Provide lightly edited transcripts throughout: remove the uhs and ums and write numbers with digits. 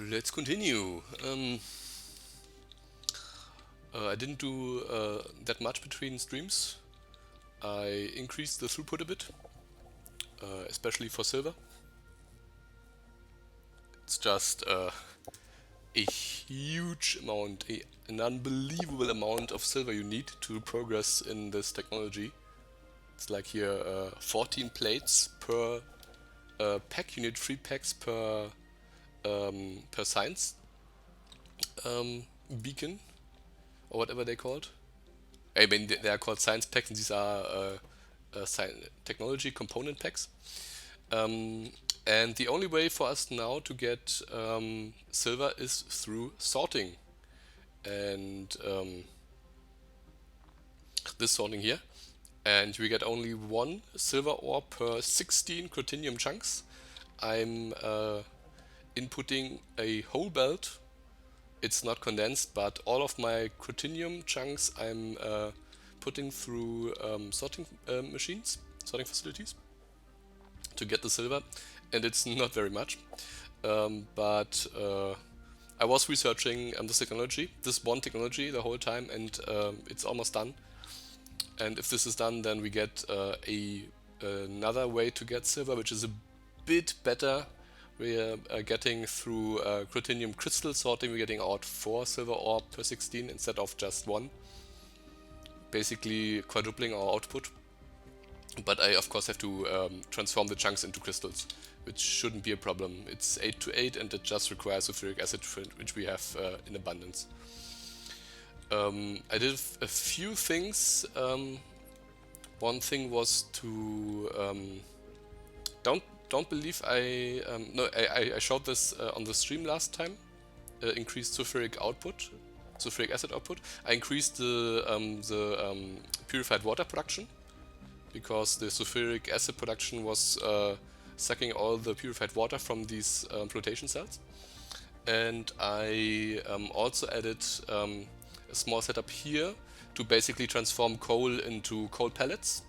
Let's continue. I didn't do that much between streams. I increased the throughput a bit, especially for silver. It's just a huge amount, an unbelievable amount of silver you need to progress in this technology. It's like here 14 plates per pack. You need 3 packs per science beacon or whatever they called. I mean, they are called science packs, and these are technology component packs. Um, and the only way for us now to get silver is through sorting. And this sorting here. And we get only 1 silver ore per 16 cruthenium chunks. I'm inputting a whole belt. It's not condensed, but all of my cruthenium chunks I'm putting through sorting machines, sorting facilities, to get the silver, and it's not very much. But I was researching this one technology the whole time, and it's almost done. And if this is done, then we get another way to get silver, which is a bit better. We're getting through cruthenium crystal sorting, we're getting out 4 silver ore per 16 instead of just 1. Basically quadrupling our output. But I of course have to transform the chunks into crystals, which shouldn't be a problem. It's 8 to 8 and it just requires sulfuric acid, which we have in abundance. I did a few things. One thing was to don't believe I showed this on the stream last time. Increased sulfuric acid output. I increased the purified water production because the sulfuric acid production was sucking all the purified water from these flotation cells. And I also added a small setup here to basically transform coal into coal pellets.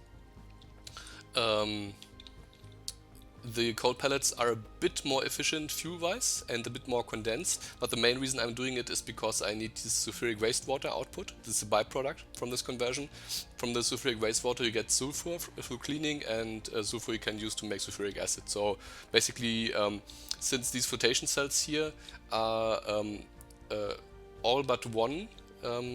The coal pellets are a bit more efficient fuel-wise and a bit more condensed, but the main reason I'm doing it is because I need this sulfuric wastewater output. This is a byproduct from this conversion. From the sulfuric wastewater you get sulfur through cleaning, and sulfur you can use to make sulfuric acid. So basically, since these flotation cells here are all but one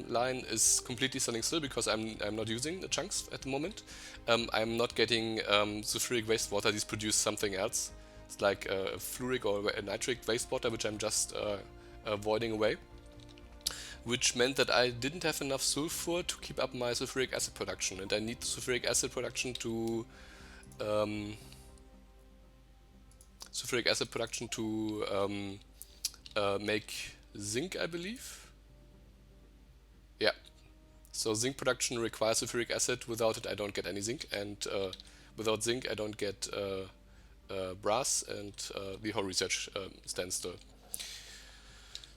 line is completely standing still because I'm not using the chunks at the moment. I'm not getting sulfuric wastewater. These produce something else. It's like a fluoric or a nitric wastewater, which I'm just avoiding away. Which meant that I didn't have enough sulfur to keep up my sulfuric acid production, and I need sulfuric acid production to make zinc, I believe. Yeah, so zinc production requires sulfuric acid. Without it I don't get any zinc, and without zinc I don't get brass, and the whole research stands still.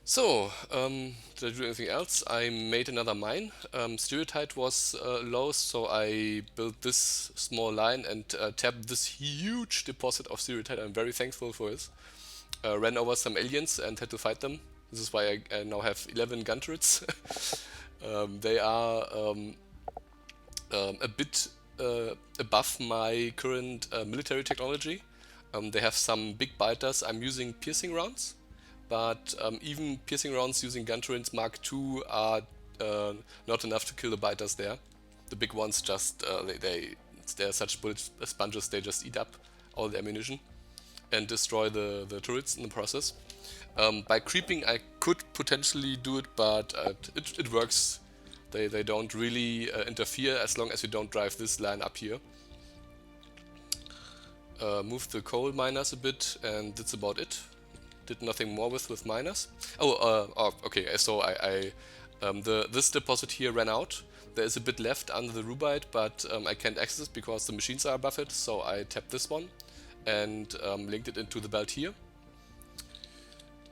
So, did I do anything else? I made another mine. Stereotype was low, so I built this small line and tapped this huge deposit of stereotype. I'm very thankful for this. Ran over some aliens and had to fight them. This is why I now have 11 gun turrets. They are a bit above my current military technology. They have some big biters. I'm using piercing rounds, but even piercing rounds using gun turrets Mark II are not enough to kill the biters there. The big ones just they're such bullet sponges. They just eat up all the ammunition and destroy the turrets in the process. By creeping I could potentially do it, but it works. They don't really interfere as long as you don't drive this line up here. Moved the coal miners a bit, and that's about it. Did nothing more with miners. Okay, so this deposit here ran out. There is a bit left under the rubite, but I can't access it because the machines are above it, so I tapped this one and linked it into the belt here.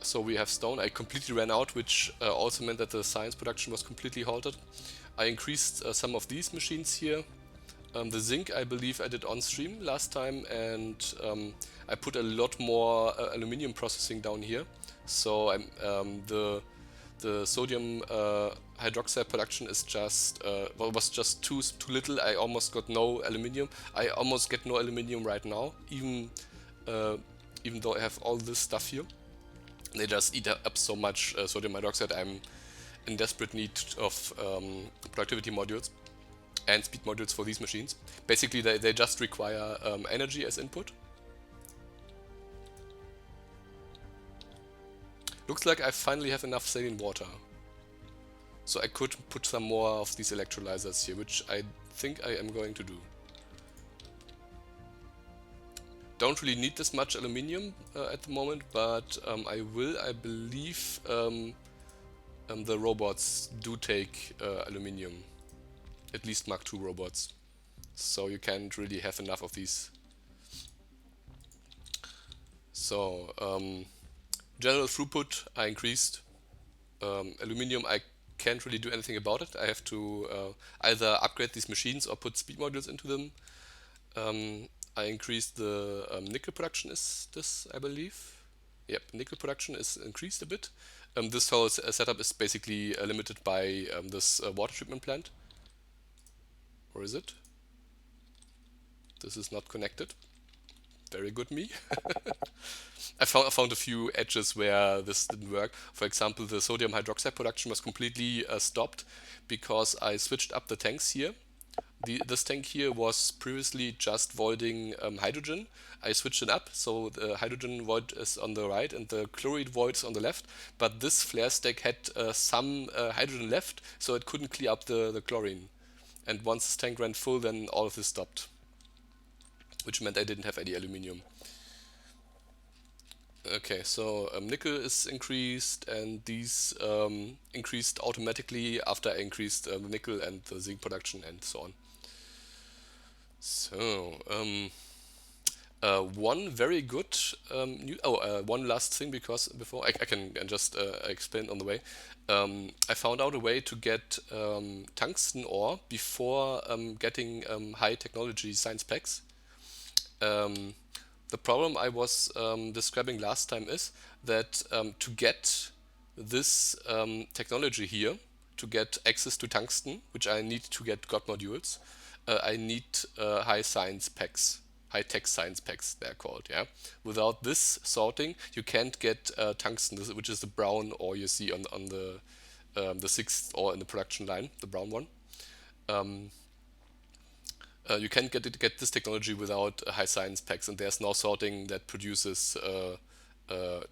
So we have stone. I completely ran out, which also meant that the science production was completely halted. I increased some of these machines here The zinc, I believe I did on stream last time, and I put a lot more aluminium processing down here. So the sodium hydroxide production is just was just too little. I almost got no aluminium. I almost get no aluminium right now, even though I have all this stuff here. They just eat up so much sodium hydroxide. I'm in desperate need of productivity modules and speed modules for these machines. Basically, they just require energy as input. Looks like I finally have enough saline water. So I could put some more of these electrolyzers here, which I think I am going to do. Don't really need this much aluminium at the moment, but I will. I believe the robots do take aluminium. At least Mark II robots. So you can't really have enough of these. So general throughput I increased. Aluminium I can't really do anything about it. I have to either upgrade these machines or put speed modules into them. I increased the nickel production, is this, I believe. Yep, nickel production is increased a bit. This whole setup is basically limited by this water treatment plant. Or is it? This is not connected. Very good me. I found a few edges where this didn't work. For example, the sodium hydroxide production was completely stopped because I switched up the tanks here. This tank here was previously just voiding hydrogen. I switched it up, so the hydrogen void is on the right and the chloride void is on the left. But this flare stack had some hydrogen left, so it couldn't clear up the chlorine. And once this tank ran full, then all of this stopped, which meant I didn't have any aluminium. Okay, so nickel is increased, and these increased automatically after I increased the nickel and the zinc production and so on. So, one very good one last thing, because before I can just explain on the way. I found out a way to get tungsten ore before getting high technology science packs. The problem I was describing last time is that to get this technology here, to get access to tungsten, which I need to get God modules, I need high science packs, high tech science packs they're called. Yeah. Without this sorting, you can't get tungsten, which is the brown ore you see on the sixth ore in the production line, the brown one. You can't get this technology without high science packs, and there's no sorting that produces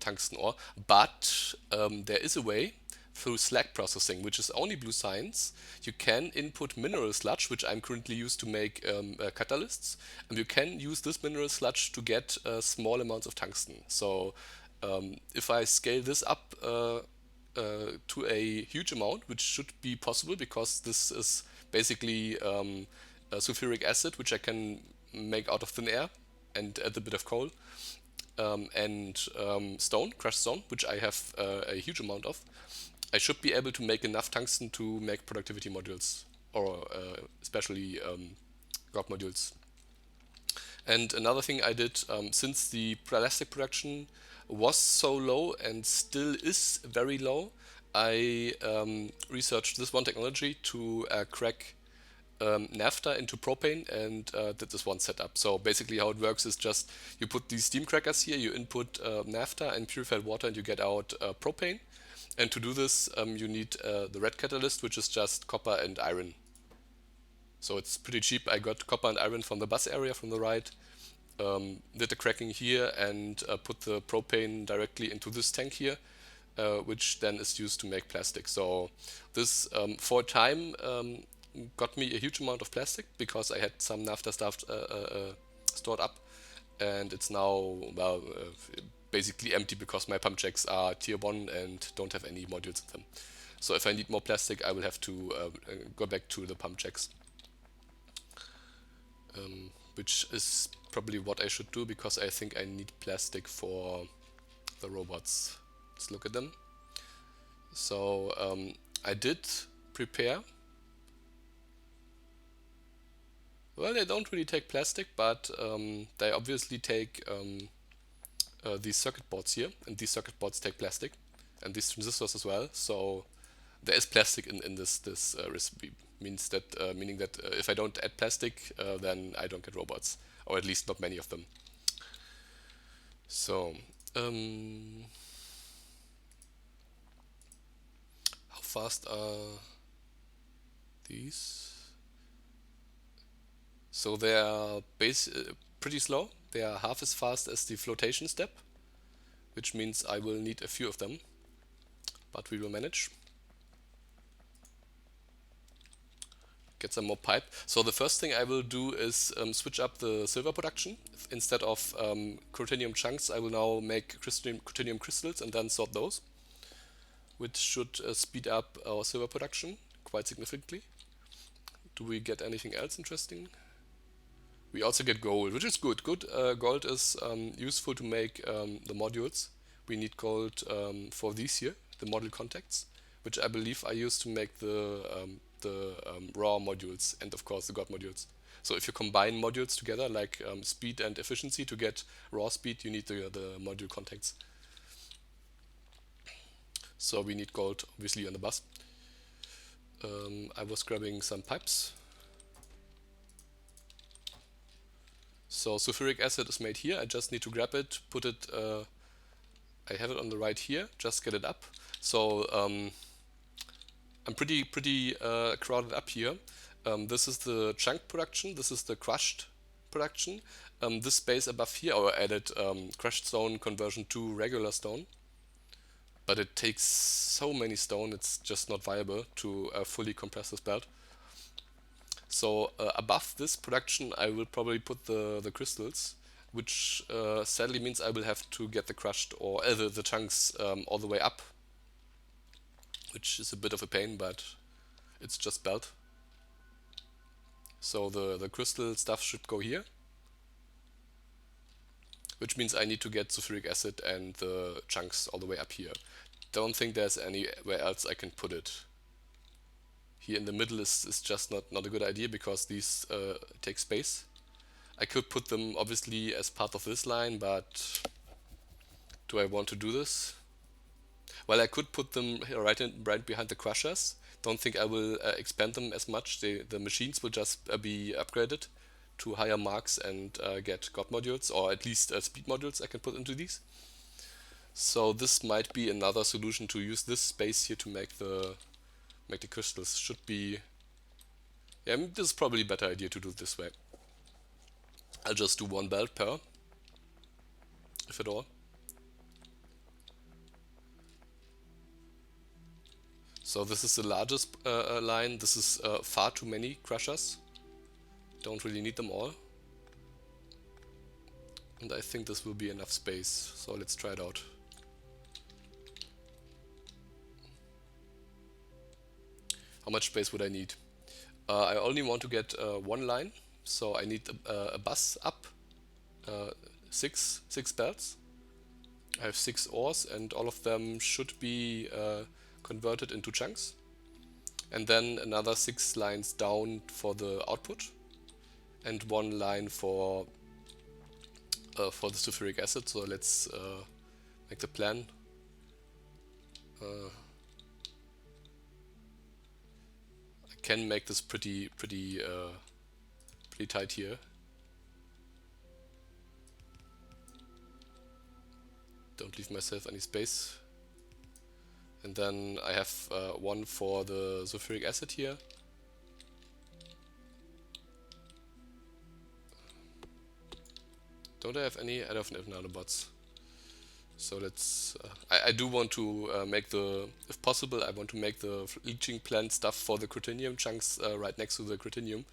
tungsten ore. But there is a way through slag processing, which is only blue science. You can input mineral sludge, which I'm currently used to make catalysts, and you can use this mineral sludge to get small amounts of tungsten. So if I scale this up to a huge amount, which should be possible because this is basically sulfuric acid, which I can make out of thin air and add a bit of coal, and stone, crushed stone, which I have a huge amount of. I should be able to make enough tungsten to make productivity modules, or especially God modules. And another thing I did, since the plastic production was so low and still is very low, I researched this one technology to crack naphtha into propane, and did this one setup. So basically how it works is just you put these steam crackers here, you input naphtha and purified water, and you get out propane. And to do this, you need the red catalyst, which is just copper and iron. So it's pretty cheap. I got copper and iron from the bus area from the right, did the cracking here, and put the propane directly into this tank here, which then is used to make plastic. So this, for a time, got me a huge amount of plastic because I had some naphtha stuff stored up, and it's now, well, basically empty because my pump jacks are tier 1 and don't have any modules in them. So if I need more plastic, I will have to go back to the pump jacks, which is probably what I should do because I think I need plastic for the robots. Let's look at them. So I did prepare Well, they don't really take plastic, but they obviously take these circuit boards here, and these circuit boards take plastic, and these transistors as well. So there is plastic in this recipe. Meaning that if I don't add plastic, then I don't get robots, or at least not many of them. So how fast are these? So they are pretty slow. They are half as fast as the flotation step, which means I will need a few of them, but we will manage. Get some more pipe. So the first thing I will do is switch up the silver production. Instead of cruthenium chunks, I will now make cruthenium crystals and then sort those, which should speed up our silver production quite significantly. Do we get anything else interesting? We also get gold, which is good. Gold is useful to make the modules. We need gold for these here, the model contacts, which I believe I use to make the raw modules and of course the god modules. So if you combine modules together, like speed and efficiency, to get raw speed, you need the module contacts. So we need gold, obviously, on the bus. I was grabbing some pipes. So sulfuric acid is made here. I just need to grab it, put it. I have it on the right here. Just get it up. So I'm pretty crowded up here. This is the chunk production. This is the crushed production. This space above here, I added crushed stone conversion to regular stone. But it takes so many stone, it's just not viable to fully compress this belt. So above this production, I will probably put the crystals, which sadly means I will have to get the crushed or the chunks all the way up, which is a bit of a pain, but it's just belt. So the crystal stuff should go here, which means I need to get sulfuric acid and the chunks all the way up here. Don't think there's anywhere else I can put it. Here in the middle is just not a good idea because these take space. I could put them obviously as part of this line, but do I want to do this? Well, I could put them right behind the crushers. Don't think I will expand them as much. The machines will just be upgraded to higher marks and get god modules, or at least speed modules I can put into these. So this might be another solution, to use this space here to make the crystals. Should be, yeah, this is probably a better idea to do it this way. I'll just do one belt per, if at all. So this is the largest line. This is far too many crushers. Don't really need them all. And I think this will be enough space. So let's try it out. How much space would I need? I only want to get one line. So I need a bus up, 6 belts. I have 6 ores and all of them should be converted into chunks, and then another 6 lines down for the output, and 1 line for the sulfuric acid. So let's make the plan. I can make this pretty tight here. Don't leave myself any space. And then I have one for the sulfuric acid here. Don't I have any? I don't have nanobots. So let's... I do want to make the... If possible, I want to make the leaching plant stuff for the cruthenium chunks right next to the cruthenium.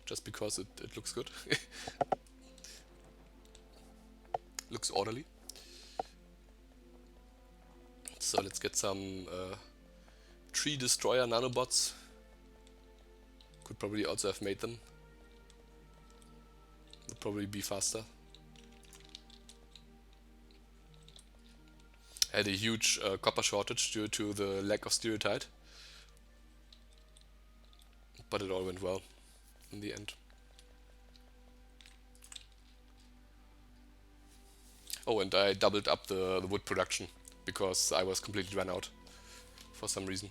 Just because it looks good. Looks orderly. So let's get some tree destroyer nanobots. Could probably also have made them. Would probably be faster. I had a huge copper shortage due to the lack of stereotype. But it all went well in the end. Oh, and I doubled up the wood production because I was completely run out for some reason.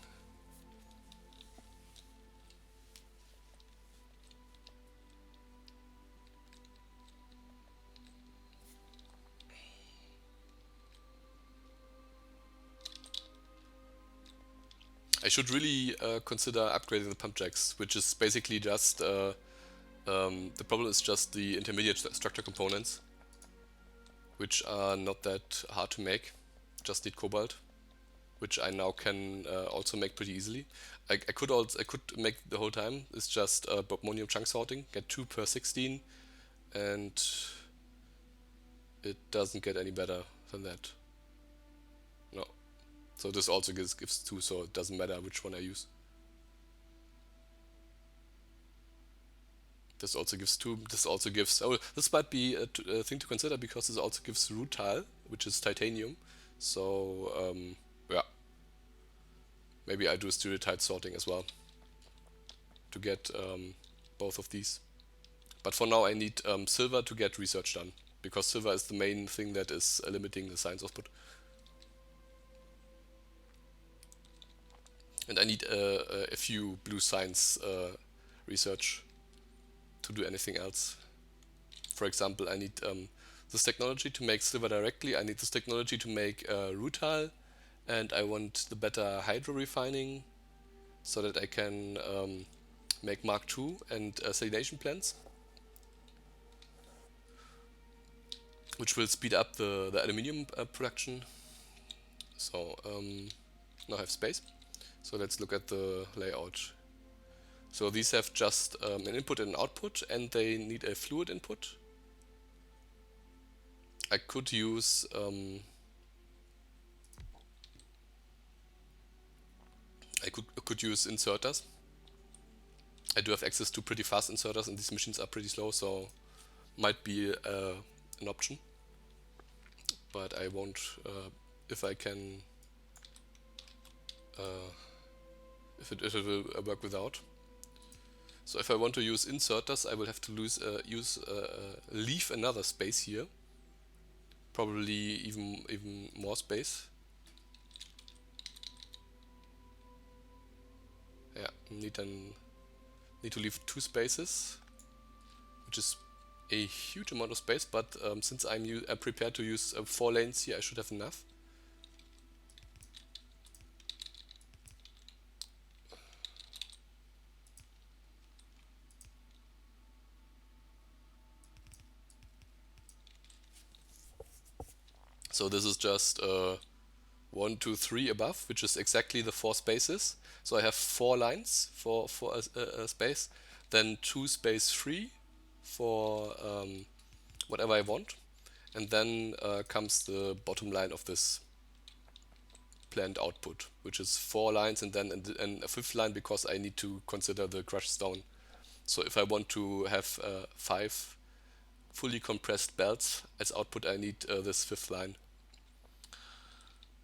I should really consider upgrading the pump jacks, which is basically just the problem is just the intermediate structure components, which are not that hard to make. Just need cobalt, which I now can also make pretty easily. I could make the whole time. It's just bobmonium chunk sorting, get 2 per 16, and it doesn't get any better than that. No. So this also gives 2, so it doesn't matter which one I use. This also gives 2. This also gives... Oh, this might be a thing to consider because this also gives rutile, which is titanium. So, yeah. Maybe I do stereotype sorting as well to get both of these. But for now I need silver to get research done, because silver is the main thing that is limiting the science output. And I need a few blue science research to do anything else. For example, I need this technology to make silver directly, I need this technology to make rutile, and I want the better hydro refining so that I can make Mark II and salination plants, which will speed up the aluminium production. So now I have space. So let's look at the layout. So these have just an input and an output, and they need a fluid input. I could use could use inserters. I do have access to pretty fast inserters, and these machines are pretty slow, so might be an option. But I won't if I can. If it will work without. So if I want to use inserters, I will have to leave another space here. Probably even more space. Yeah, need to leave 2 spaces, which is a huge amount of space. But since I'm prepared to use 4 lanes here, I should have enough. So this is just 1, 2, 3 above, which is exactly the 4 spaces. So I have 4 lines for a space, then 2 space free for whatever I want, and then comes the bottom line of this planned output, which is 4 lines, and then and a 5th line because I need to consider the crushed stone. So if I want to have 5 fully compressed belts as output, I need this 5th line.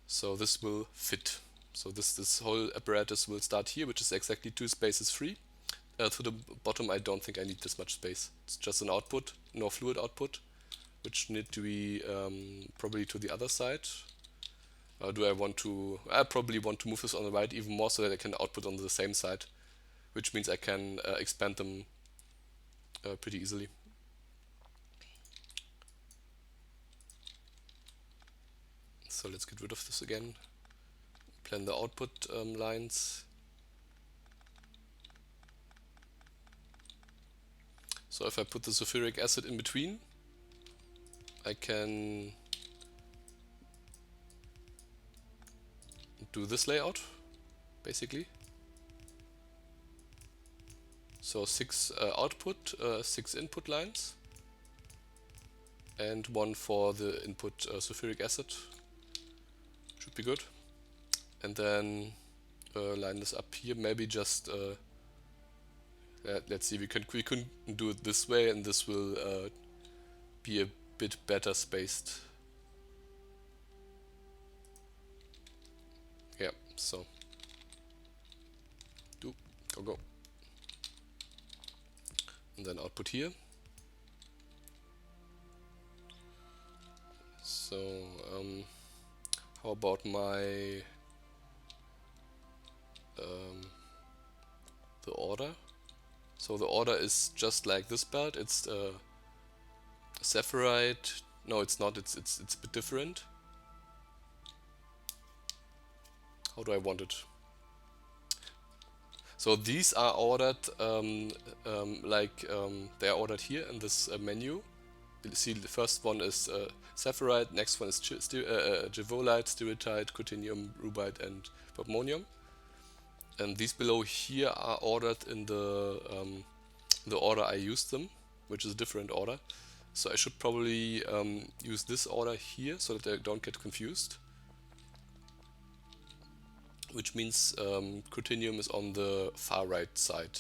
So this will fit. So this whole apparatus will start here, which is exactly 2 spaces free. To the bottom, I don't think I need this much space. It's just an output, no fluid output, which need to be probably to the other side. Do I want to? I probably want to move this on the right even more so that I can output on the same side, which means I can expand them pretty easily. So let's get rid of this again. Plan the output lines. So if I put the sulfuric acid in between, I can do this layout, basically. So 6 output, 6 input lines, and 1 for the input sulfuric acid. Should be good. And then line this up here. Maybe just let's see. We can do it this way, and this will be a bit better spaced. Yeah. So go. And then output here. So So how about my the order? So the order is just like this belt. It's Saphirite. No, it's not. It's a bit different. How do I want it? So these are ordered they are ordered here in this menu. You see, the first one is Saphirite, next one is Givolite, Steritite, Cotinium, Rubite, and Bobmonium. And these below here are ordered in the order I used them, which is a different order. So I should probably use this order here so that I don't get confused. Which means Cotinium is on the far right side.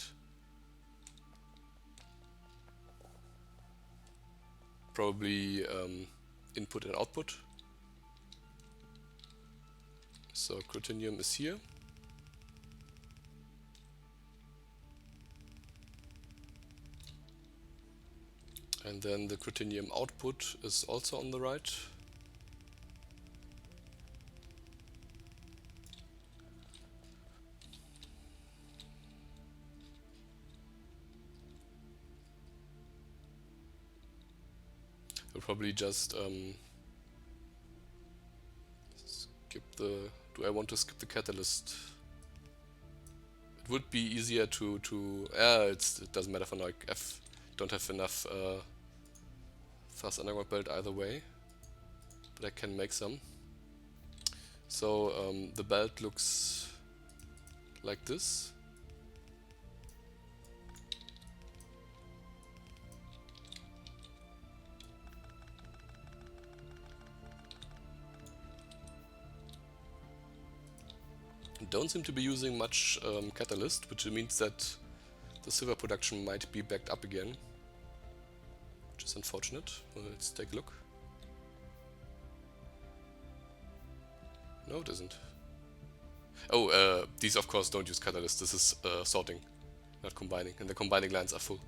Probably input and output. So Cotinium is here. And then the Cotinium output is also on the right. I'll probably just skip the... Do I want to skip the catalyst? It would be easier to it doesn't matter for now. I don't have enough fast underground belt either way, but I can make some. So the belt looks like this. Don't seem to be using much catalyst, which means that the silver production might be backed up again, which is unfortunate. Well, let's take a look. No, it isn't. Oh, these of course don't use catalyst. This is sorting, not combining, and the combining lines are full.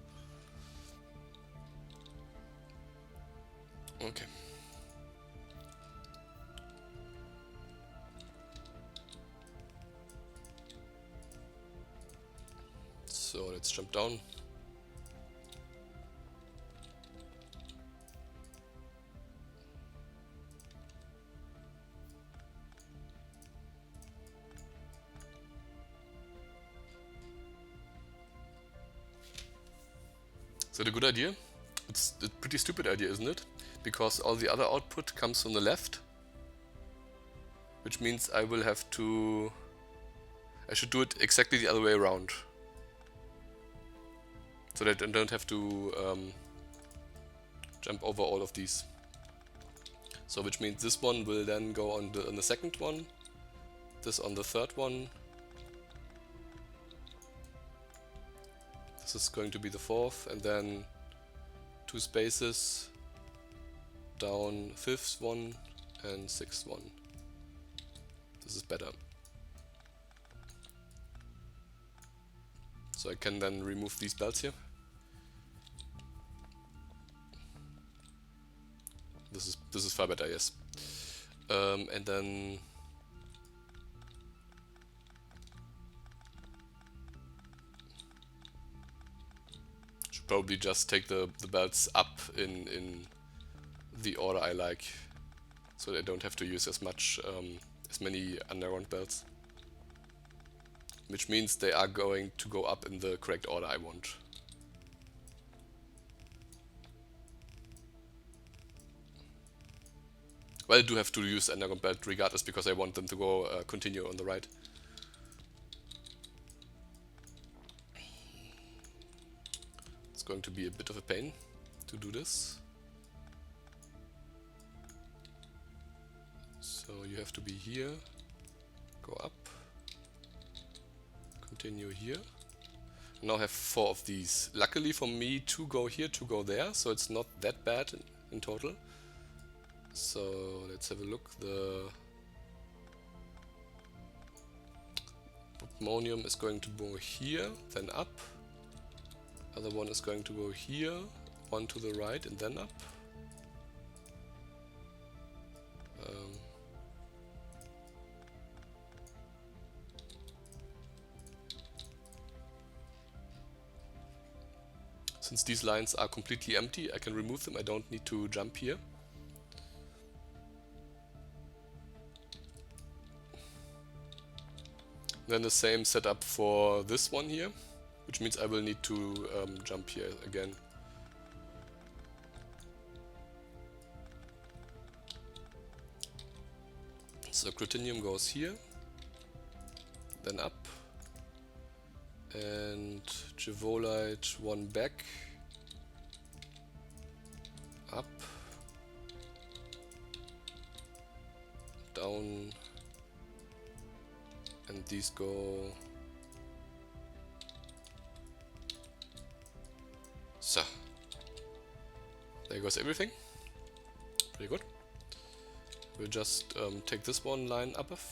Okay. So let's jump down. So the good idea? It's a pretty stupid idea, isn't it? Because all the other output comes from the left, which means I will have to... I should do it exactly the other way around. So that I don't have to jump over all of these. So which means this one will then go on the second one, this on the third one, this is going to be the fourth, and then 2 spaces down fifth one and sixth one. This is better. So I can then remove these belts here. This is far better, yes. And then should probably just take the belts up in the order I like, so that I don't have to use as many underground belts. Which means they are going to go up in the correct order I want. Well, I do have to use underground belt regardless because I want them to go continue on the right. It's going to be a bit of a pain to do this. So you have to be here, go up, continue here. Now have 4 of these. Luckily for me, 2 go here, 2 go there, so it's not that bad in total. So let's have a look. The Bobmonium is going to go here, then up. Other one is going to go here, one to the right and then up. Since these lines are completely empty, I can remove them. I don't need to jump here. Then the same setup for this one here, which means I will need to jump here again. So Critinium goes here, then up, and Givolite one back, up, down, and these go so. There goes everything. Pretty good. We'll just take this one line above.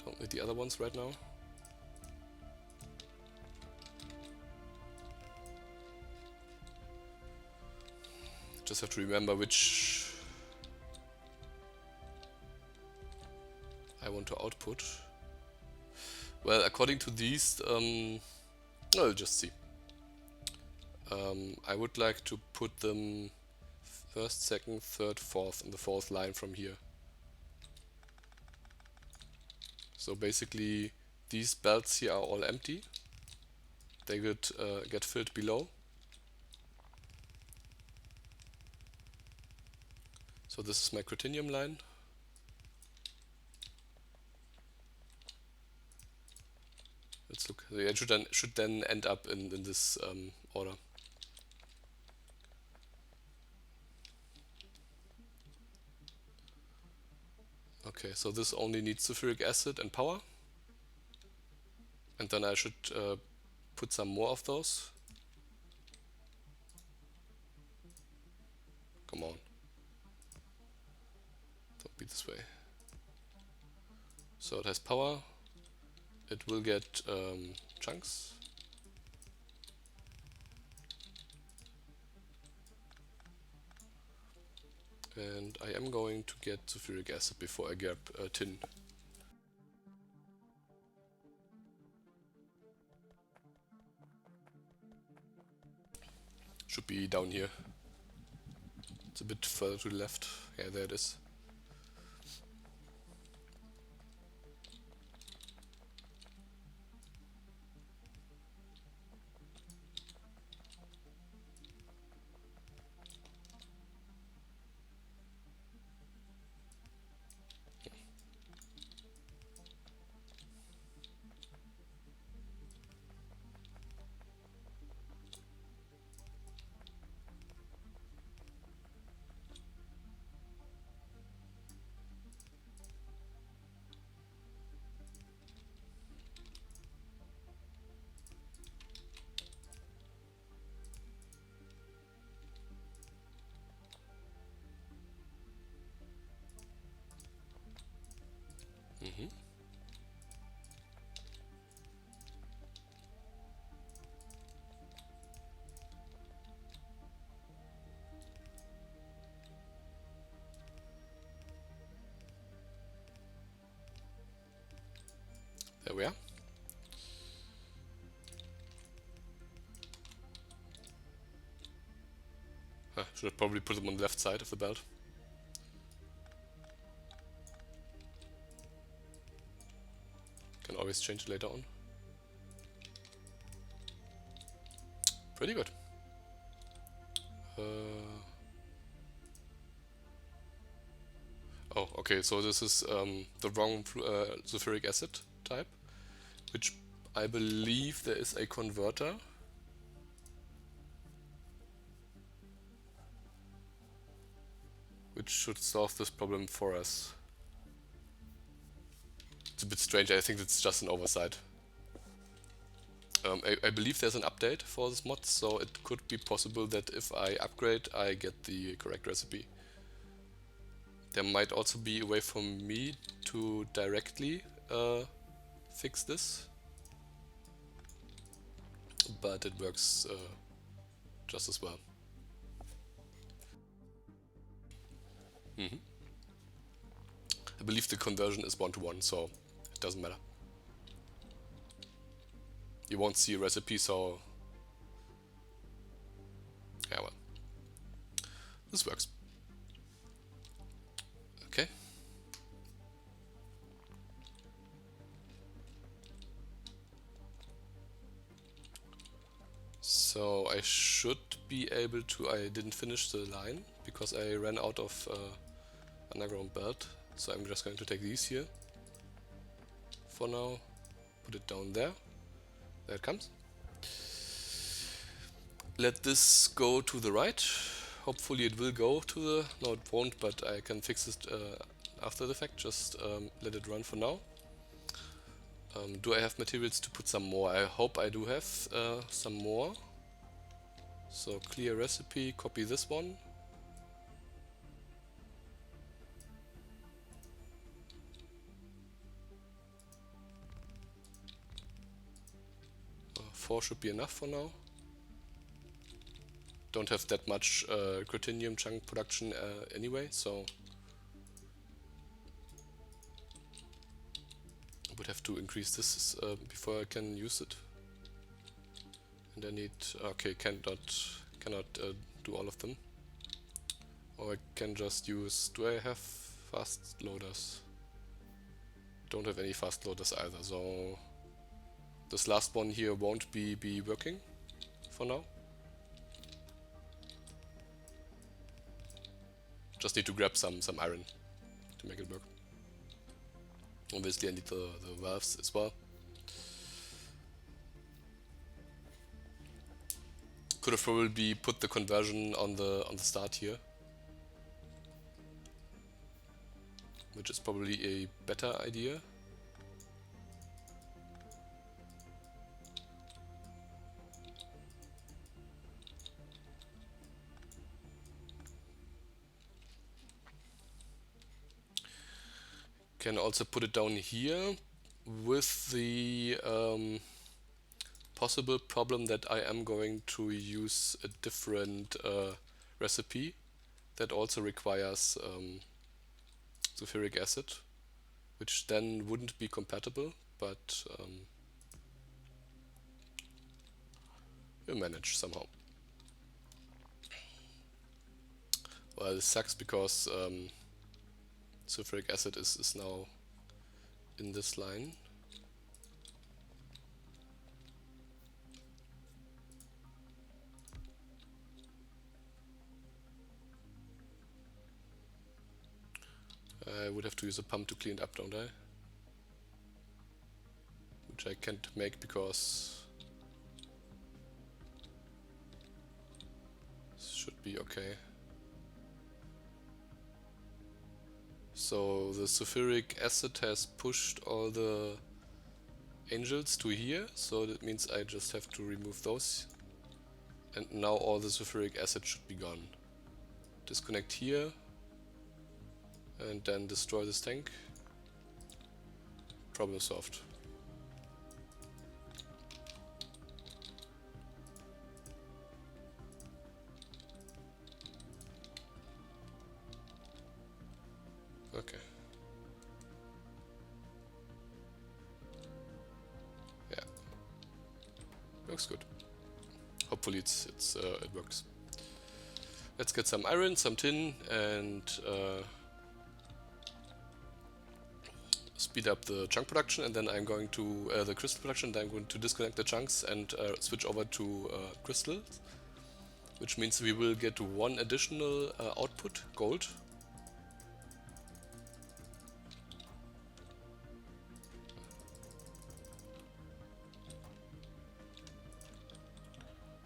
Don't need the other ones right now. Just have to remember which I want to output. Well, according to these, I'll just see. I would like to put them first, second, third, fourth, and the fourth line from here. So basically, these belts here are all empty. They get filled below. So this is my Critinium line. Let's look. It should then end up in this order. Okay, so this only needs sulfuric acid and power. And then I should put some more of those. Come on. Don't be this way. So it has power. It will get chunks. And I am going to get sulfuric acid before I grab tin. Should be down here. It's a bit further to the left. Yeah, there it is. There we are. Should have probably put them on the left side of the belt. Can always change it later on. Pretty good. Oh, okay, so this is the wrong sulfuric acid type, which I believe there is a converter. Which should solve this problem for us. It's a bit strange, I think it's just an oversight. I believe there's an update for this mod, so it could be possible that if I upgrade, I get the correct recipe. There might also be a way for me to directly fix this, but it works just as well. I believe the conversion is 1-to-1, so it doesn't matter. You won't see a recipe, so This works. Okay. So I should be able to, I didn't finish the line because I ran out of underground belt. So I'm just going to take these here for now, put it down there. There it comes. Let this go to the right. Hopefully it will go to the, no it won't, but I can fix it after the fact. Just let it run for now. Do I have materials to put some more? I hope I do have some more. So clear recipe, copy this one. Four should be enough for now. Don't have that much critinium chunk production anyway, so I would have to increase this before I can use it. And I need, okay, cannot do all of them. Or I can just use, do I have fast loaders? Don't have any fast loaders either, so this last one here won't be working for now. Just need to grab some iron to make it work. Obviously I need the valves as well. Could have probably put the conversion on the start here, which is probably a better idea. Can also put it down here with the possible problem that I am going to use a different recipe that also requires sulfuric acid, which then wouldn't be compatible, but we'll manage somehow. Well, this sucks because sulfuric acid is now in this line. I would have to use a pump to clean it up, don't I? Which I can't make because this should be okay. So the sulfuric acid has pushed all the angels to here, so that means I just have to remove those. And now all the sulfuric acid should be gone. Disconnect here. And then destroy this tank. Problem solved. Okay. Yeah. Looks good. Hopefully it works. Let's get some iron, some tin, and speed up the chunk production, and then I'm going to the crystal production. Then I'm going to disconnect the chunks and switch over to crystals, which means we will get one additional output, gold.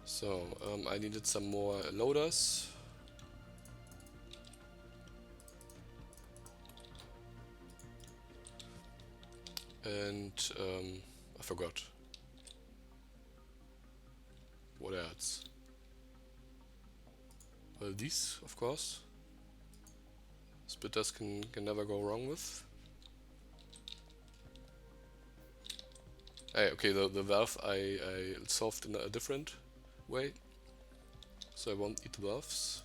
So I needed some more loaders. And I forgot. What else? Well, these, of course. Splitters can never go wrong with. Hey, okay, the valve I solved in a different way. So I won't eat the valves.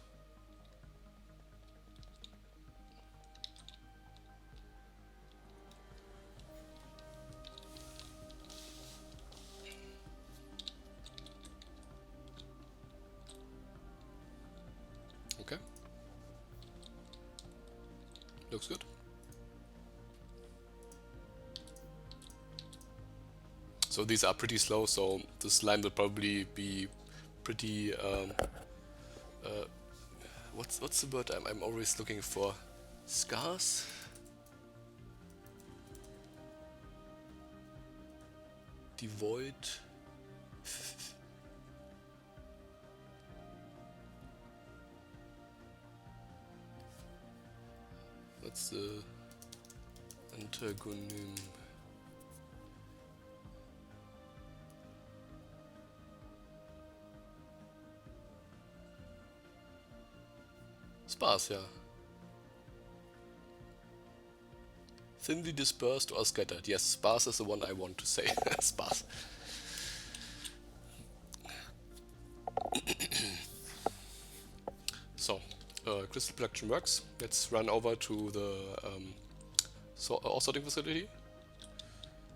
Okay. Looks good. So these are pretty slow, so the slime will probably be pretty what's the word I'm always looking for? Scarce? Devoid? What's the antagonym? Sparse, yeah. Thinly dispersed or scattered. Yes, sparse is the one I want to say. Sparse. So, crystal production works. Let's run over to the ore sorting facility.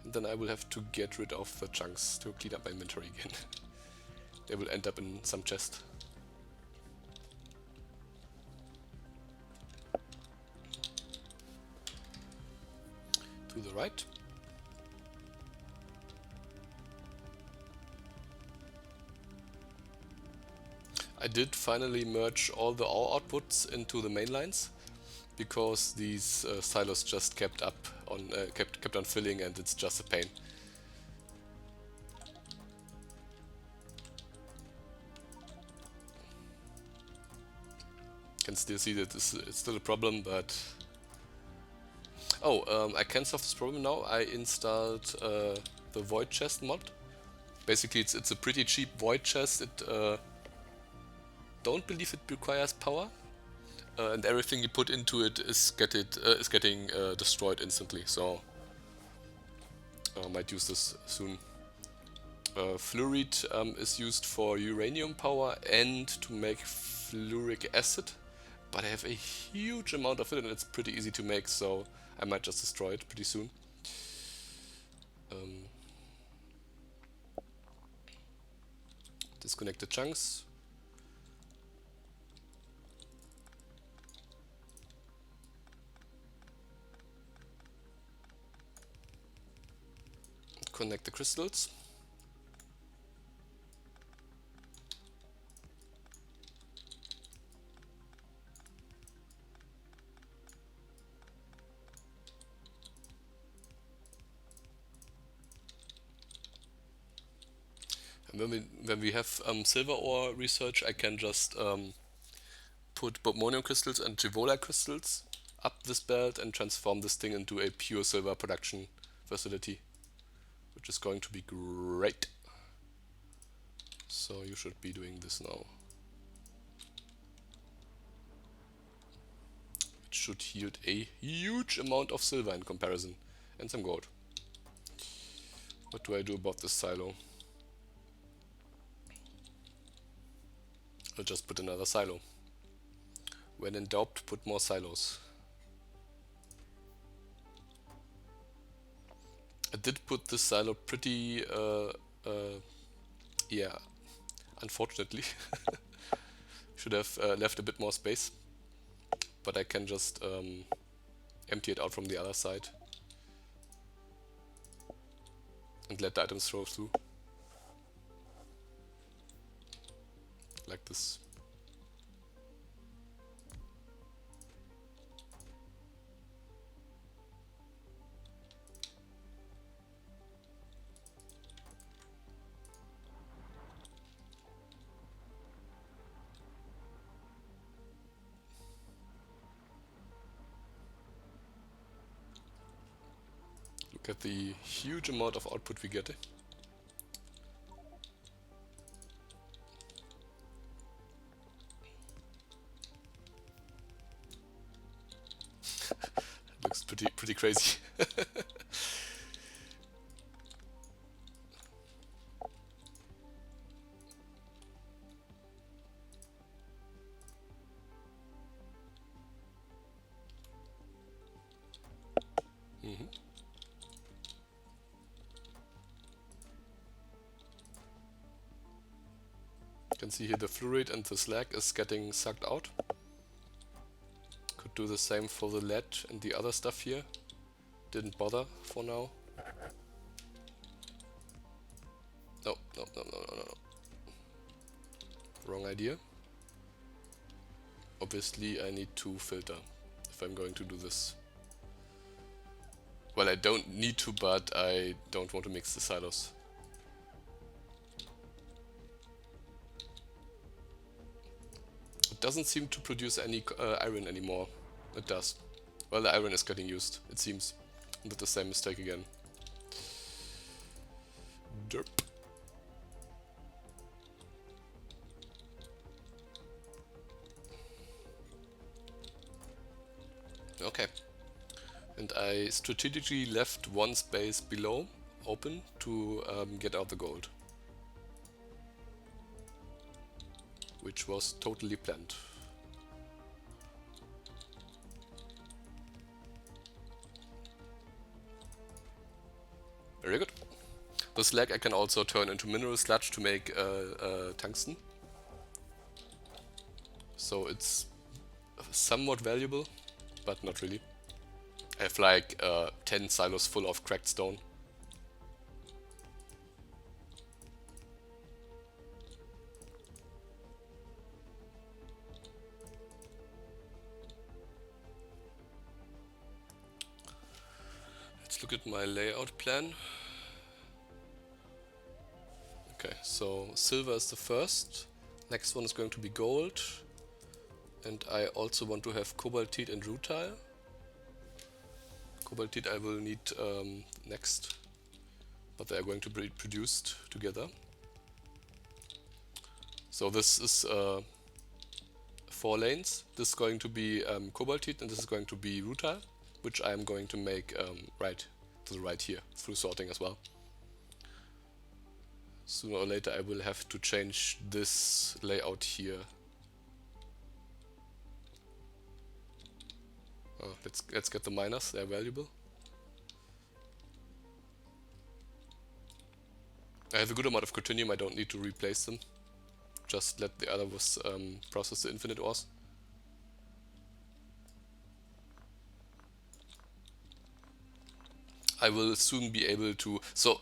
And then I will have to get rid of the chunks to clean up my inventory again. They will end up in some chest. To the right. I did finally merge all the ore outputs into the main lines, because these silos just kept on filling, and it's just a pain. Can still see that it's still a problem, but I can solve this problem now. I installed the void chest mod. Basically, it's a pretty cheap void chest. It don't believe it requires power, and everything you put into it is getting destroyed instantly. So I might use this soon. Fluorite is used for uranium power and to make fluoric acid, but I have a huge amount of it and it's pretty easy to make, so I might just destroy it pretty soon. Disconnect the chunks. Connect the crystals. And when we have silver ore research, I can just put bobmonium crystals and Givola crystals up this belt and transform this thing into a pure silver production facility, which is going to be great. So you should be doing this now. It should yield a huge amount of silver in comparison, and some gold. What do I do about this silo? I'll just put another silo. When in doubt, put more silos. I did put this silo pretty, yeah, unfortunately. Should have left a bit more space, but I can just empty it out from the other side and let the items flow through. Like this. Look at the huge amount of output we get. Looks pretty crazy. You can see here the fluoride and the slag is getting sucked out. Could do the same for the lead and the other stuff here. Didn't bother for now. No. Wrong idea. Obviously I need to filter if I'm going to do this. Well, I don't need to, but I don't want to mix the silos. It doesn't seem to produce any iron anymore. It does. Well, the iron is getting used, it seems. I did the same mistake again. Derp. Okay. And I strategically left one space below open to get out the gold. Which was totally planned. Very good. The slag I can also turn into mineral sludge to make tungsten. So it's somewhat valuable, but not really. I have like 10 silos full of cracked stone. Let's look at my layout plan. Okay, so silver is the first. Next one is going to be gold. And I also want to have cobaltite and rutile. Cobaltite I will need next, but they are going to be produced together. So this is 4 lanes. This is going to be cobaltite and this is going to be rutile, which I am going to make right to the right here through sorting as well. Sooner or later I will have to change this layout here. Let's get the miners, they're valuable. I have a good amount of Cotinium, I don't need to replace them. Just let the others process the infinite ores. I will soon be able to. So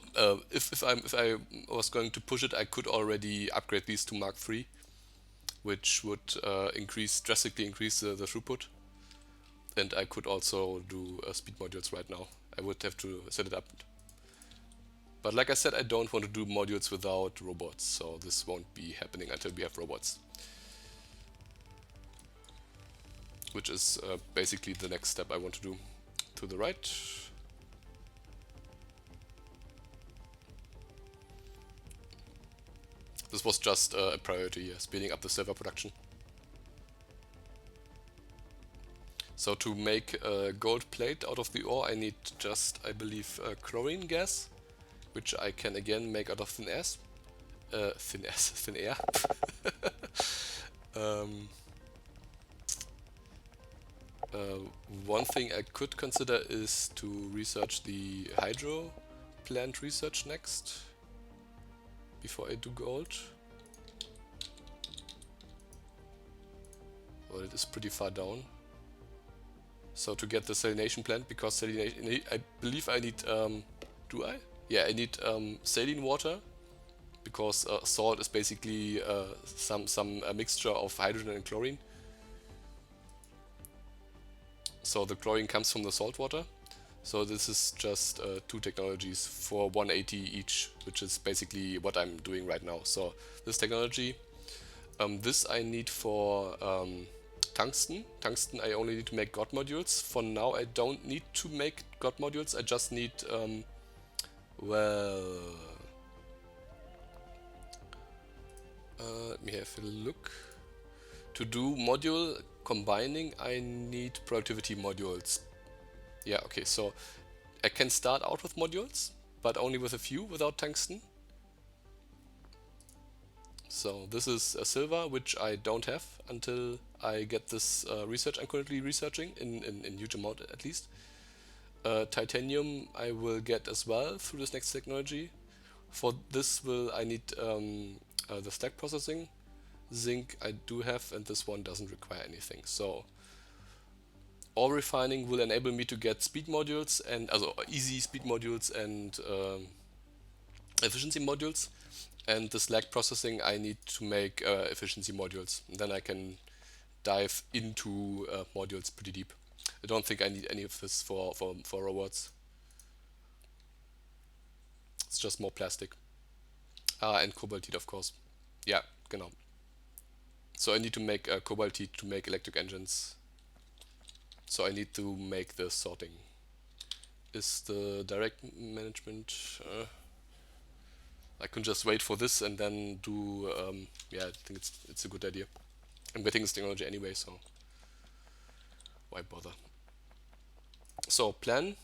if I was going to push it, I could already upgrade these to Mark III, which would drastically increase the throughput. And I could also do speed modules right now. I would have to set it up. But like I said, I don't want to do modules without robots, so this won't be happening until we have robots. Which is basically the next step I want to do. To the right. This was just a priority, speeding up the silver production. So to make a gold plate out of the ore, I need just, I believe, chlorine gas, which I can again make out of thin air. Thin air. One thing I could consider is to research the hydro plant research next, before I do gold. Well, it is pretty far down. So to get the salination plant, because salination, I believe I need, do I? Yeah, I need saline water, because salt is basically a mixture of hydrogen and chlorine. So the chlorine comes from the salt water. So this is just 2 technologies for 180 each, which is basically what I'm doing right now. So this technology, this I need for tungsten. Tungsten I only need to make God modules. For now I don't need to make God modules, I just need, well... let me have a look. To do module combining I need productivity modules. Yeah, okay, so I can start out with modules, but only with a few without tungsten. So this is a silver, which I don't have until I get this research I'm currently researching, in huge amount at least. Titanium I will get as well through this next technology. For this I need the stack processing. Zinc I do have, and this one doesn't require anything. So ore refining will enable me to get speed modules and also easy speed modules and efficiency modules. And the slag processing I need to make efficiency modules. And then I can dive into modules pretty deep. I don't think I need any of this for robots. It's just more plastic. And cobaltite, of course. Yeah, genau. So I need to make cobaltite to make electric engines. So I need to make the sorting. Is the direct management... I can just wait for this and then do... yeah, I think it's a good idea. I'm getting this technology anyway, so why bother? So plan.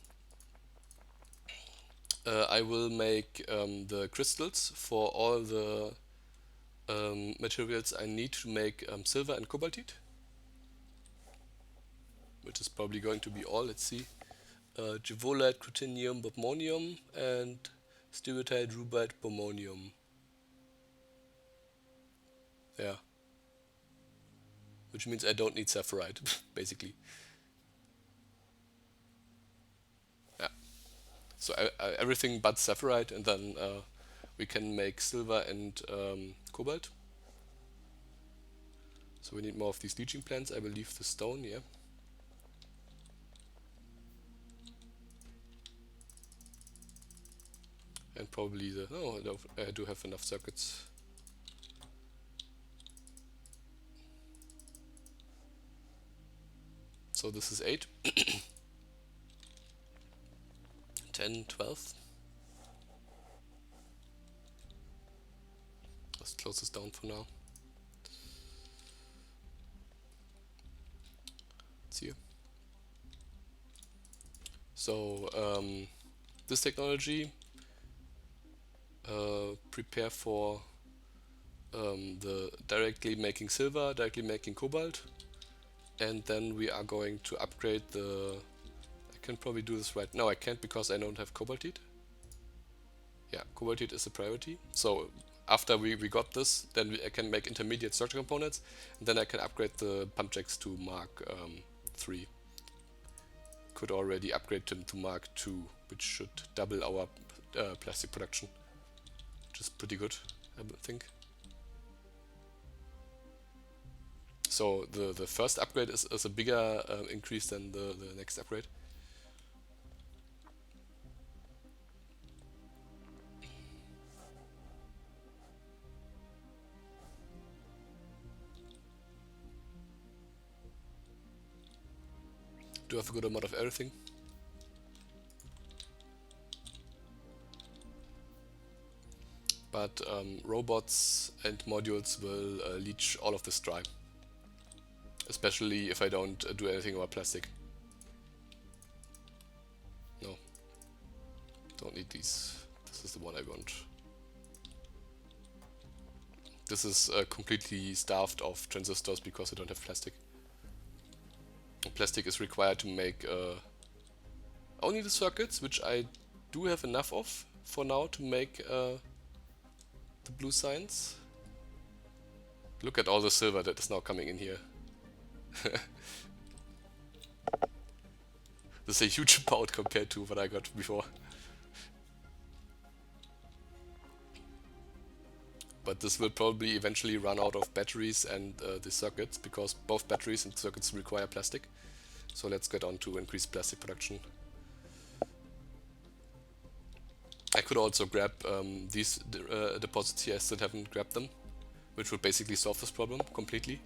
I will make the crystals for all the materials I need to make silver and cobaltite, which is probably going to be all. Let's see. Givolite, cruthenium, bobmonium, and stereotide, rubite, bomonium. Yeah. Which means I don't need sapphirite, basically. Yeah. So everything but sapphirite, and then we can make silver and cobalt. So we need more of these leaching plants. I will leave the stone, yeah. And probably the... Oh, I do have enough circuits. So this is 8. 10, 12. Let's close this down for now. It's here. So this technology, prepare for the directly making silver, directly making cobalt, and then we are going to upgrade the... I can probably do this right now. I can't because I don't have cobaltite. Yeah, cobaltite is a priority. So after we got this, then I can make intermediate structure components, and then I can upgrade the pump jacks to Mark 3. Could already upgrade them to Mark 2, which should double our plastic production, which is pretty good, I think. So the first upgrade is a bigger increase than the next upgrade. Do have a good amount of everything. But robots and modules will leach all of this dry. Especially if I don't do anything about plastic. No. Don't need these. This is the one I want. This is completely starved of transistors because I don't have plastic. Plastic is required to make only the circuits, which I do have enough of for now to make the blue signs. Look at all the silver that is now coming in here. This is a huge amount compared to what I got before. But this will probably eventually run out of batteries and the circuits, because both batteries and circuits require plastic. So let's get on to increased plastic production. I could also grab these deposits here. I still haven't grabbed them, which would basically solve this problem completely.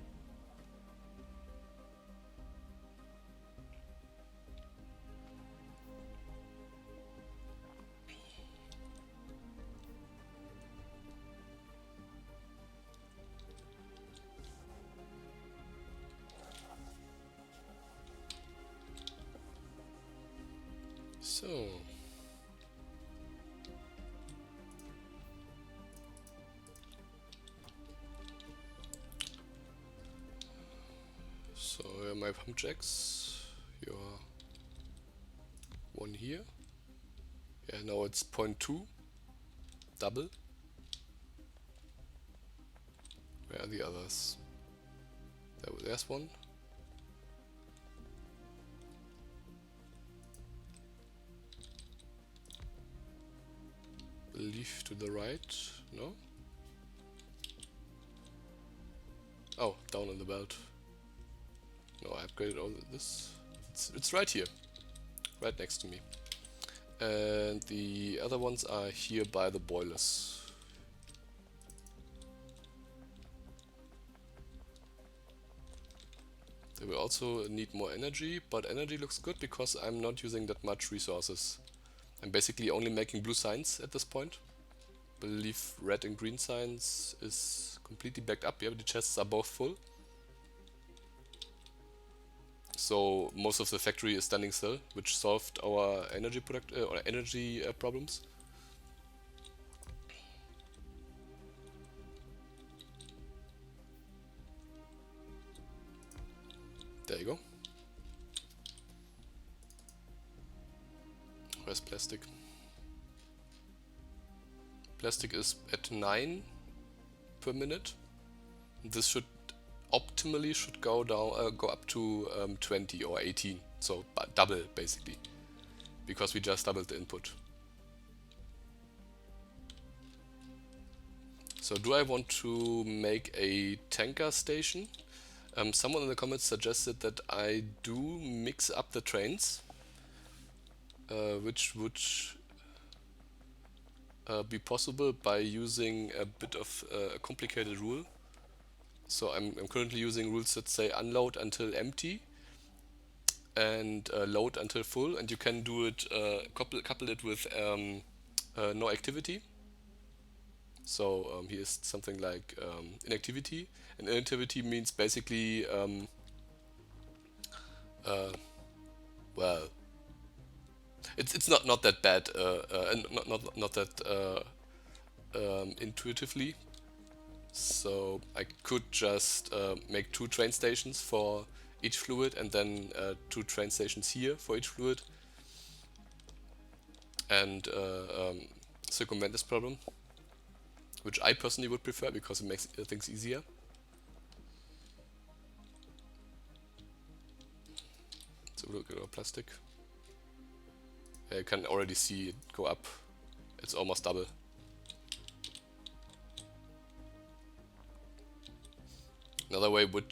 So my pump jacks, your one here. Yeah, now it's 0.2, double. Where are the others? There's one. believe to the right. No? Oh, down in the belt. No, I upgraded all this. It's right here. Right next to me. And the other ones are here by the boilers. They will also need more energy, but energy looks good because I'm not using that much resources. I'm basically only making blue signs at this point. Believe red and green signs is completely backed up. Yeah, the chests are both full. So most of the factory is standing still, which solved our energy problems. There you go. Where's plastic? Plastic is at 9 per minute. This should optimally go down, go up to 20 or 18. So double basically, because we just doubled the input. So do I want to make a tanker station? Someone in the comments suggested that I do mix up the trains, which would be possible by using a bit of a complicated rule. So I'm currently using rules that say unload until empty and load until full, and you can do it, couple it with no activity. So here's something like inactivity, and inactivity means basically well, it's not that bad, and not that intuitively. So I could just make 2 train stations for each fluid, and then 2 train stations here for each fluid, and circumvent this problem, which I personally would prefer because it makes things easier. So look at our plastic. You can already see it go up. It's almost double. Another way would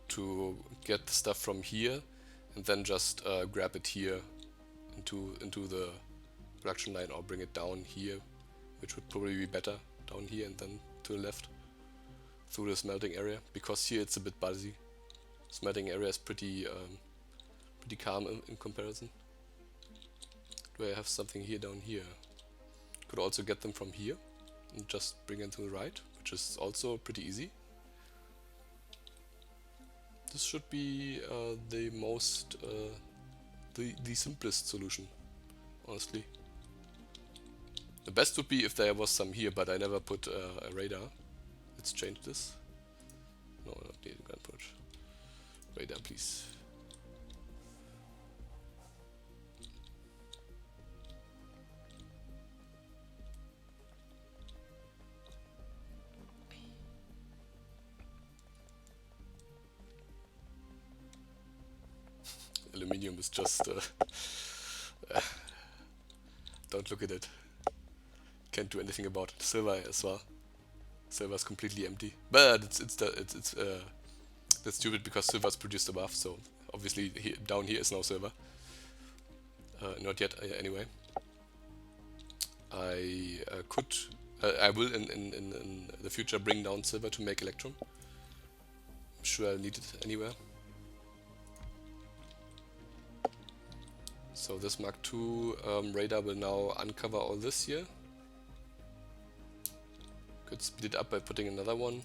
to get the stuff from here and then just grab it here into the production line, or bring it down here, which would probably be better, down here and then to the left through the smelting area, because here it's a bit buzzy. Smelting area is pretty calm in comparison. Do I have something here down here? Could also get them from here and just bring them to the right, which is also pretty easy. This should be the most the simplest solution, honestly. The best would be if there was some here, but I never put a radar. Let's change this. No, not need a gun put. Radar, please. Aluminium is just don't look at it. Can't do anything about it. Silver as well. Silver is completely empty, but it's that's stupid because silver is produced above. So obviously down here is no silver. Not yet, anyway. I I will in the future bring down silver to make electrum. I'm sure I'll need it anywhere. So this Mark II radar will now uncover all this here. Could speed it up by putting another one.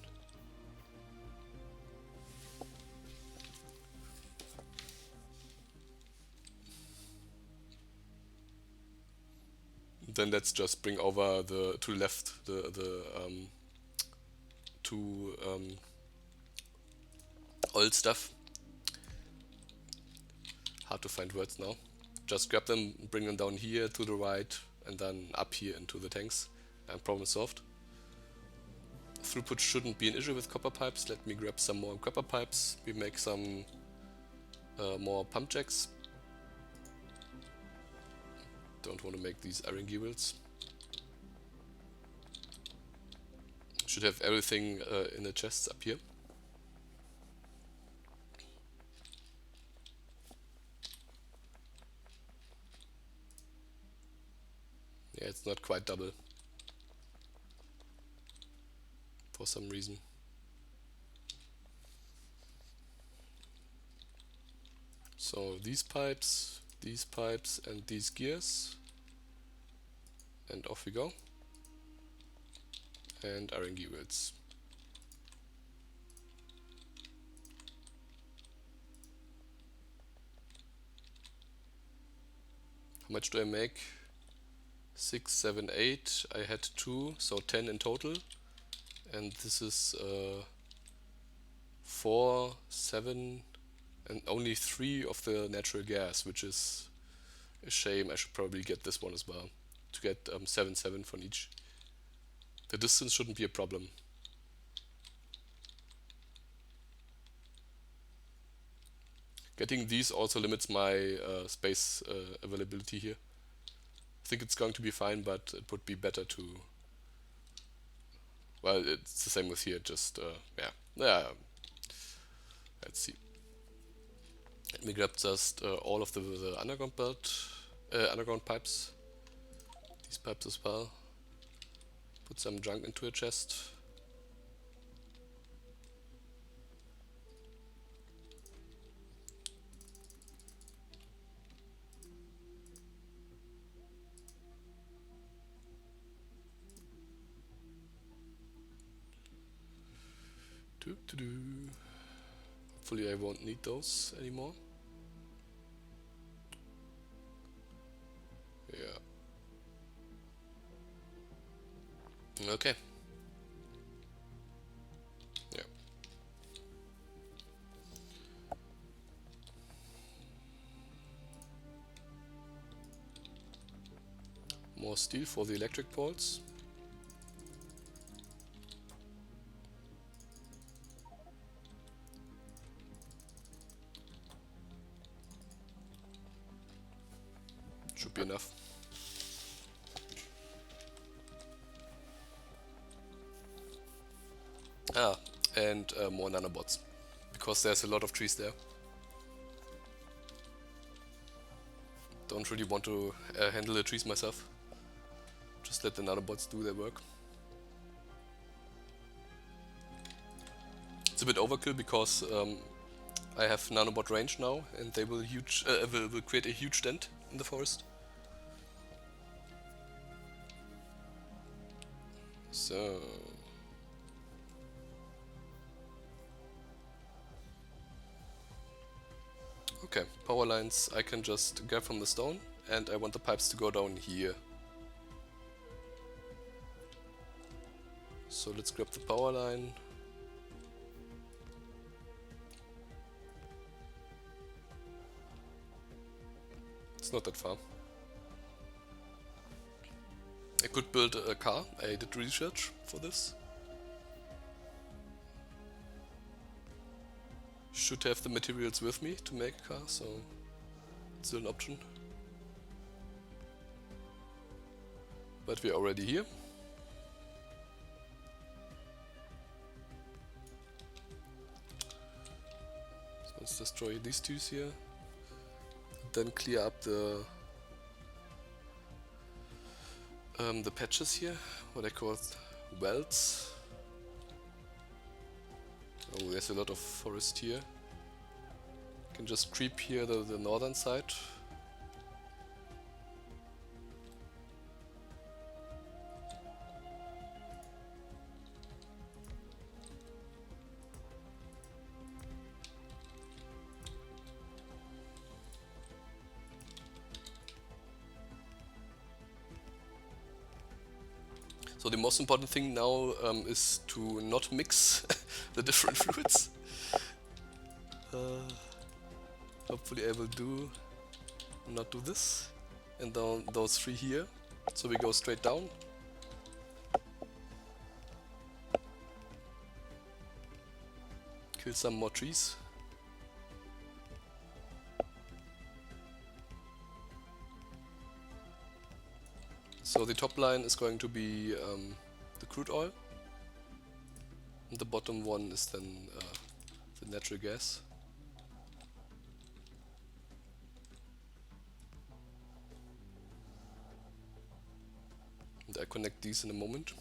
Then let's just bring over to the left the two oil stuff. Hard to find words now. Just grab them, bring them down here to the right, and then up here into the tanks, and problem solved. Throughput shouldn't be an issue with copper pipes. Let me grab some more copper pipes. We make some more pump jacks. Don't want to make these iron gear wheels. Should have everything in the chests up here. Yeah, it's not quite double for some reason. So these pipes, and these gears, and off we go. And RNG wheels. How much do I make? 6, 7, 8. I had 2, so 10 in total. And this is 4, 7, and only 3 of the natural gas, which is a shame. I should probably get this one as well, to get 7, 7 from each. The distance shouldn't be a problem. Getting these also limits my space availability here. I think it's going to be fine, but it would be better to... Well, it's the same with here, just, yeah. Let's see. Let me grab just all of the underground underground pipes. These pipes as well. Put some junk into a chest. Hopefully I won't need those anymore. Yeah. Okay. Yeah. More steel for the electric poles. Should be enough. Ah, and more nanobots, because there's a lot of trees there. Don't really want to handle the trees myself. Just let the nanobots do their work. It's a bit overkill because I have nanobot range now, and they will create a huge dent in the forest. So okay, power lines I can just grab from the stone, and I want the pipes to go down here. So let's grab the power line. It's not that far. I could build a car. I did research for this. Should have the materials with me to make a car, so it's still an option. But we're already here. So let's destroy these two here. Then clear up the patches here, what I call welts. Oh, there's a lot of forest here. Can just creep here the northern side. So the most important thing now is to not mix the different fluids. Hopefully I will not do this. And down those 3 here. So we go straight down. Kill some more trees. So the top line is going to be the crude oil. And the bottom one is then the natural gas. And I connect these in a moment.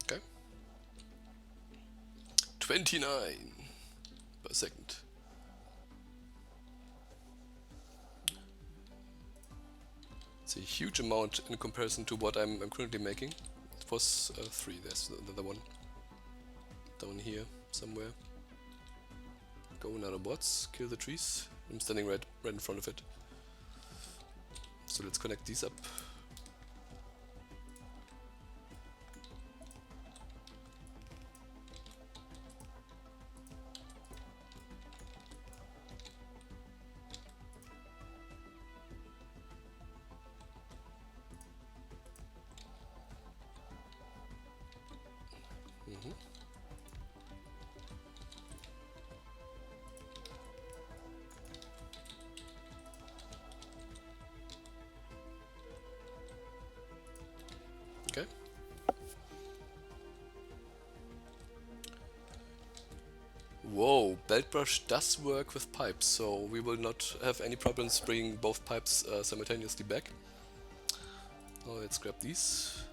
Okay. 29 per second. It's a huge amount in comparison to what I'm currently making. It was 3, there's another one down here somewhere. Go Nanobots, kill the trees. I'm standing right in front of it. So let's connect these up. Okay. Whoa, belt brush does work with pipes, so we will not have any problems bringing both pipes simultaneously back. Now let's grab these.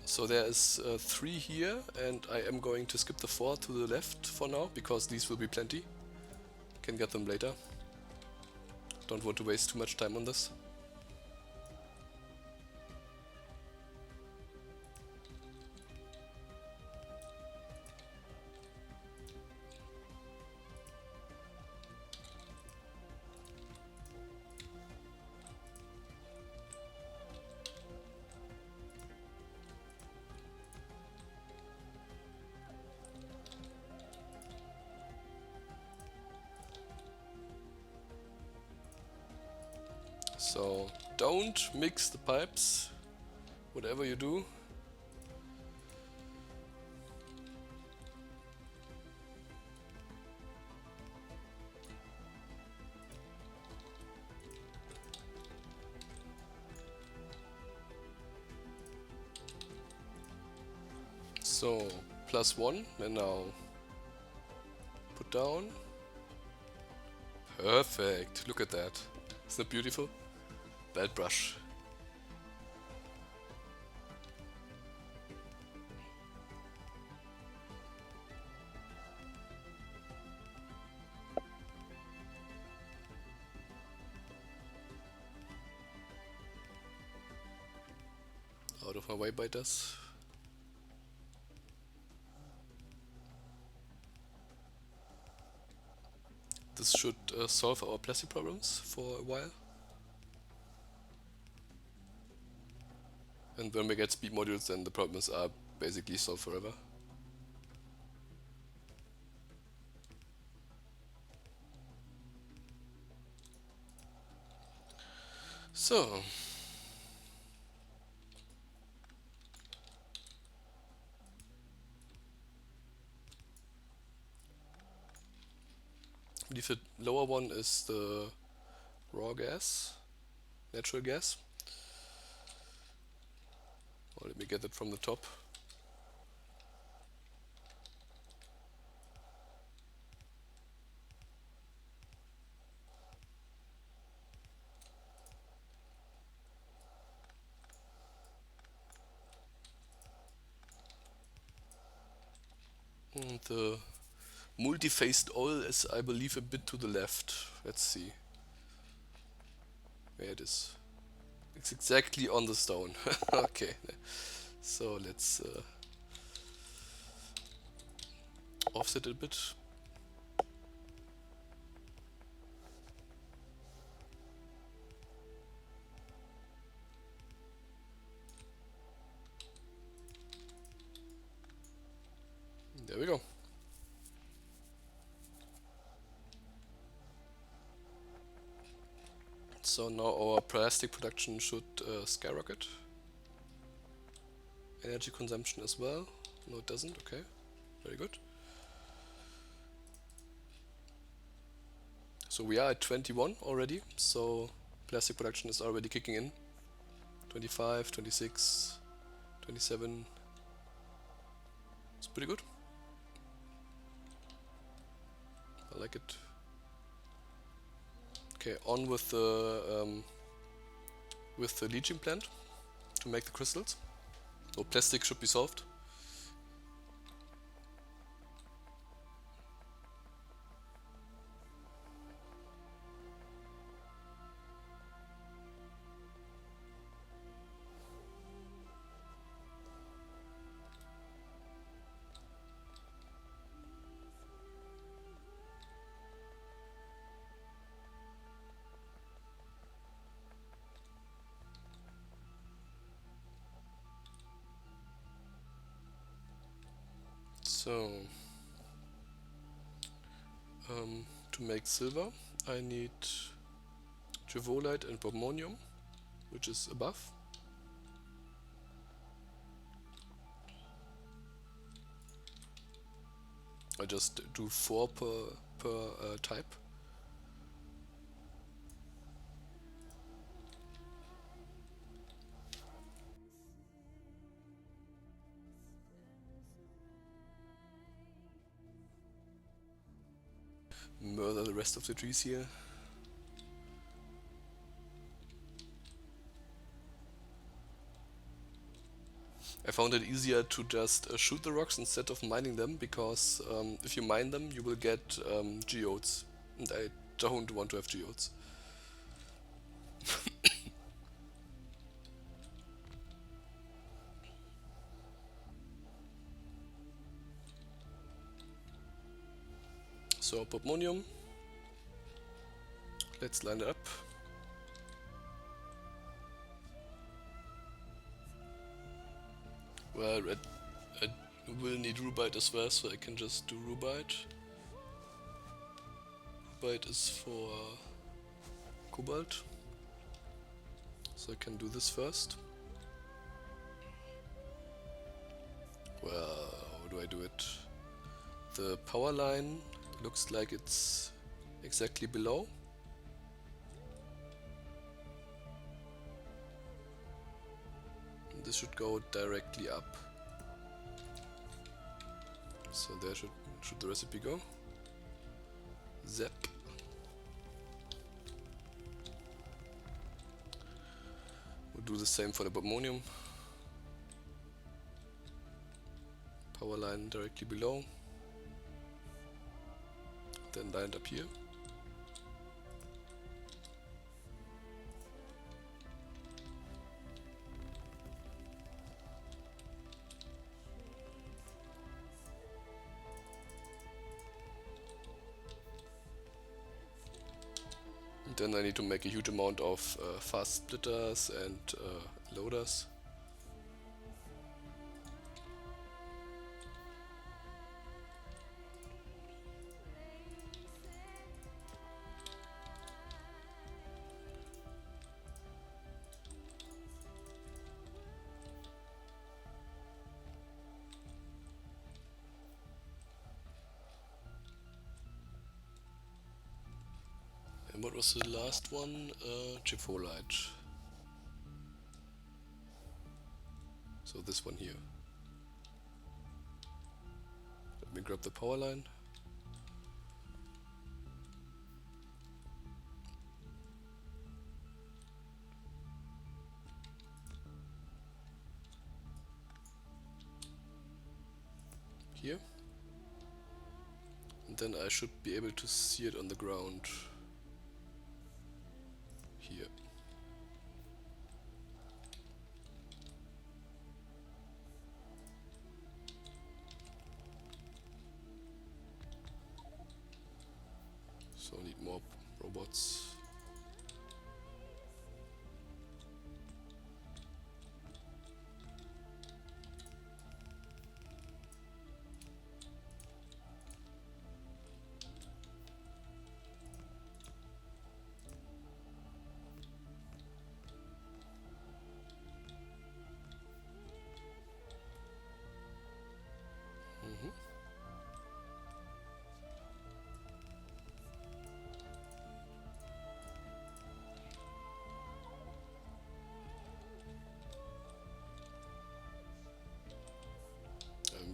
So there is 3 here, and I am going to skip the 4 to the left for now, because these will be plenty. Can get them later. Don't want to waste too much time on this. So don't mix the pipes, whatever you do. So +1, and now put down. Perfect, look at that. Isn't that beautiful? Belt brush. Out of my way by this. This should solve our plastic problems for a while. And when we get speed modules, then the problems are basically solved forever. So I believe the lower one is the raw gas, natural gas. Or let me get it from the top. And the multi-phased oil is, I believe, a bit to the left. Let's see. There it is. It's exactly on the stone. Okay. So let's offset it a bit. There we go. So now our plastic production should skyrocket. Energy consumption as well. No, it doesn't. Okay, very good. So we are at 21 already, so plastic production is already kicking in. 25, 26, 27. It's pretty good. I like it. Okay, on with the leaching plant to make the crystals. So plastic should be solved. So, to make silver, I need Trivolite and Bobmonium, which is above. I just do 4 per type. Murder the rest of the trees here. I found it easier to just shoot the rocks instead of mining them, because if you mine them you will get geodes, and I don't want to have geodes. So Bobmonium, let's line it up. Well, I will need Rubite as well, so I can just do Rubite. Rubite is for Cobalt, so I can do this first. Well, how do I do it? The power line looks like it's exactly below. This should go directly up. So there should the recipe go. Zap. We'll do the same for the Bobmonium. Power line directly below. Then line it up here. Then I need to make a huge amount of fast splitters and loaders. And what was the last one? Trivolite. So this one here. Let me grab the power line. Here. And then I should be able to see it on the ground. Here. So I need more robots.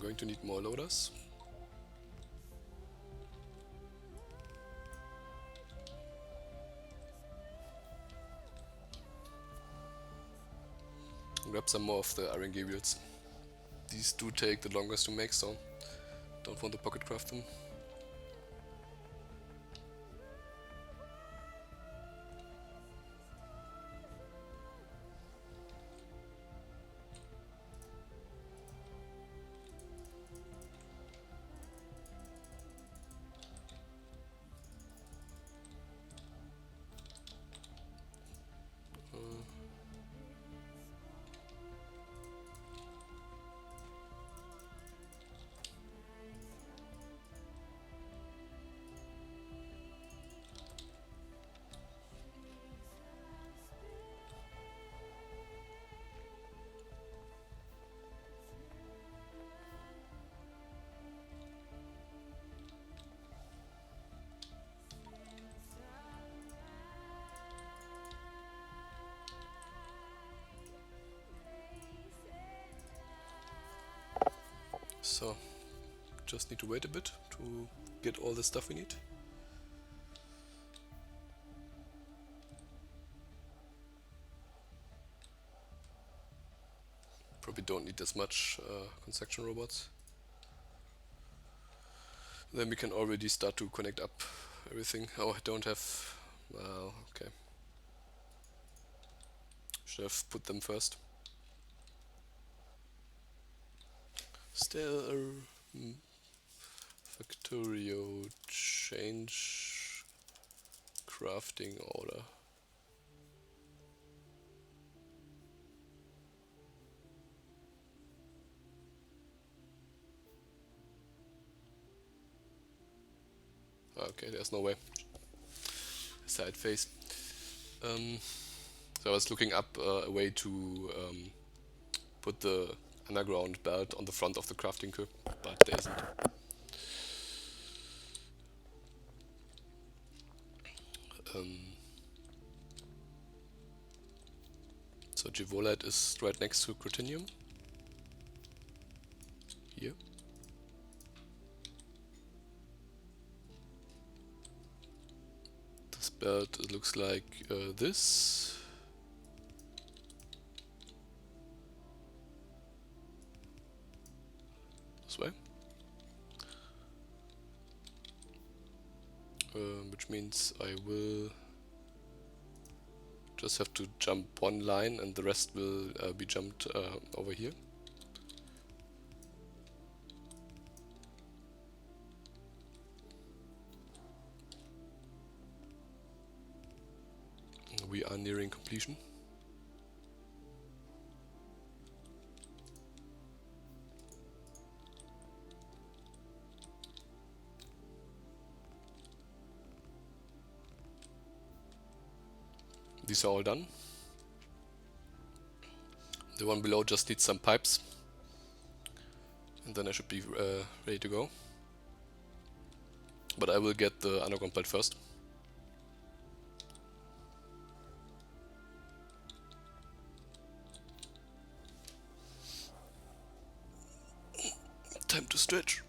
going to need more loaders. Grab some more of the RNG wheels. These do take the longest to make, so don't want to pocket craft them. So, just need to wait a bit to get all the stuff we need. Probably don't need as much construction robots. Then we can already start to connect up everything. Oh, I don't have... well, okay. Should have put them first. Still a Factorio change crafting order. Okay, there's no way. Side face. So I was looking up a way to put the underground belt on the front of the crafting queue, but there isn't. So Givolite is right next to Crotinium. Here. This belt, it looks like this. This way. Which means I will just have to jump one line and the rest will be jumped over here. We are nearing completion. These are all done. The one below just needs some pipes. And then I should be ready to go. But I will get the underground belt first. Time to stretch.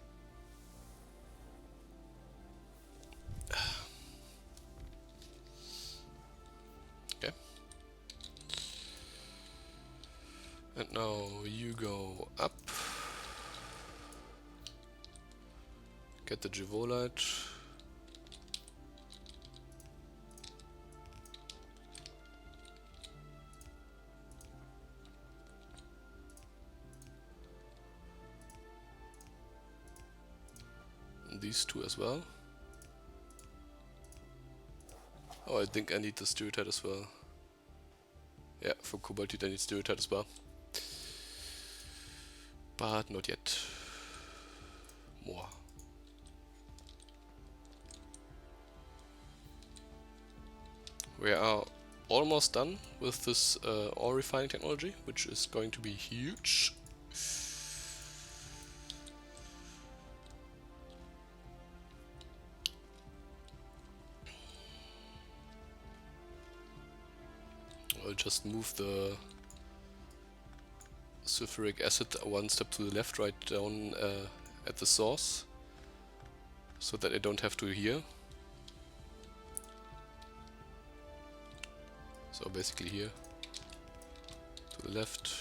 Okay. And now you go up. Get the Givolite. And these two as well. Oh, I think I need the Stereotype as well. Yeah, for Cobaltite I need Stereotype as well. But not yet. More. We are almost done with this ore refining technology, which is going to be huge. I'll just move the sulfuric acid one step to the left, right down at the source, so that I don't have to here. So basically here, to the left.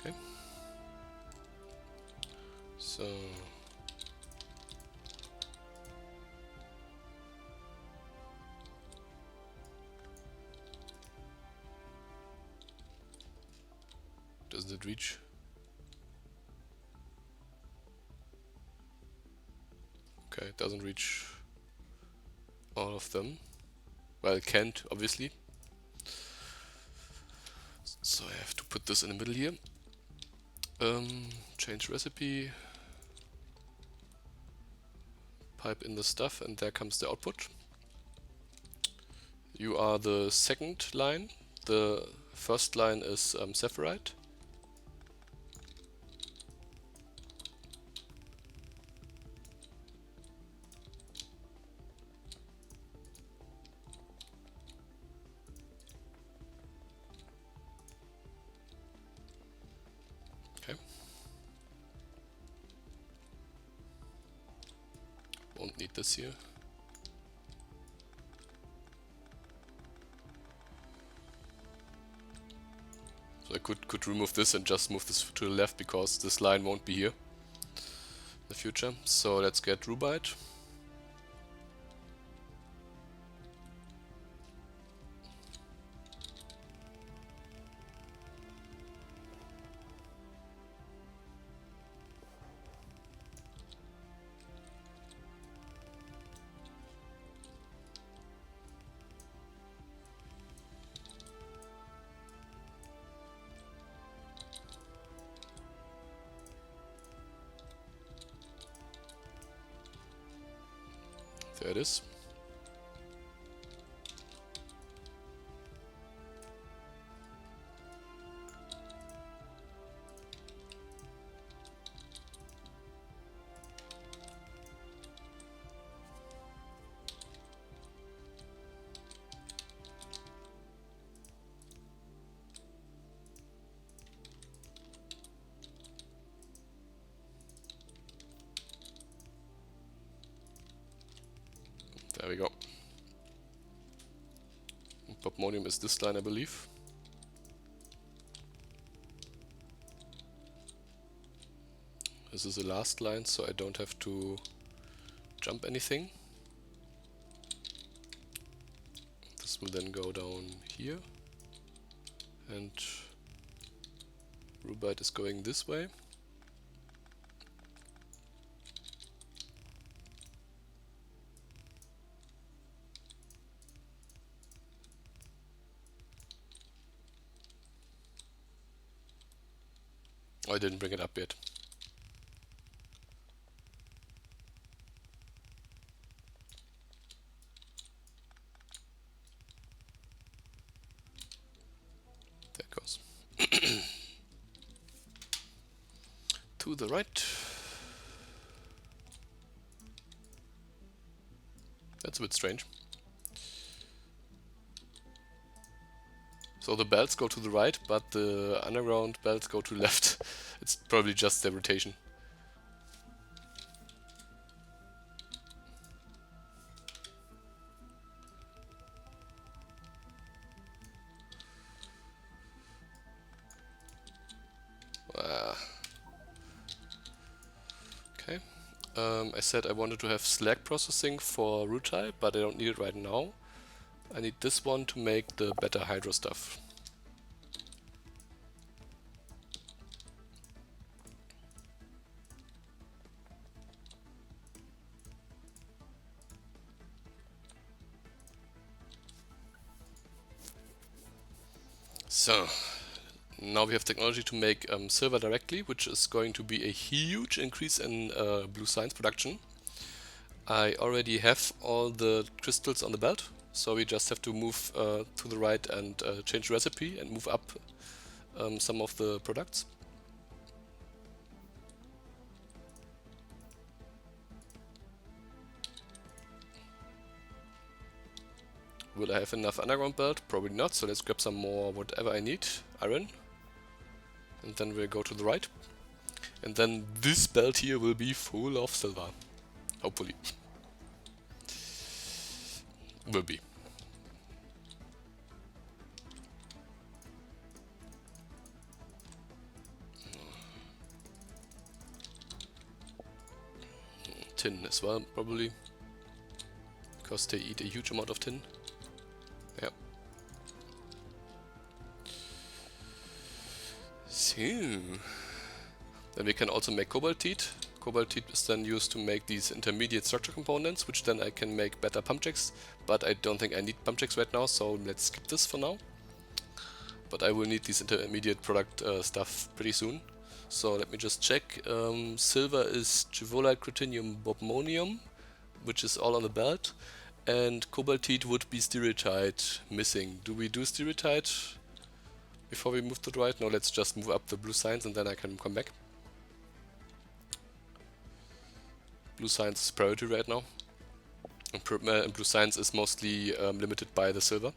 Okay. So doesn't it reach? Okay, it doesn't reach all of them. Well, it can't, obviously. So I have to put this in the middle here. Change recipe. Pipe in the stuff, and there comes the output. You are the second line. The first line is Sephirite. Okay. Won't need this here. So I could remove this and just move this to the left, because this line won't be here in the future. So let's get Rubite. There it is. There we go. Popmodium is this line, I believe. This is the last line, so I don't have to jump anything. This will then go down here, and Rubite is going this way. Oh, I didn't bring it up yet. There it goes. To the right. That's a bit strange. So the belts go to the right, but the underground belts go to the left. It's probably just their rotation. Okay. I said I wanted to have slag processing for rutile, but I don't need it right now. I need this one to make the better hydro stuff. So, now we have technology to make silver directly, which is going to be a huge increase in blue science production. I already have all the crystals on the belt, so we just have to move to the right and change the recipe and move up some of the products. Will I have enough underground belt? Probably not, so let's grab some more whatever I need. Iron. And then we'll go to the right. And then this belt here will be full of silver. Hopefully. Will be. Tin as well, probably. Because they eat a huge amount of tin. Yeah. So. Then we can also make cobalt teat. Cobalt teat is then used to make these intermediate structure components, which then I can make better pump jacks. But I don't think I need pump jacks right now, so let's skip this for now. But I will need these intermediate product stuff pretty soon. So let me just check. Silver is Givolite, Cruthenium, Bobmonium, which is all on the belt. And cobaltite would be stereotyte missing. Do we do stereotyte before we move to the right? No, let's just move up the blue signs and then I can come back. Blue science is priority right now. And blue science is mostly limited by the silver.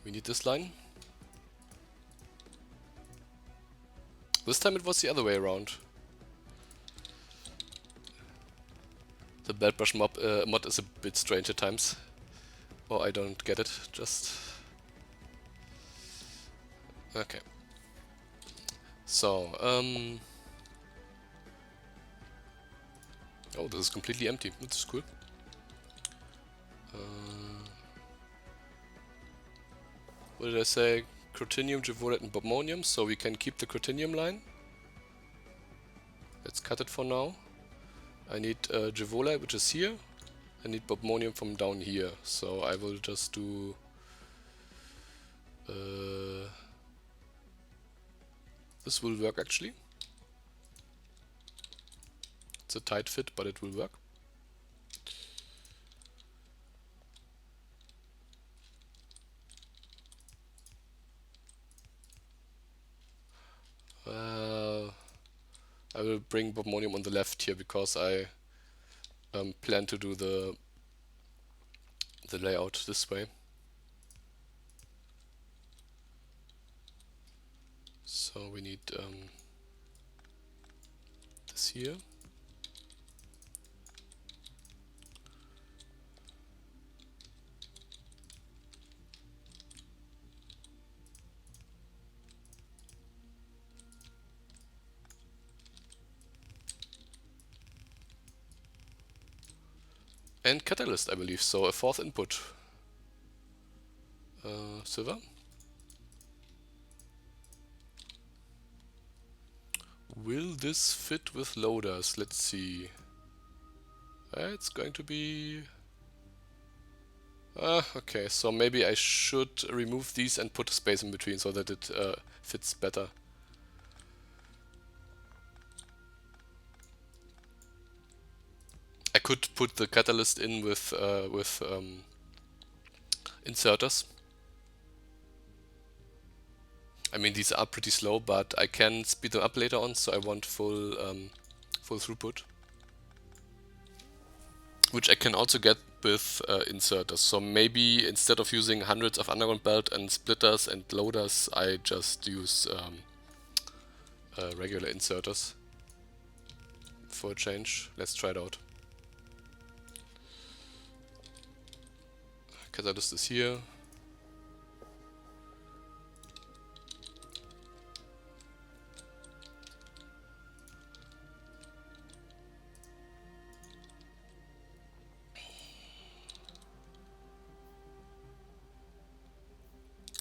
We need this line. This time it was the other way around. The belt brush mod is a bit strange at times. Or I don't get it, just... Okay. So, oh, this is completely empty. This is cool. What did I say? Cruthenium, Givolite and Bobmonium, so we can keep the Cruthenium line. Let's cut it for now. I need Givolite, which is here. I need Bobmonium from down here, so I will just do... this will work actually. It's a tight fit, but it will work. I will bring Bobmonium on the left here because I plan to do the layout this way. So we need this here. And catalyst, I believe, so a fourth input. Silver. Will this fit with loaders? Let's see. It's going to be... okay, so maybe I should remove these and put a space in between so that it fits better. I could put the catalyst in with inserters. I mean, these are pretty slow, but I can speed them up later on, so I want full throughput. Which I can also get with inserters. So maybe instead of using hundreds of underground belt and splitters and loaders, I just use regular inserters for a change. Let's try it out. Catalyst is here.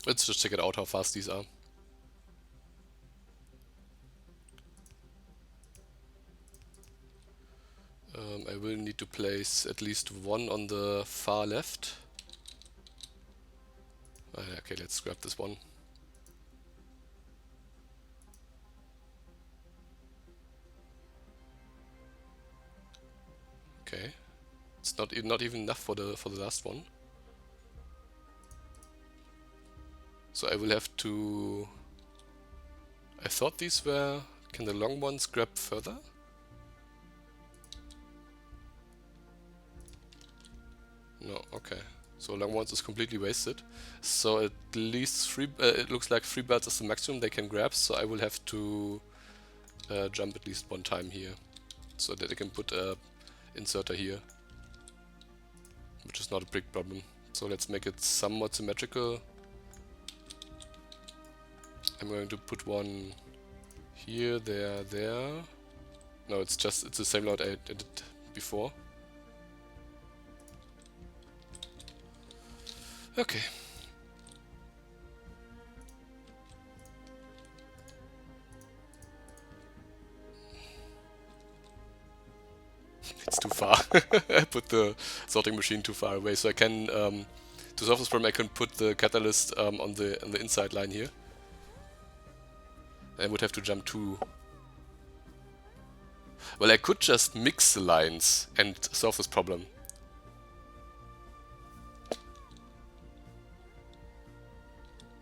Let's just check it out how fast these are. I will need to place at least one on the far left. Okay, let's grab this one. Okay, it's not even enough for the last one. So I will have to... I thought these were... Can the long ones grab further? No, okay. So long ones is completely wasted. So at least three. It looks like 3 belts is the maximum they can grab. So I will have to jump at least one time here, so that I can put a inserter here, which is not a big problem. So let's make it somewhat symmetrical. I'm going to put one here, there, there. No, it's the same layout I did before. Okay. It's too far. I put the sorting machine too far away, so I can to solve this problem I can put the catalyst on the inside line here. I would have to jump two. Well, I could just mix the lines and solve this problem.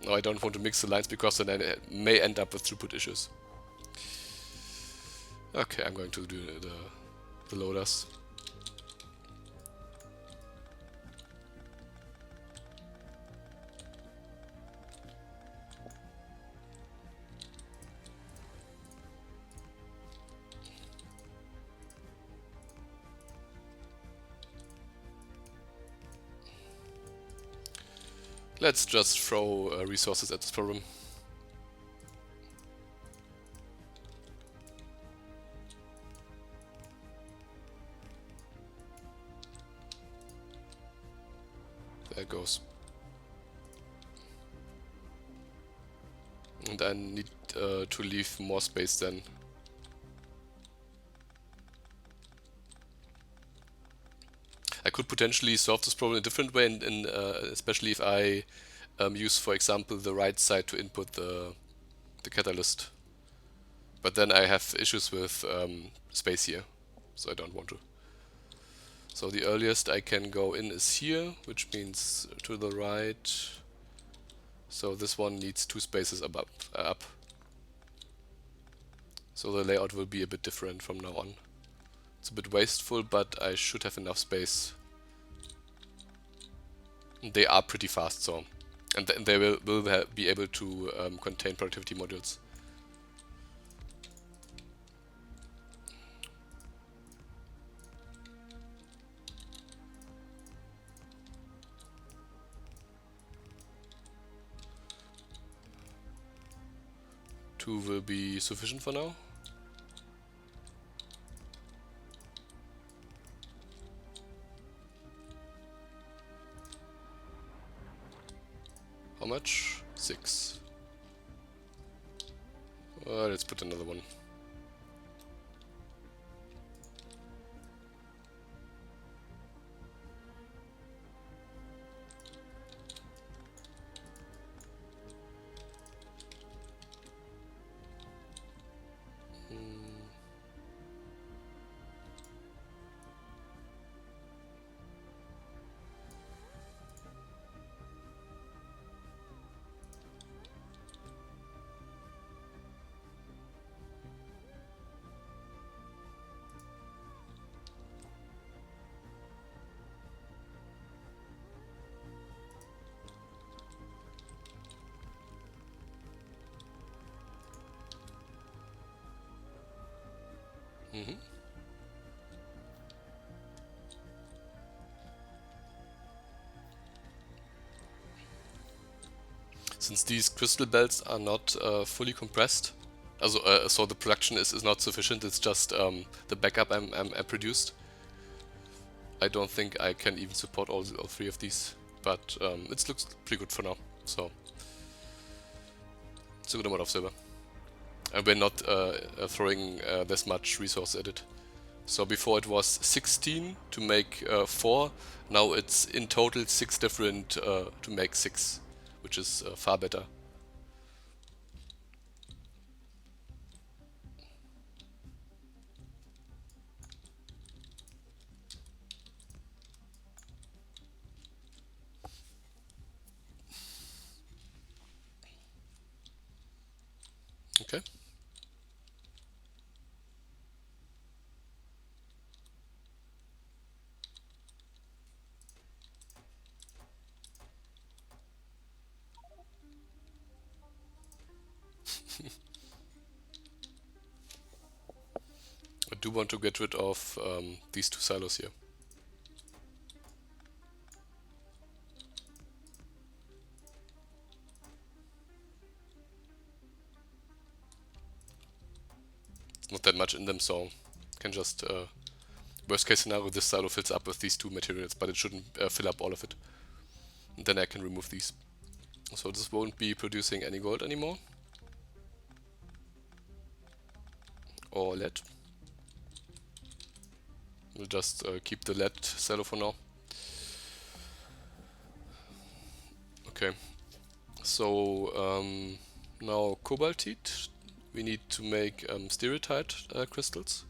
No, I don't want to mix the lines because then I may end up with throughput issues. Okay, I'm going to do the loaders. Let's just throw resources at this problem. There it goes. And I need to leave more space then. I could potentially solve this problem a different way, and especially if I use, for example, the right side to input the catalyst. But then I have issues with space here, so I don't want to. So the earliest I can go in is here, which means to the right. So this one needs 2 spaces up. So the layout will be a bit different from now on. It's a bit wasteful, but I should have enough space. They are pretty fast, so, and they will be able to contain productivity modules. Two will be sufficient for now. How much? 6. Let's put another one. Since these crystal belts are not fully compressed, so the production is not sufficient, it's just the backup I produced. I don't think I can even support all 3 of these, but it looks pretty good for now, so it's a good amount of silver. And we're not throwing this much resource at it. So before it was 16 to make 4, now it's in total 6 different to make 6, which is far better. Okay. I do want to get rid of these two silos here. Not that much in them, so can just worst case scenario, this silo fills up with these two materials, but it shouldn't fill up all of it. And then I can remove these. So this won't be producing any gold anymore. Or lead. We'll just keep the lead silo for now. Okay. So now cobaltite. We need to make stereotite crystals.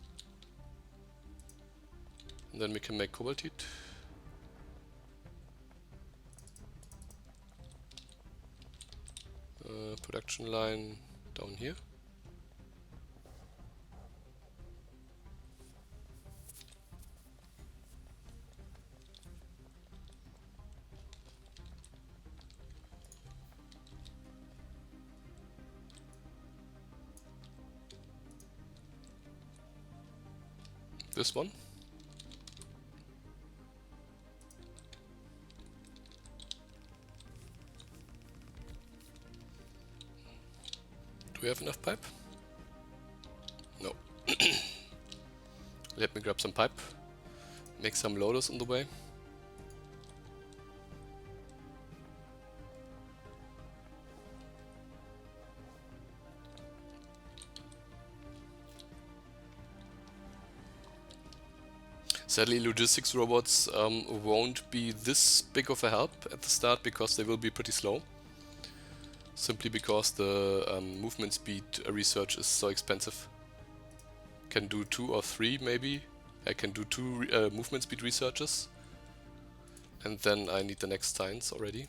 And then we can make cobaltite. Production line down here. This one. Do we have enough pipe? No. Let me grab some pipe. Make some loaders on the way. Sadly, logistics robots won't be this big of a help at the start because they will be pretty slow. Simply because the movement speed research is so expensive. Can do 2 or 3 maybe. I can do 2 movement speed researches. And then I need the next science already.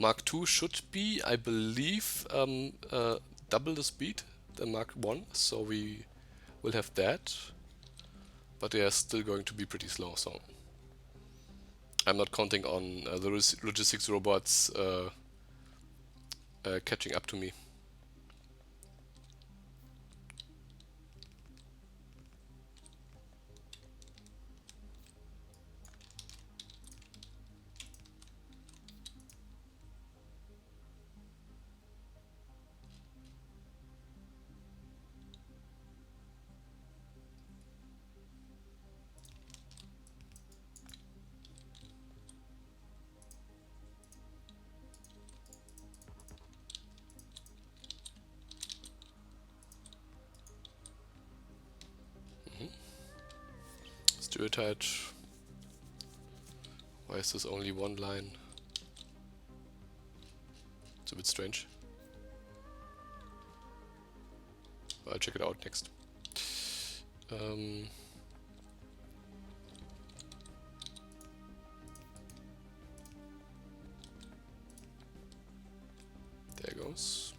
Mark II should be, I believe, double the speed than Mark I. So we will have that. But they are still going to be pretty slow, so I'm not counting on the logistics robots catching up to me. Stereotite. Why is this only one line? It's a bit strange. I'll check it out next. There goes.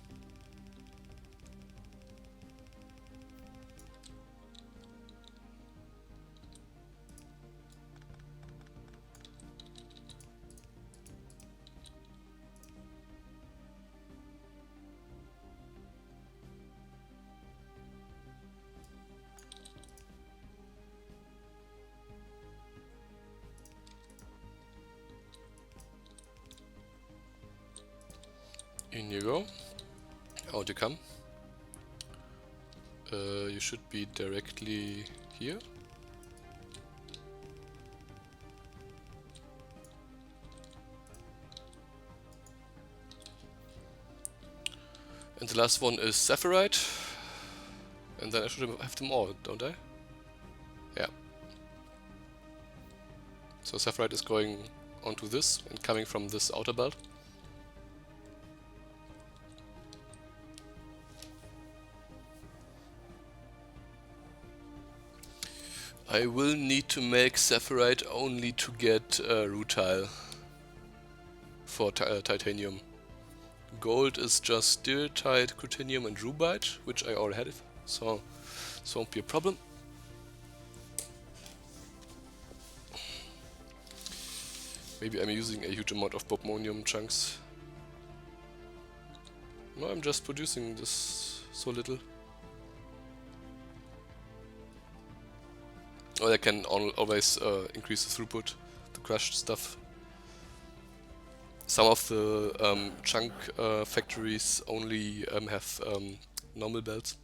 In you go. Out you come. You should be directly here. And the last one is Saphirite. And then I should have them all, don't I? Yeah. So Saphirite is going onto this and coming from this outer belt. I will need to make Saphirite only to get rutile for titanium. Gold is just stereotite, cruthenium and rubite, which I already had, so this won't be a problem. Maybe I'm using a huge amount of bobmonium chunks. No, I'm just producing this so little. Or I can always increase the throughput, the crushed stuff. Some of the chunk factories only have normal belts.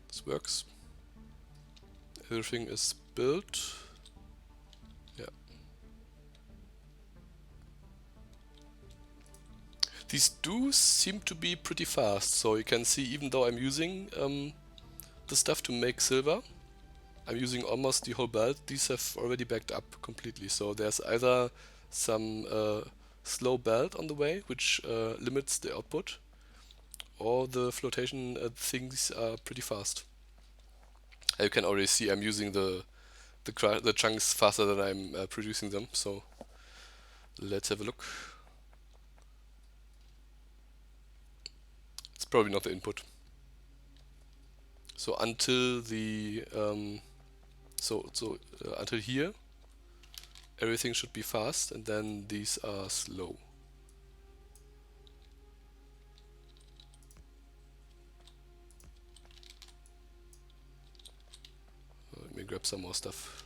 This works. Everything is built. Yeah. These do seem to be pretty fast, so you can see even though I'm using the stuff to make silver, I'm using almost the whole belt, these have already backed up completely. So there's either some slow belt on the way, which limits the output, or the flotation things are pretty fast. You can already see I'm using the chunks faster than I'm producing them, so let's have a look. It's probably not the input. So until the until here, everything should be fast, and then these are slow. Let me grab some more stuff.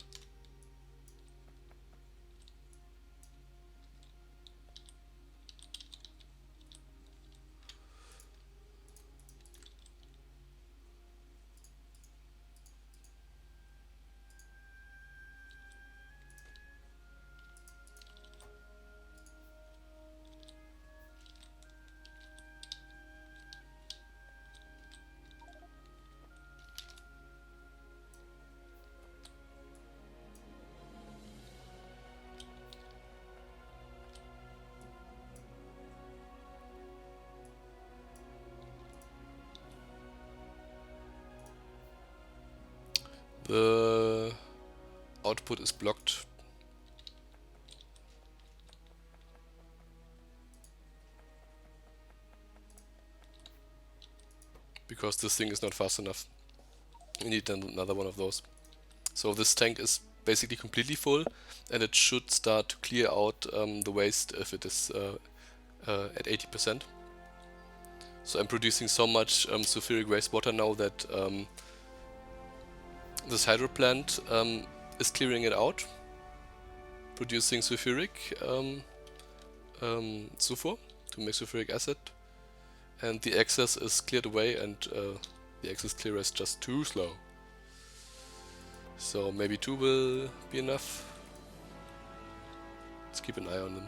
The output is blocked. Because this thing is not fast enough. We need another one of those. So this tank is basically completely full, and it should start to clear out the waste if it is at 80%. So I'm producing so much sulfuric wastewater now that this hydro plant is clearing it out, producing sulfuric sulfur to make sulfuric acid, and the excess is cleared away, and the excess clear is just too slow. So maybe 2 will be enough. Let's keep an eye on them.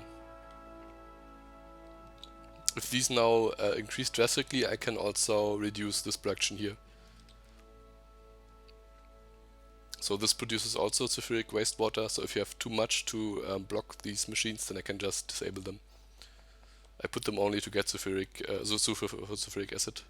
If these now increase drastically, I can also reduce this production here. So this produces also sulfuric wastewater, so if you have too much to block these machines, then I can just disable them. I put them only to get sulfuric acid.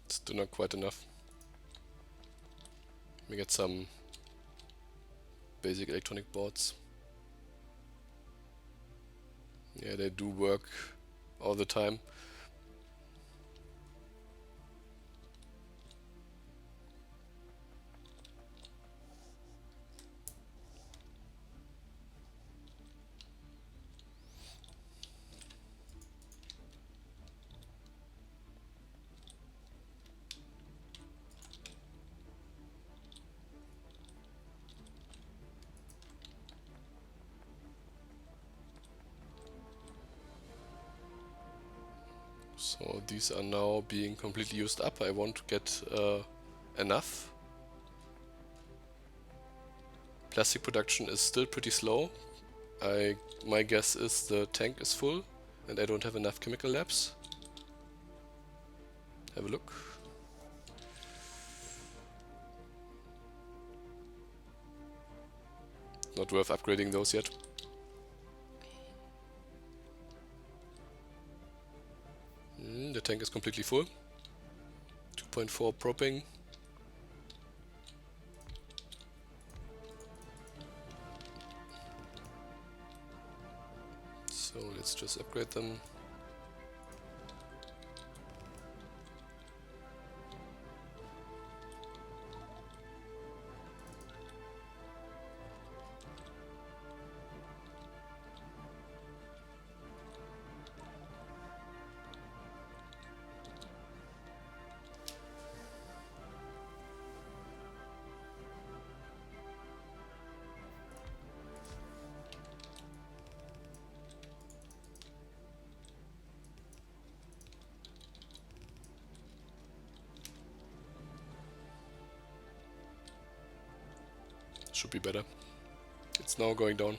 Still not quite enough. Let me get some basic electronic boards. Yeah, they do work all the time. So these are now being completely used up. I won't get enough. Plastic production is still pretty slow. My guess is the tank is full and I don't have enough chemical labs. Have a look. Not worth upgrading those yet. The tank is completely full. 2.4 propane. So let's just upgrade them. Should be better. It's now going down.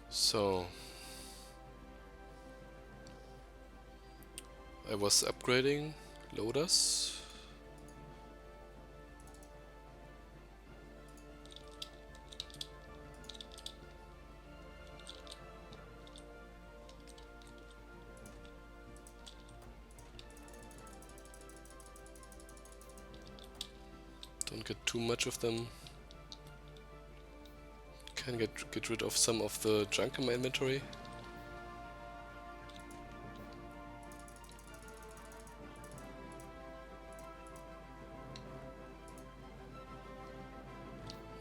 So I was upgrading loaders. Don't get too much of them. Can get rid of some of the junk in my inventory.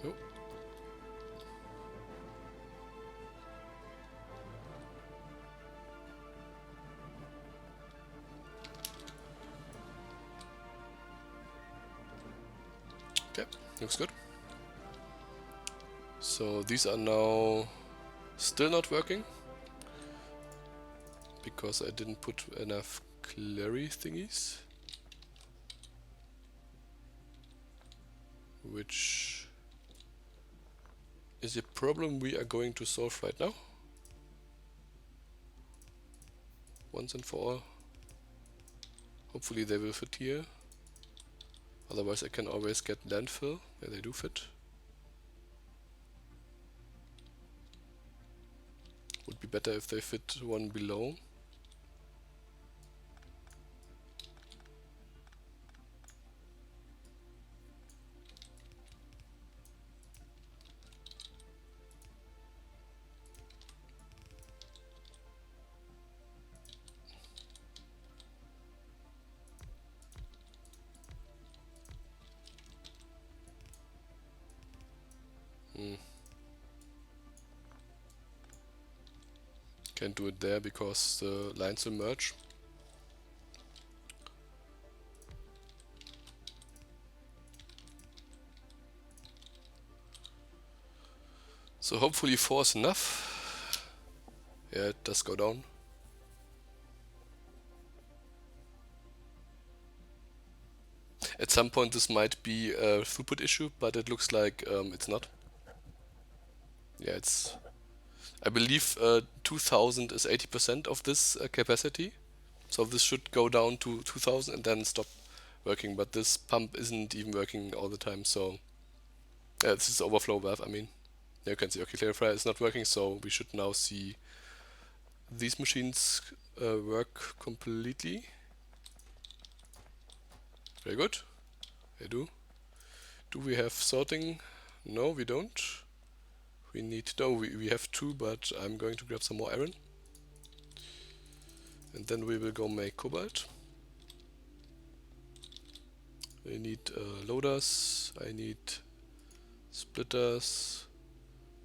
Oh. Okay, looks good. So these are now still not working because I didn't put enough clary thingies, which is a problem we are going to solve right now, once and for all. Hopefully they will fit here, otherwise I can always get landfill where they do fit. Would be better if they fit one below. Can't do it there because the lines will merge. So hopefully 4 is enough. Yeah, it does go down. At some point this might be a throughput issue, but it looks like it's not. Yeah, it's... I believe 2000 is 80% of this capacity. So this should go down to 2000 and then stop working, but this pump isn't even working all the time, so... Yeah, this is overflow valve, I mean. Yeah, you can see, okay, clarifier is not working, so we should now see these machines work completely. Very good. They do. Do we have sorting? No, we don't. We need... No, we have 2, but I'm going to grab some more iron. And then we will go make cobalt. We need loaders, I need splitters,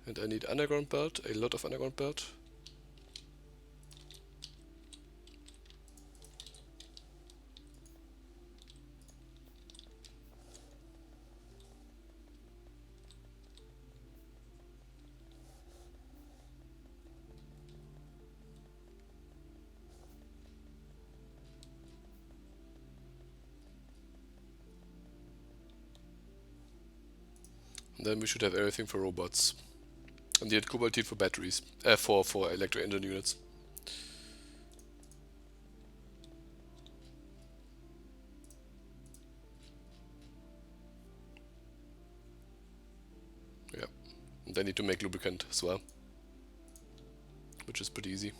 and I need underground belt, a lot of underground belt. Then we should have everything for robots. And the cobaltite for batteries, for electro engine units. Yeah, and I need to make lubricant as well, which is pretty easy.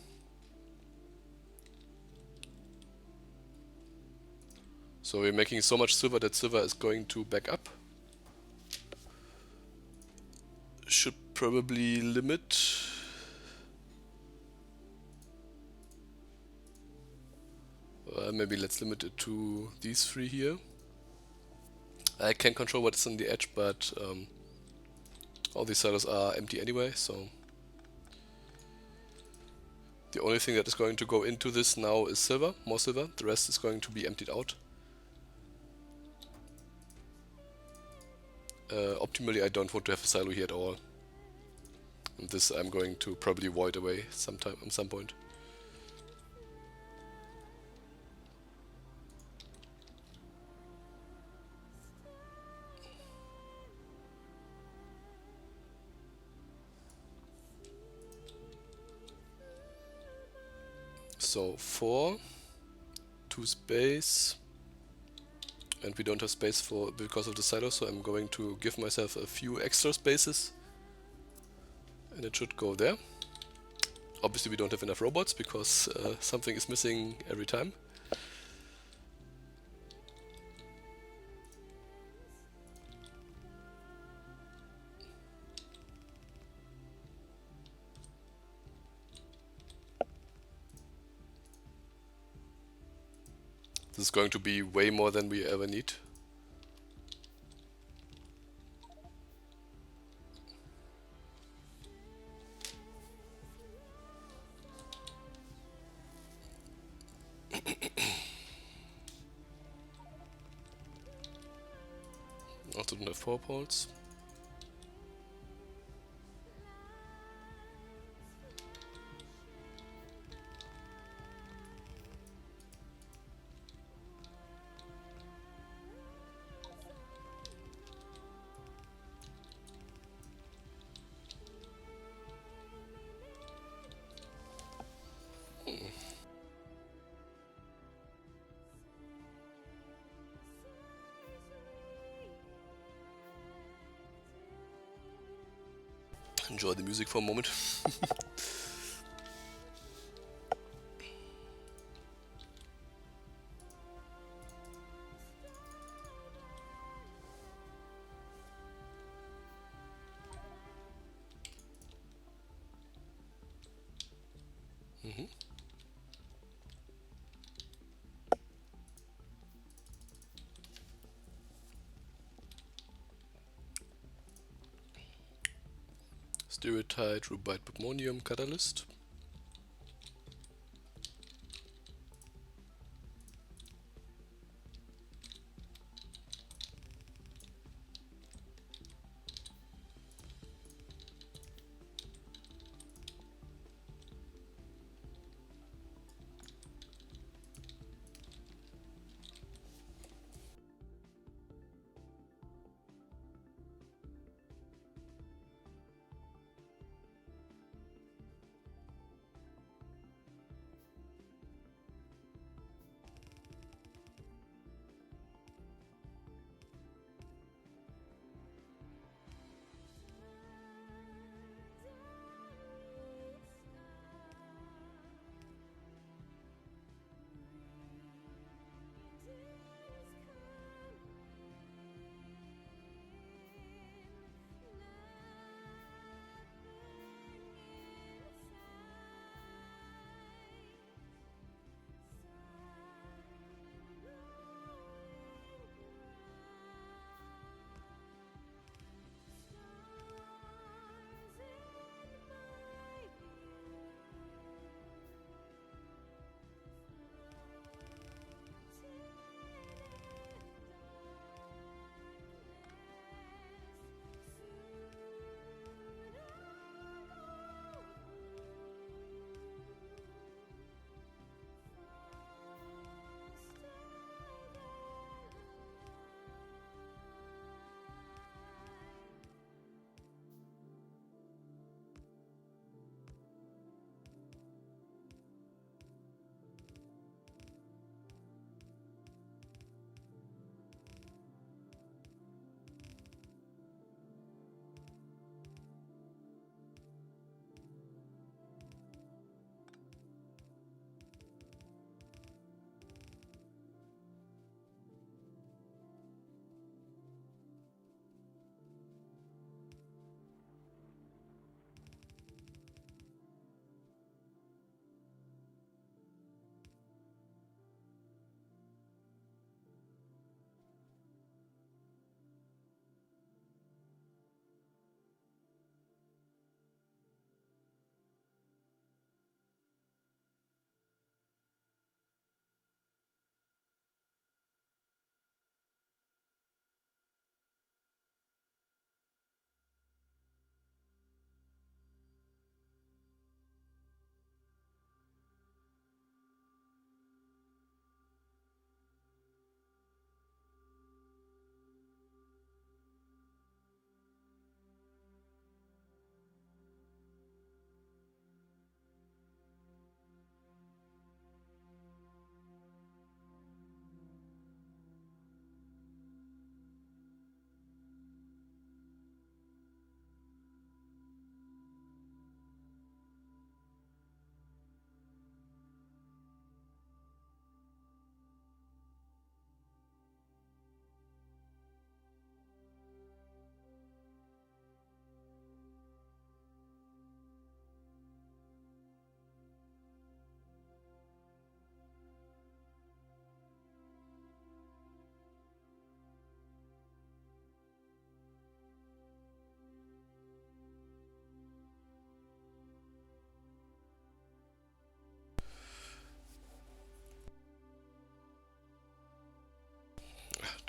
So we're making so much silver that silver is going to back up. Should probably limit. Maybe let's limit it to these three here. I can control what's on the edge, but all these silos are empty anyway, so the only thing that is going to go into this now is silver, more silver. The rest is going to be emptied out. Optimally, I don't want to have a silo here at all. And this I'm going to probably void away sometime at some point. So 4, 2 space, and we don't have space for because of the silo, so I'm going to give myself a few extra spaces, and it should go there. Obviously we don't have enough robots because something is missing every time. This is going to be way more than we ever need. Also don't have 4 poles. Enjoy the music for a moment. Stereotite, rubite, putmonium, catalyst.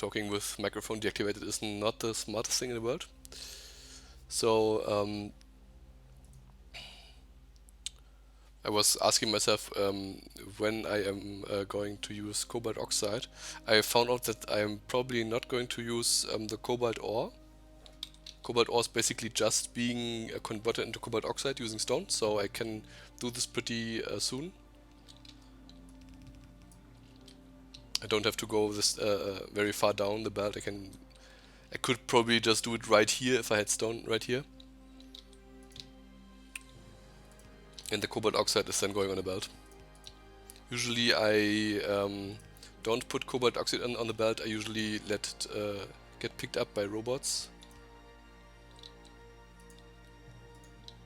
talking with microphone deactivated is not the smartest thing in the world. So I was asking myself when I am going to use cobalt oxide. I found out that I am probably not going to use the cobalt ore. Cobalt ore is basically just being converted into cobalt oxide using stone, so I can do this pretty soon. I don't have to go this very far down the belt. I could probably just do it right here if I had stone right here. And the cobalt oxide is then going on a belt. Usually I don't put cobalt oxide on the belt. I usually let it get picked up by robots.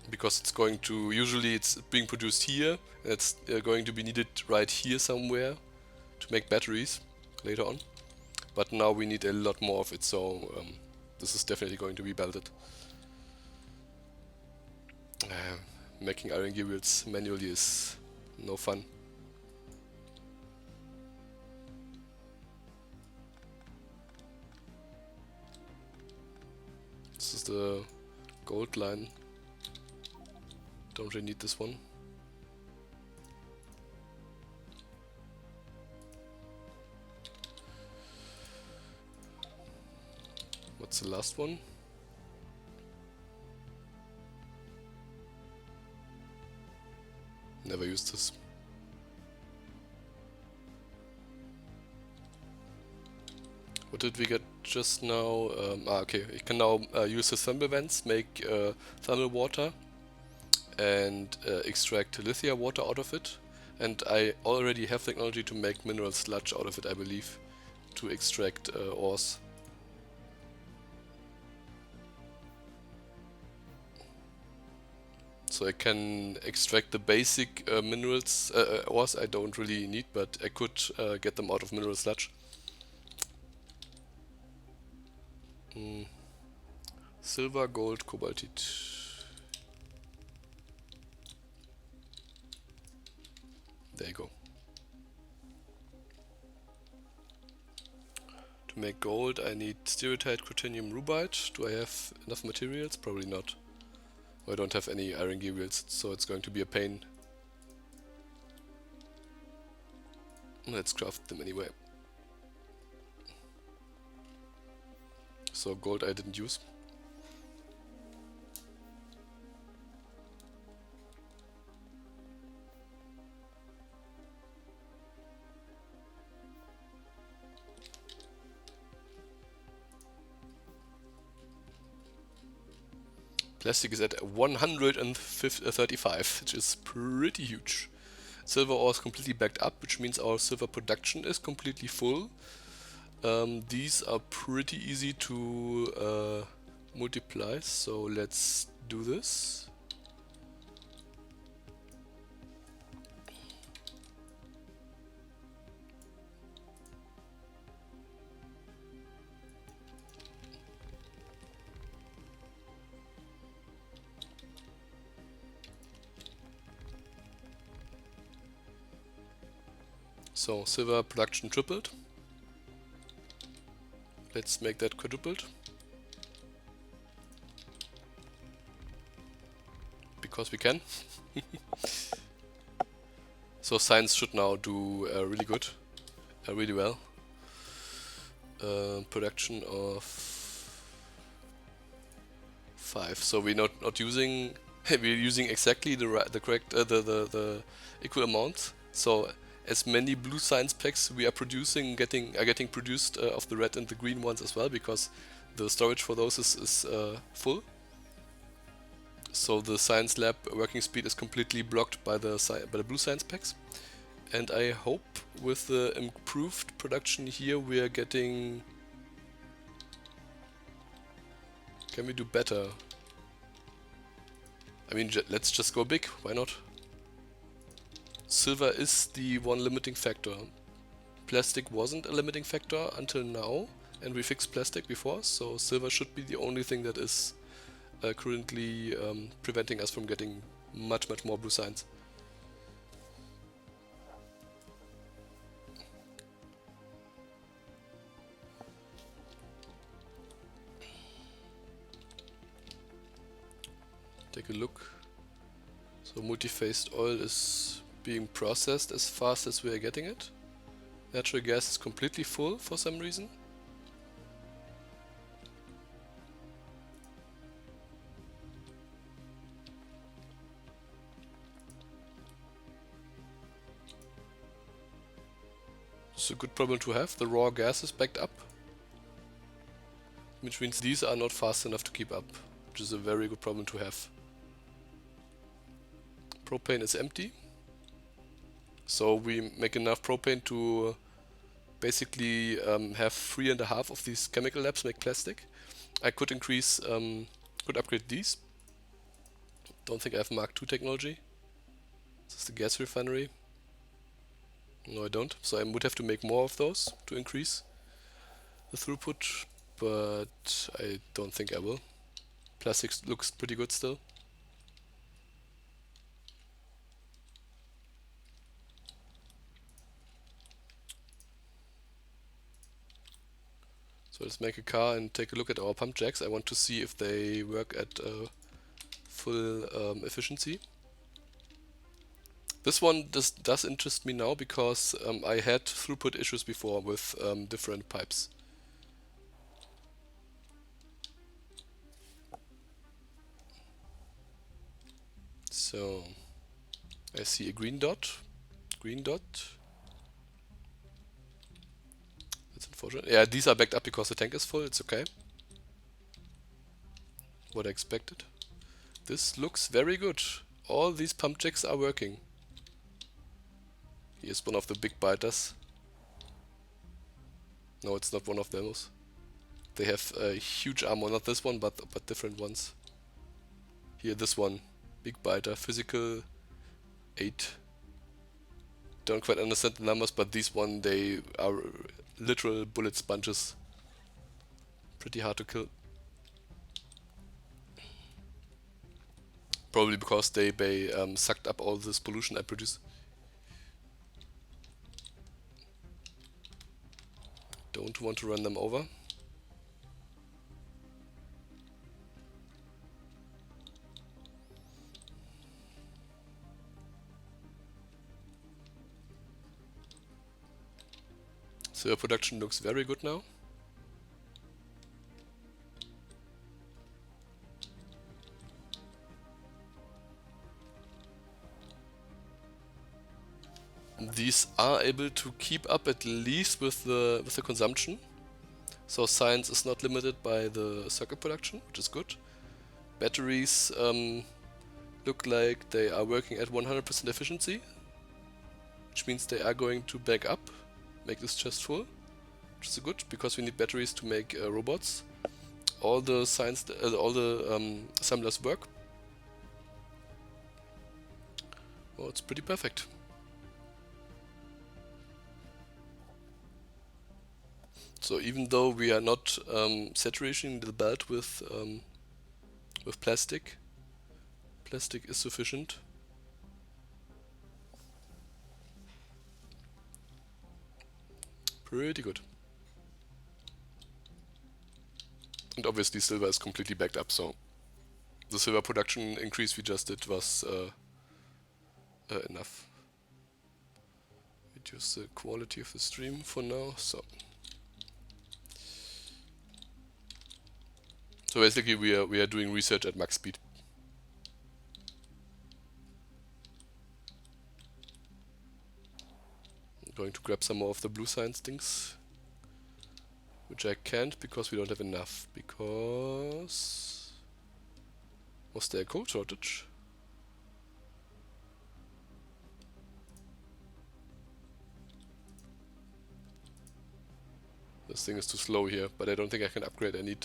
Because it's going to, usually it's being produced here, and it's going to be needed right here somewhere to make batteries later on. But now we need a lot more of it, so this is definitely going to be belted. Making iron gear wheels manually is no fun. This is the gold line. Don't really need this one. What's the last one? Never used this. What did we get just now? Okay, you can now use the thermal vents, make thermal water and extract lithia water out of it. And I already have technology to make mineral sludge out of it, I believe, to extract ores. So I can extract the basic minerals, ores I don't really need, but I could get them out of mineral sludge. Silver, gold, cobaltite. There you go. To make gold I need stereotite, cruthenium, rubite. Do I have enough materials? Probably not. I don't have any iron gear wheels, so it's going to be a pain. Let's craft them anyway. So gold I didn't use. Plastic is at 135, which is pretty huge. Silver ore is completely backed up, which means our silver production is completely full. These are pretty easy to multiply, so let's do this. So silver production tripled. Let's make that quadrupled. Because we can. So science should now do really good, really well. Production of 5. So we're not using. We're using exactly the correct the equal amount. So as many blue science packs we are producing are getting produced of the red and the green ones as well, because the storage for those is full. So the science lab working speed is completely blocked by the blue science packs. And I hope with the improved production here we are getting... Can we do better? I mean, let's just go big, why not? Silver is the one limiting factor. Plastic wasn't a limiting factor until now, and we fixed plastic before, so silver should be the only thing that is currently preventing us from getting much more blue science. take a look. So multi-phased oil is being processed as fast as we are getting it. Natural gas is completely full for some reason. It's a good problem to have. The raw gas is backed up, which means these are not fast enough to keep up, which is a very good problem to have. Propane is empty, so we make enough propane to basically have 3.5 of these chemical labs make plastic. I could increase, could upgrade these. Don't think I have Mark II technology. This is the gas refinery. No, I don't. So I would have to make more of those to increase the throughput, but I don't think I will. Plastics looks pretty good still. So let's make a car and take a look at our pump jacks. I want to see if they work at full efficiency. This one does interest me now because I had throughput issues before with different pipes. So I see a green dot. Green dot. That's unfortunate. Yeah, these are backed up because the tank is full. It's okay. What I expected. This looks very good. All these pump jacks are working. Here's one of the big biters. No, it's not one of those. They have a huge armor, not this one, but different ones. Here, this one, big biter, physical 8. Don't quite understand the numbers, but these one, they are literal bullet sponges. Pretty hard to kill. Probably because they sucked up all this pollution I produce. Don't want to run them over. So your production looks very good now. These are able to keep up at least with the consumption. So science is not limited by the circuit production, which is good. Batteries look like they are working at 100% efficiency, which means they are going to back up, make this chest full, which is good because we need batteries to make robots. All the assemblers work. Oh, it's pretty perfect. So even though we are not saturating the belt with plastic, plastic is sufficient. Pretty good. And obviously silver is completely backed up, so the silver production increase we just did was enough. Reduce the quality of the stream for now, so basically we are doing research at max speed. I'm going to grab some more of the blue science things, which I can't because we don't have enough. Because was there a coal shortage? This thing is too slow here, but I don't think I can upgrade. I need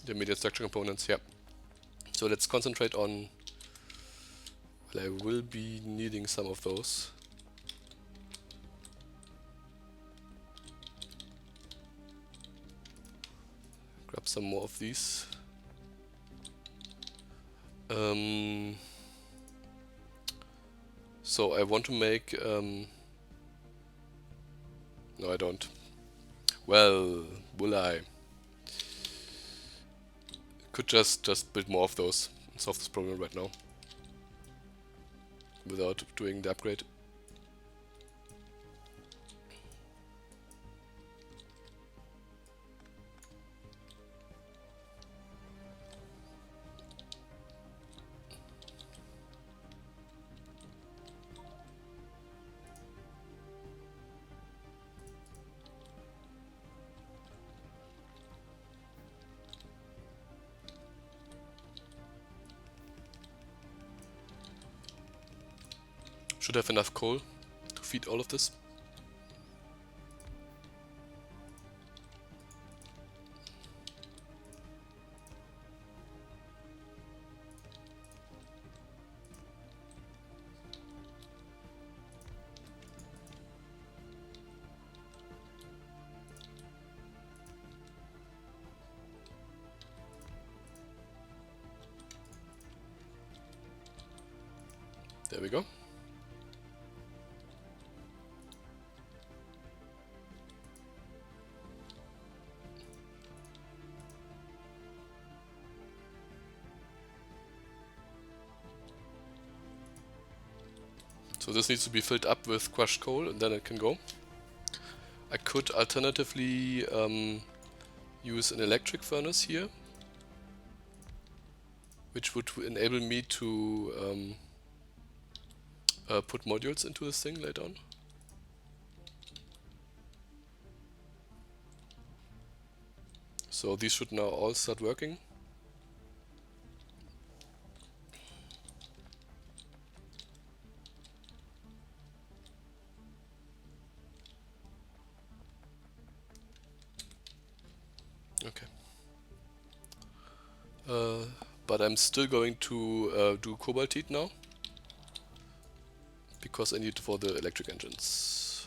the immediate structure components, yeah. So let's concentrate on, well, I will be needing some of those. Grab some more of these. So I want to make, no I don't. Well, will I? Could just build more of those. solve this problem right now without doing the upgrade. Should have enough coal to feed all of this. There we go. So this needs to be filled up with crushed coal and then it can go. I could alternatively use an electric furnace here, which would enable me to put modules into this thing later on. So these should now all start working. Okay. But I'm still going to do cobalt heat now, because I need it for the electric engines.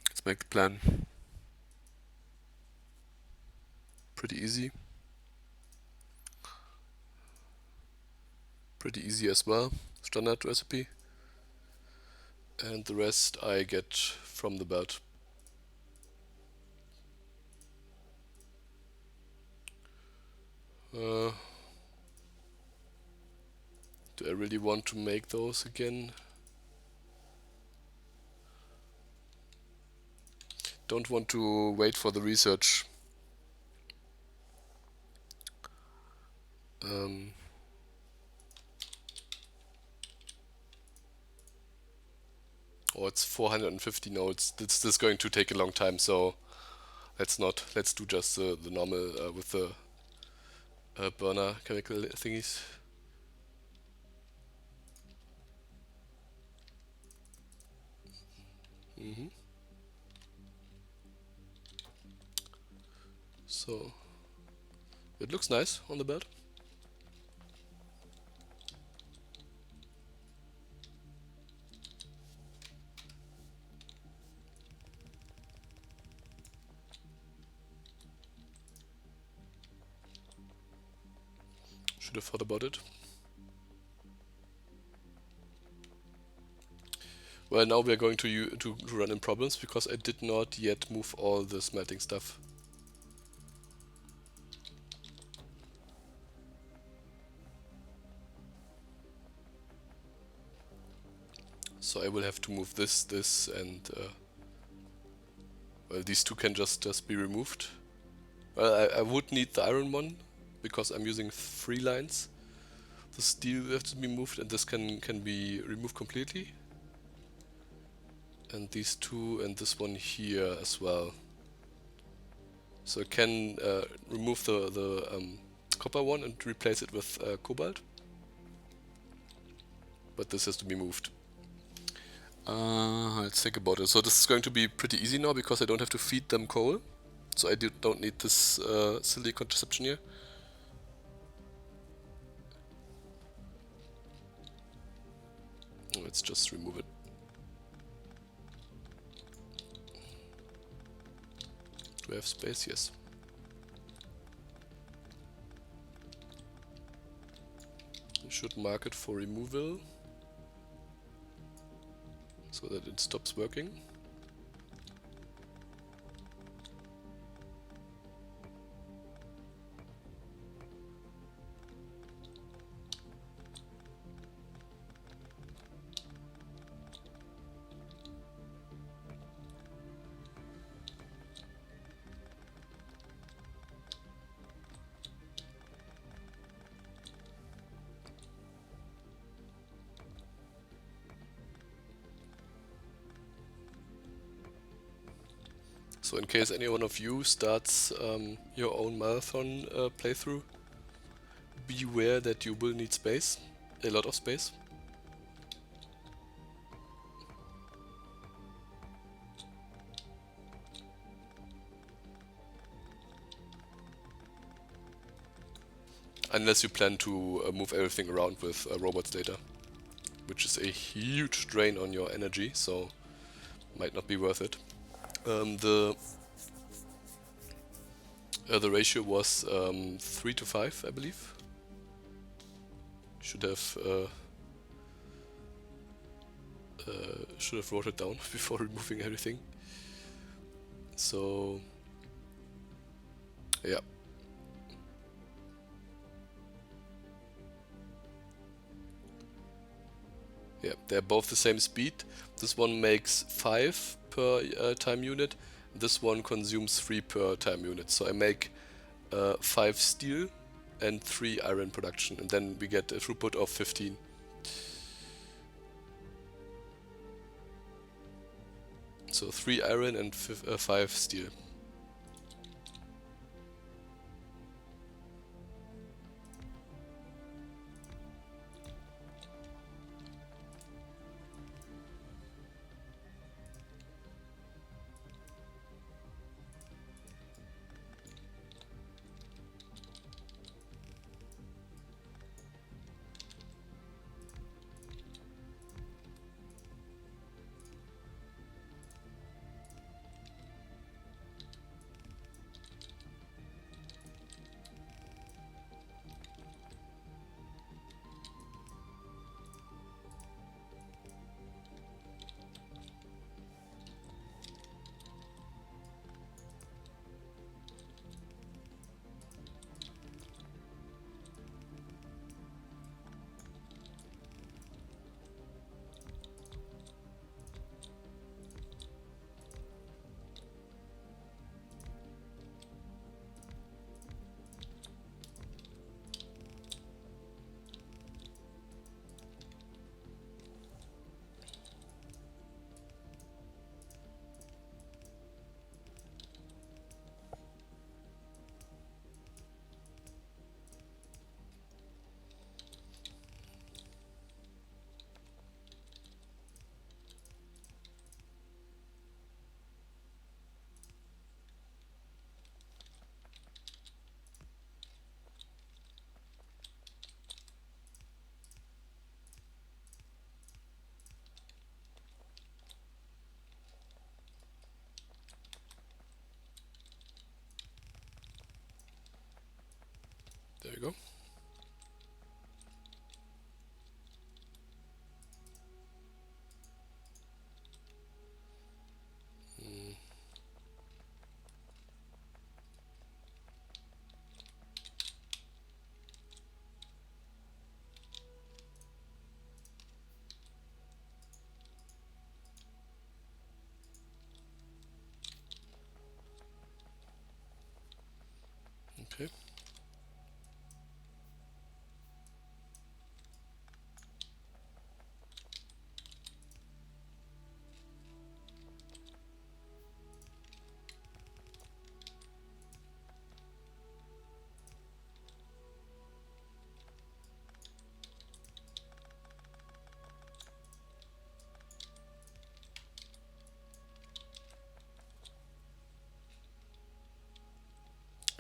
Let's make the plan pretty easy. Pretty easy as well, standard recipe. And the rest I get from the belt. Do I really want to make those again? Don't want to wait for the research. Oh, it's 450 nodes. This is going to take a long time, so let's do just the normal with the burner chemical thingies. So it looks nice on the belt. Should have thought about it. Well, now we are going to run in problems because I did not yet move all the smelting stuff. So I will have to move this, and well, these two can just be removed. Well, I would need the iron one because I'm using 3 lines. The steel will have to be moved, and this can be removed completely. And these two and this one here as well. So I can remove the copper one and replace it with cobalt. But this has to be moved. Let's think about it. So this is going to be pretty easy now because I don't have to feed them coal. So I don't need this silly contraception here. Let's just remove it. Do we have space? Yes. We should mark it for removal so that it stops working. So in case any one of you starts your own marathon playthrough, beware that you will need space, a lot of space. Unless you plan to move everything around with robots data, which is a huge drain on your energy, so might not be worth it. The ratio was 3 to 5, I believe. Should have wrote it down before removing everything. So yeah. Yeah, they're both the same speed. This one makes 5 per time unit. This one consumes 3 per time unit. So I make 5 steel and 3 iron production, and then we get a throughput of 15. So 3 iron and 5 steel. There you go. Okay.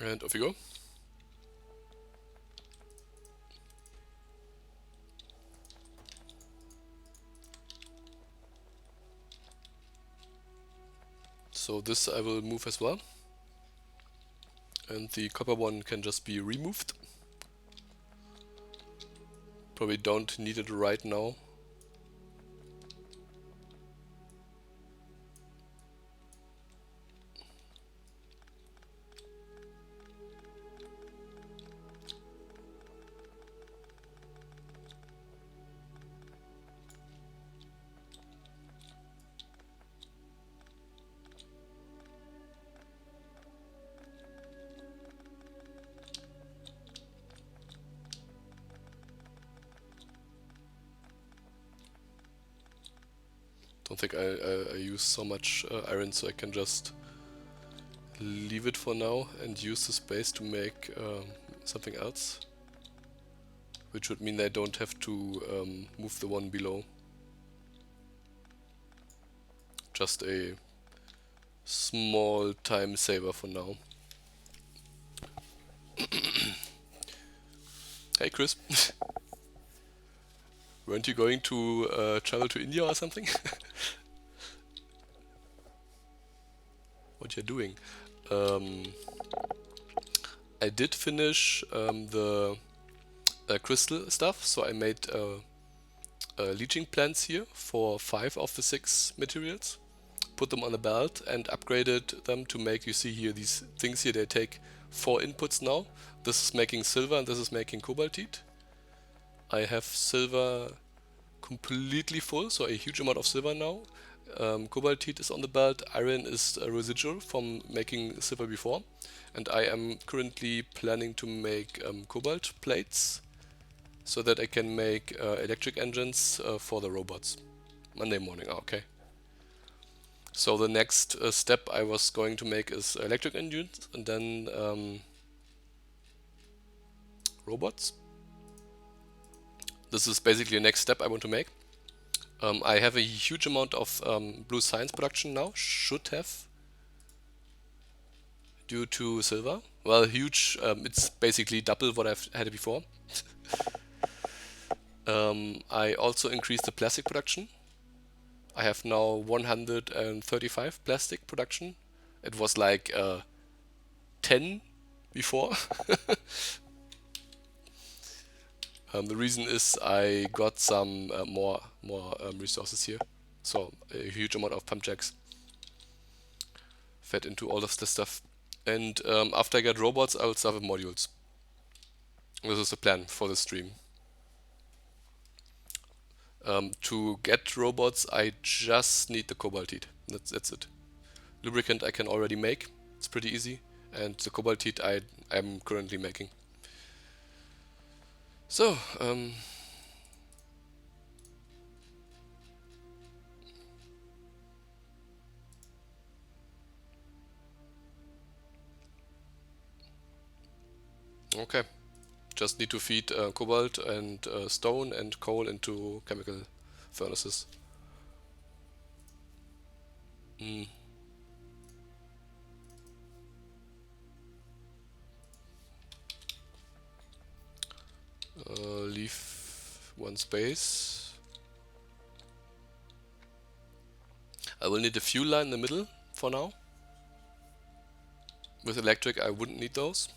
And off you go. So this I will move as well. And the copper one can just be removed. Probably don't need it right now. Don't think I use so much iron, so I can just leave it for now and use the space to make something else, which would mean I don't have to move the one below. Just a small time saver for now. Hey Chris, weren't you going to travel to India or something? What you're doing? I did finish the crystal stuff, so I made leaching plants here for 5 of the 6 materials, put them on a belt and upgraded them to make, you see here, these things here, they take 4 inputs now. This is making silver and this is making cobaltite. I have silver completely full, so a huge amount of silver now. Cobaltite is on the belt, iron is a residual from making silver before, and I am currently planning to make cobalt plates so that I can make electric engines for the robots. Monday morning, okay. So the next step I was going to make is electric engines and then robots. This is basically the next step I want to make. I have a huge amount of blue science production now, should have, due to silver. Well, huge, it's basically double what I've had before. I also increased the plastic production. I have now 135 plastic production. It was like 10 before. The reason is I got some more resources here, so a huge amount of pump jacks fed into all of this stuff. And after I get robots, I will start with modules. This is the plan for the stream. To get robots, I just need the cobaltite. That's it. Lubricant I can already make. It's pretty easy, and the cobaltite I'm currently making. So, okay. Just need to feed cobalt and stone and coal into chemical furnaces. Leave one space. I will need a fuel line in the middle for now. With electric I wouldn't need those.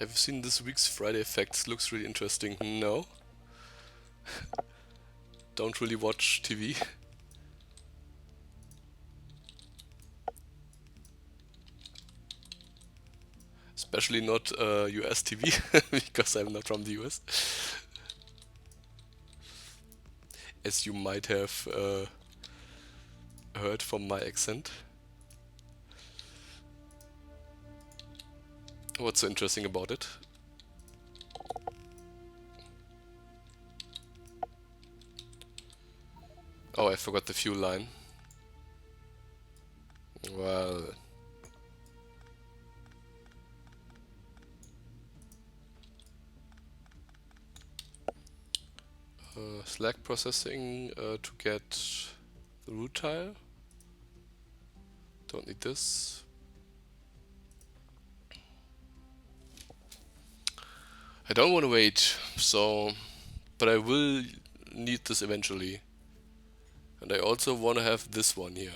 Have you seen this week's Friday Effects? Looks really interesting. No. Don't really watch TV. Especially not US TV, because I'm not from the US. As you might have heard from my accent. What's so interesting about it? Oh, I forgot the fuel line. Well... slag processing to get the root tile. Don't need this. I don't want to wait, so... but I will need this eventually. And I also want to have this one here.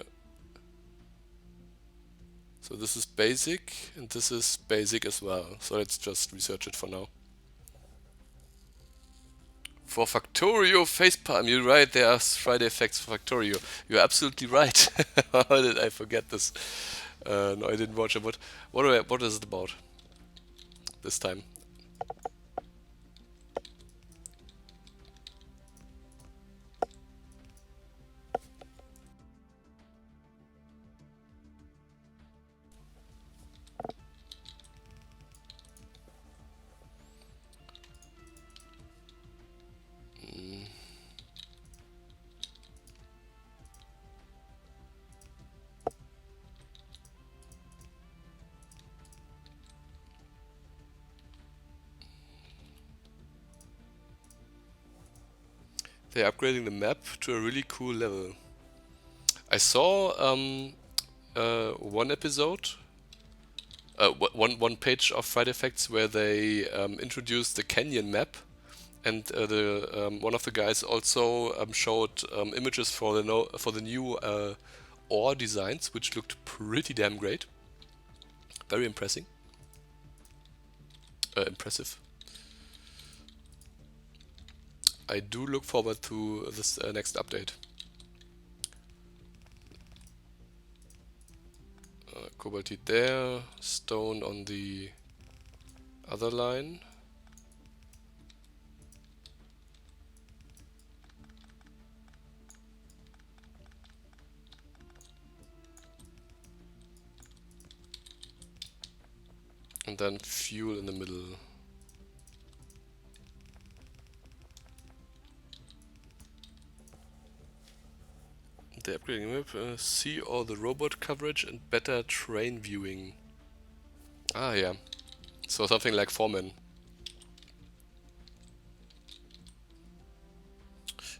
So this is basic, and this is basic as well. So let's just research it for now. For Factorio facepalm, you're right, there are Friday effects for Factorio. You're absolutely right. How did I forget this? No, I didn't watch it. What is it about this time? they're upgrading the map to a really cool level. I saw one episode, one page of Friday Facts where they introduced the canyon map, and one of the guys also showed images for the new ore designs, which looked pretty damn great. Very impressive. I do look forward to this next update. Cobaltite there, stone on the other line. And then fuel in the middle. The upgrading map, see all the robot coverage and better train viewing. Ah, yeah. So something like Foreman.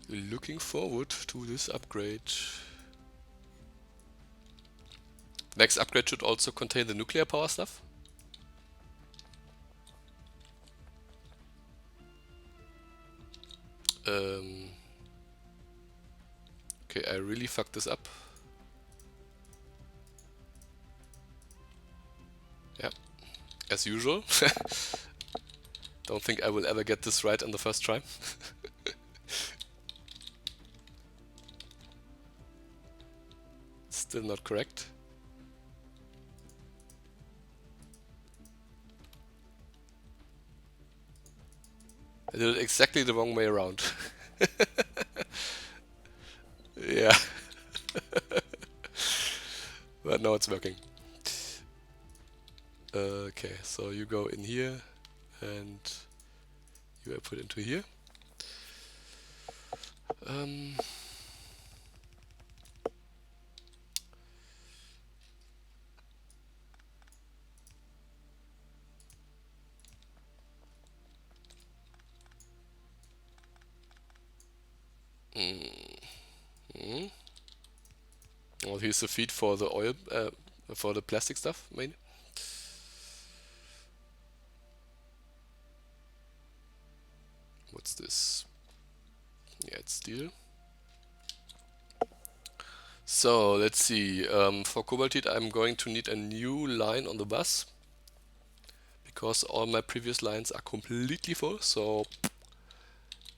Looking forward to this upgrade. Next upgrade should also contain the nuclear power stuff. Okay, I really fucked this up. Yeah, as usual. Don't think I will ever get this right on the first try. Still not correct. I did it exactly the wrong way around. Yeah. But now it's working. Okay, so you go in here and you are put into here. Well, here's the feed for the oil, for the plastic stuff, mainly. What's this? Yeah, it's steel. So let's see. For cobaltite, I'm going to need a new line on the bus because all my previous lines are completely full. So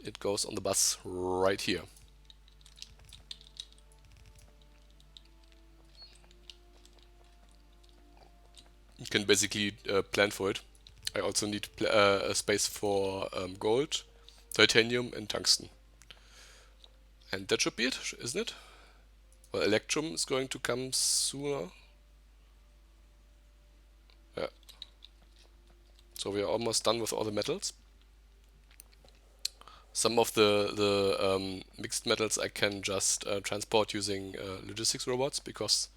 it goes on the bus right here. You can basically plan for it. I also need a space for gold, titanium, and tungsten. And that should be it, isn't it? Well, electrum is going to come sooner. Yeah. So we are almost done with all the metals. Some of the mixed metals I can just transport using logistics robots because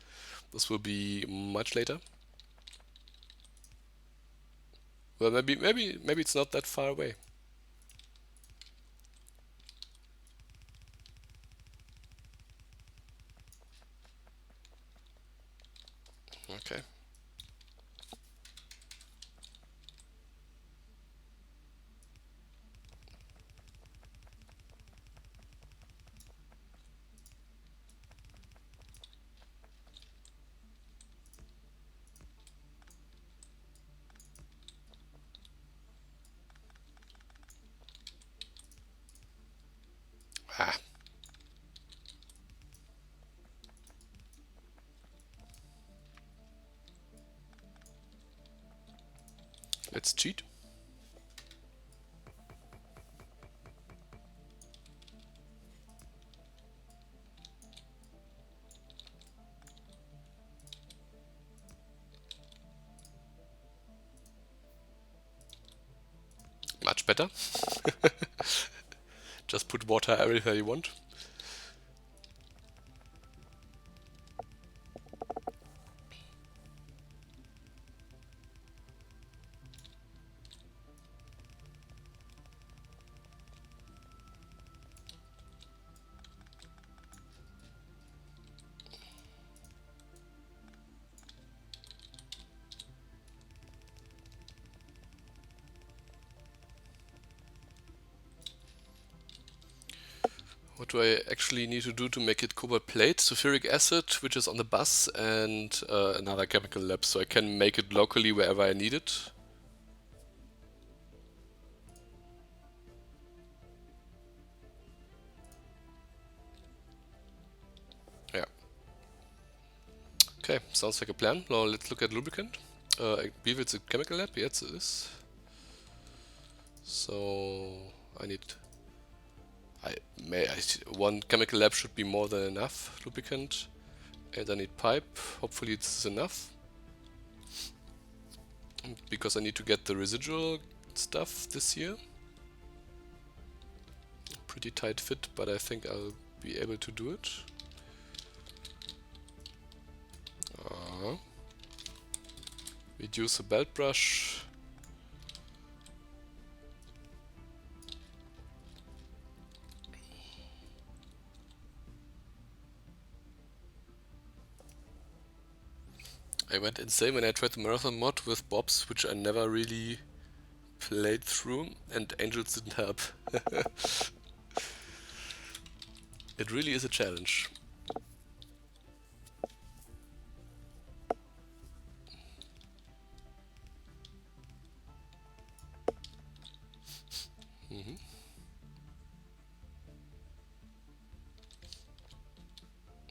this will be much later. Well, maybe it's not that far away. Okay. Ah. Let's cheat. Much better. Just put water everywhere you want. What do I actually need to do to make it cobalt plate? Sulfuric acid, which is on the bus, and another chemical lab, so I can make it locally wherever I need it. Yeah. Okay, sounds like a plan. Now let's look at lubricant. I believe it's a chemical lab. Yes, it is. So I need. One chemical lab should be more than enough lubricant, and I need pipe. Hopefully this is enough, because I need to get the residual stuff this year. Pretty tight fit, but I think I'll be able to do it. Reduce the belt brush. I went insane when I tried the marathon mod with bobs, which I never really played through, and angels didn't help. It really is a challenge.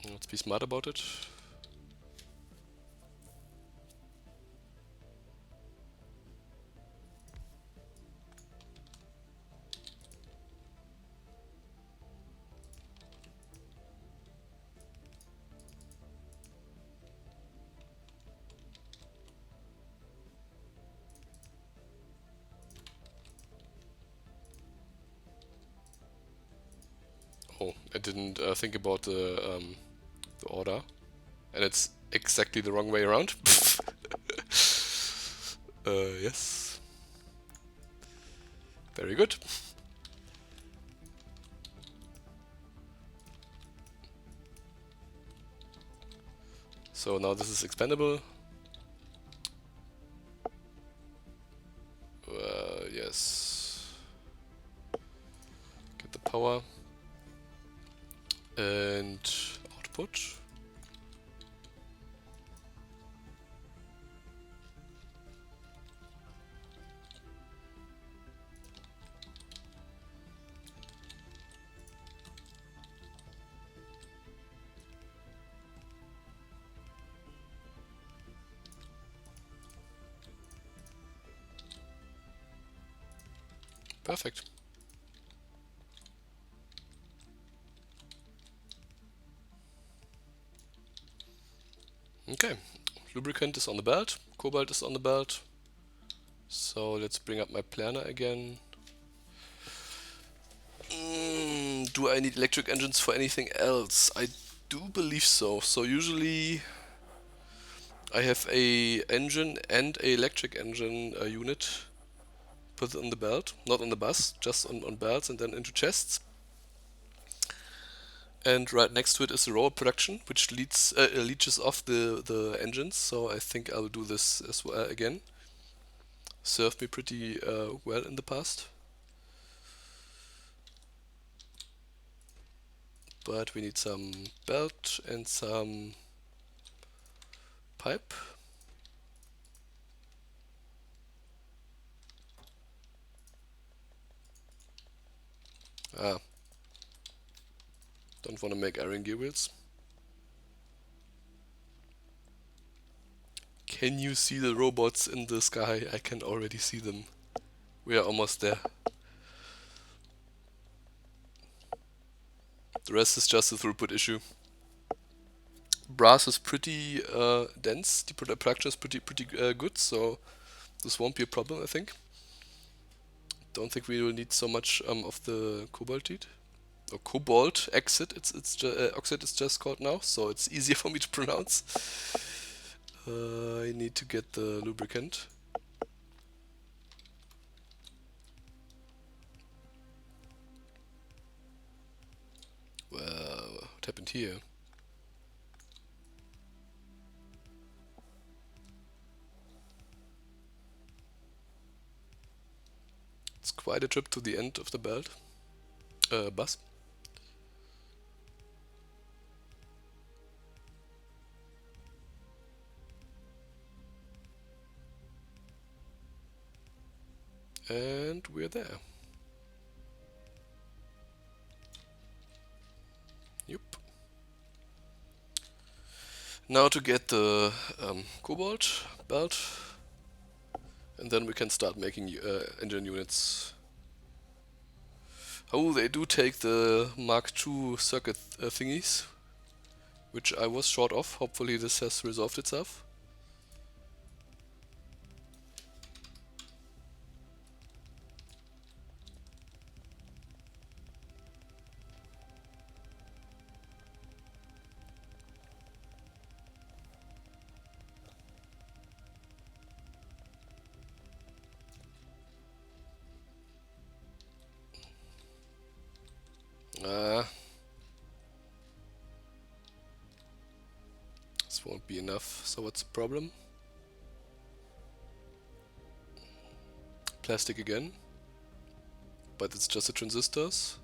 Let's be smart about it. Oh, I didn't think about the order, and it's exactly the wrong way around. Yes. Very good. So now this is expandable. Yes. Get the power and output. Perfect. Okay, lubricant is on the belt, cobalt is on the belt. So let's bring up my planner again. Do I need electric engines for anything else? I do believe so. So usually I have a engine and a electric engine unit put on the belt, not on the bus, just on belts and then into chests. And right next to it is the roll production, which leeches off the engines. So I think I'll do this as well again. Served me pretty well in the past. But we need some belt and some pipe. Don't want to make iron gear wheels. Can you see the robots in the sky? I can already see them. We are almost there. The rest is just a throughput issue. Brass is pretty dense. The production is pretty good, so this won't be a problem, I think. Don't think we will need so much of the cobaltite. Or cobalt exit, oxide is just called now, so it's easier for me to pronounce. I need to get the lubricant. Well, what happened here? It's quite a trip to the end of the belt. Bus. And we're there. Yep. Now to get the cobalt belt, and then we can start making engine units. Oh, they do take the Mark II circuit thingies, which I was short of. Hopefully this has resolved itself. This won't be enough, so what's the problem? Plastic again, but it's just the transistors.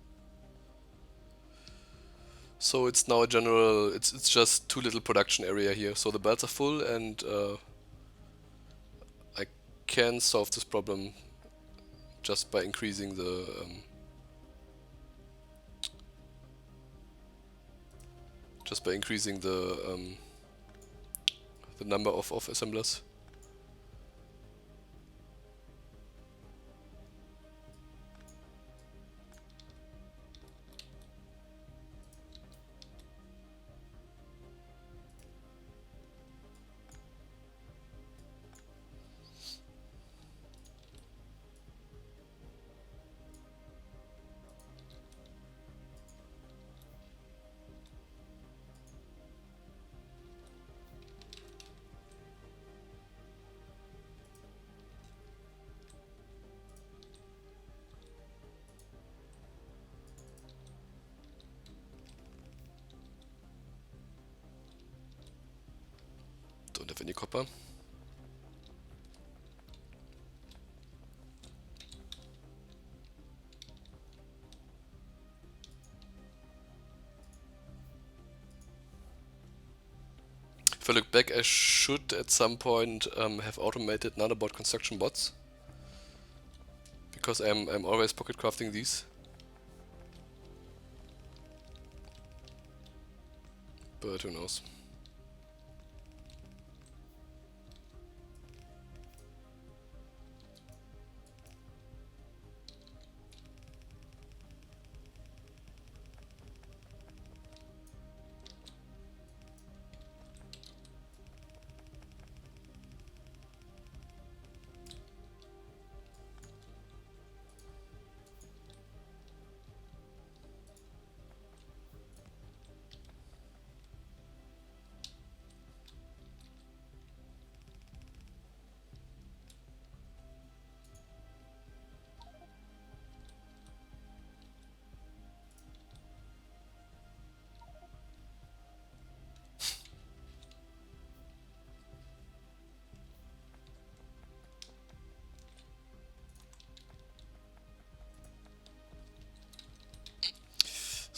So it's now a general, it's just too little production area here. So the belts are full, and I can solve this problem just by increasing the the number of assemblers. Don't have any copper. If I look back, I should at some point have automated nanobot construction bots, because I'm always pocket crafting these. But who knows?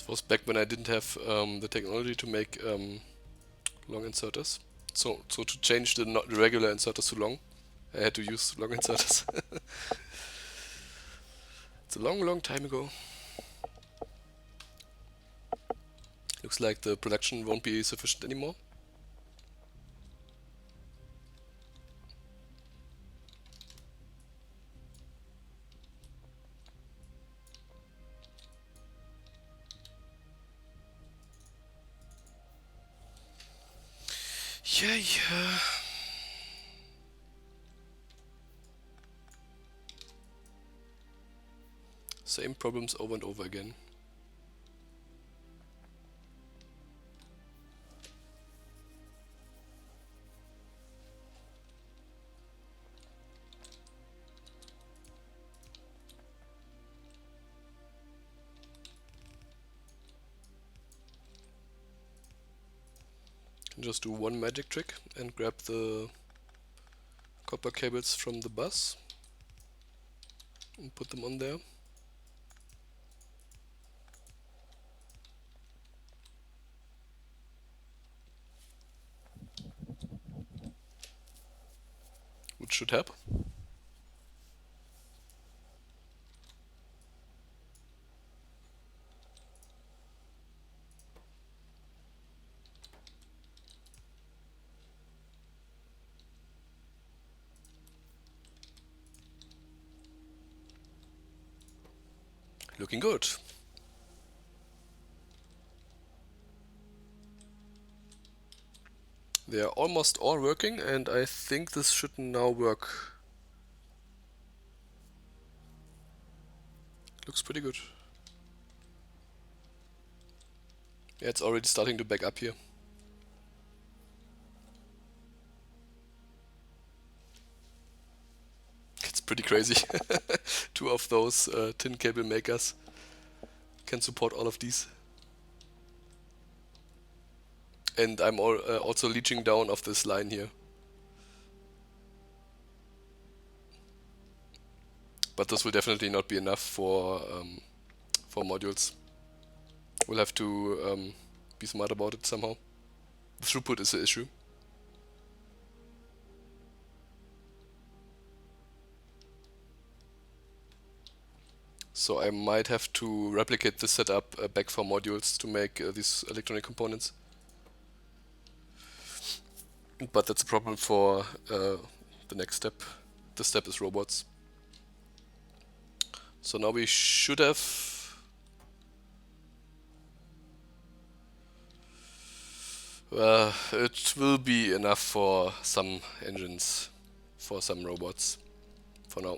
This was back when I didn't have the technology to make long inserters. So to change the regular inserters to long, I had to use long inserters. It's a long time ago. Looks like the production won't be sufficient anymore. Yeah. Same problems over and over again. Can just do one magic trick and grab the copper cables from the bus and put them on there. Which should help. Looking good. They are almost all working, and I think this should now work. Looks pretty good. Yeah, it's already starting to back up here. It's pretty crazy. Two of those tin cable makers can support all of these. And I'm also leeching down of this line here. But this will definitely not be enough for modules. We'll have to be smart about it somehow. The throughput is the issue. So I might have to replicate this setup back for modules to make these electronic components. But that's a problem for the next step. The step is robots. So now we should have... it will be enough for some engines, for some robots, for now.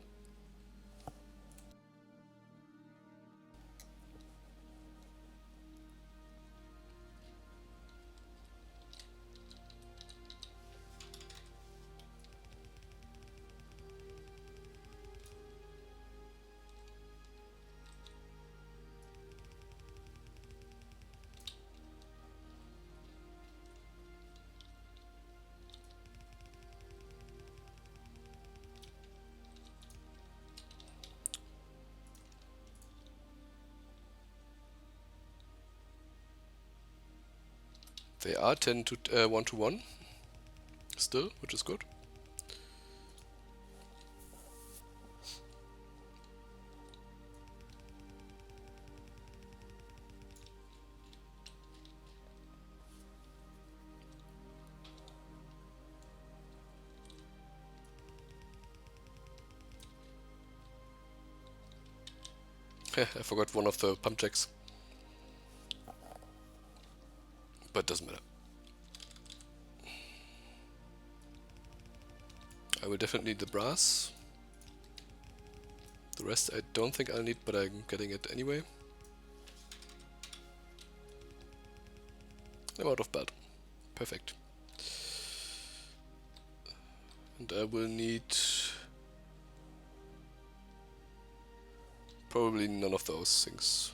They are 10 to 1 to 1 still, which is good. I forgot one of the pump jacks. But doesn't matter. I will definitely need the brass. The rest I don't think I'll need, but I'm getting it anyway. I'm out of belt. Perfect. And I will need probably none of those things.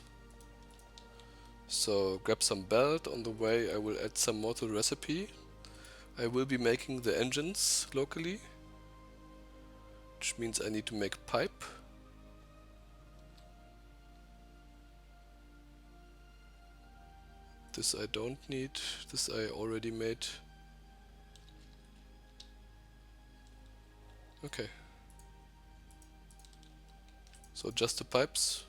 So grab some belt. On the way I will add some more to the recipe. I will be making the engines locally, which means I need to make pipe. This I don't need, this I already made. Okay. So just the pipes.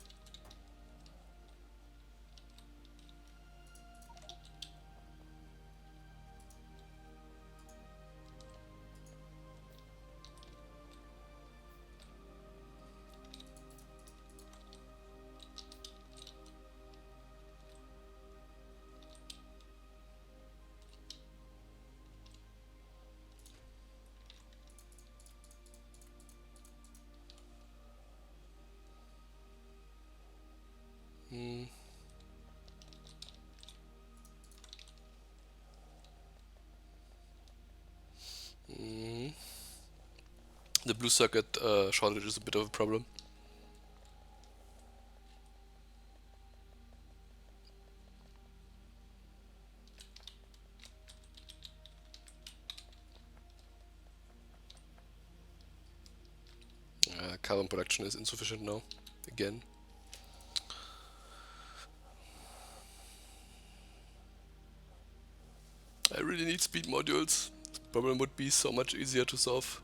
The blue circuit shortage is a bit of a problem. Carbon production is insufficient now, again. I really need speed modules. This problem would be so much easier to solve.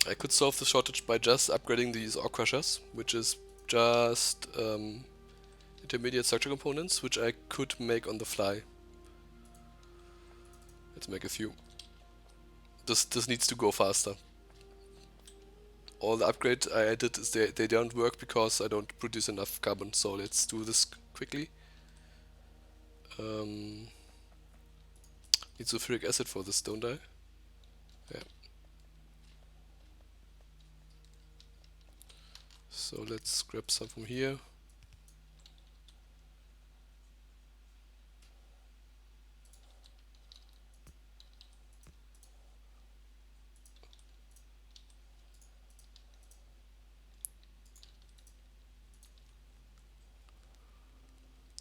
I could solve the shortage by just upgrading these ore crushers, which is just intermediate structure components, which I could make on the fly. Let's make a few. This needs to go faster. all the upgrades I added is they don't work because I don't produce enough carbon. So let's do this quickly. Need sulfuric acid for this, don't I? Yeah. So let's grab some from here.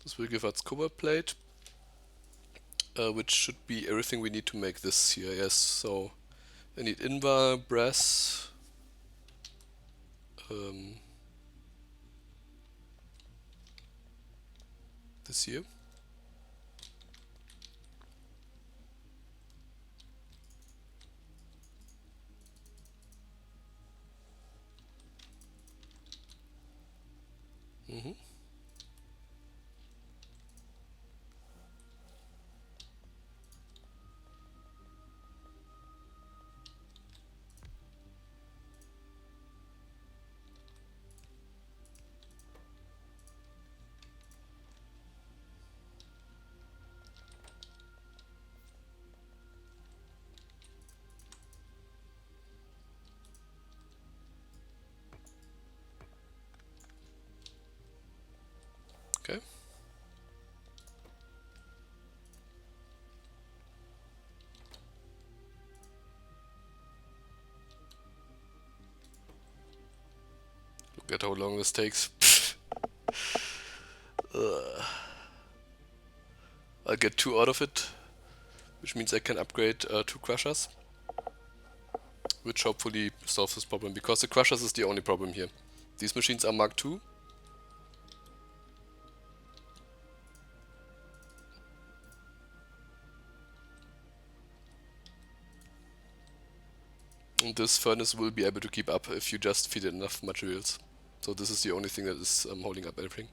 This will give us cobalt plate, which should be everything we need to make this CIS. So I need invar, brass, this here. Okay. Look at how long this takes. I'll get 2 out of it, which means I can upgrade 2 crushers, which hopefully solves this problem, because the crushers is the only problem here. These machines are Mark II. And this furnace will be able to keep up if you just feed it enough materials. So this is the only thing that is holding up everything.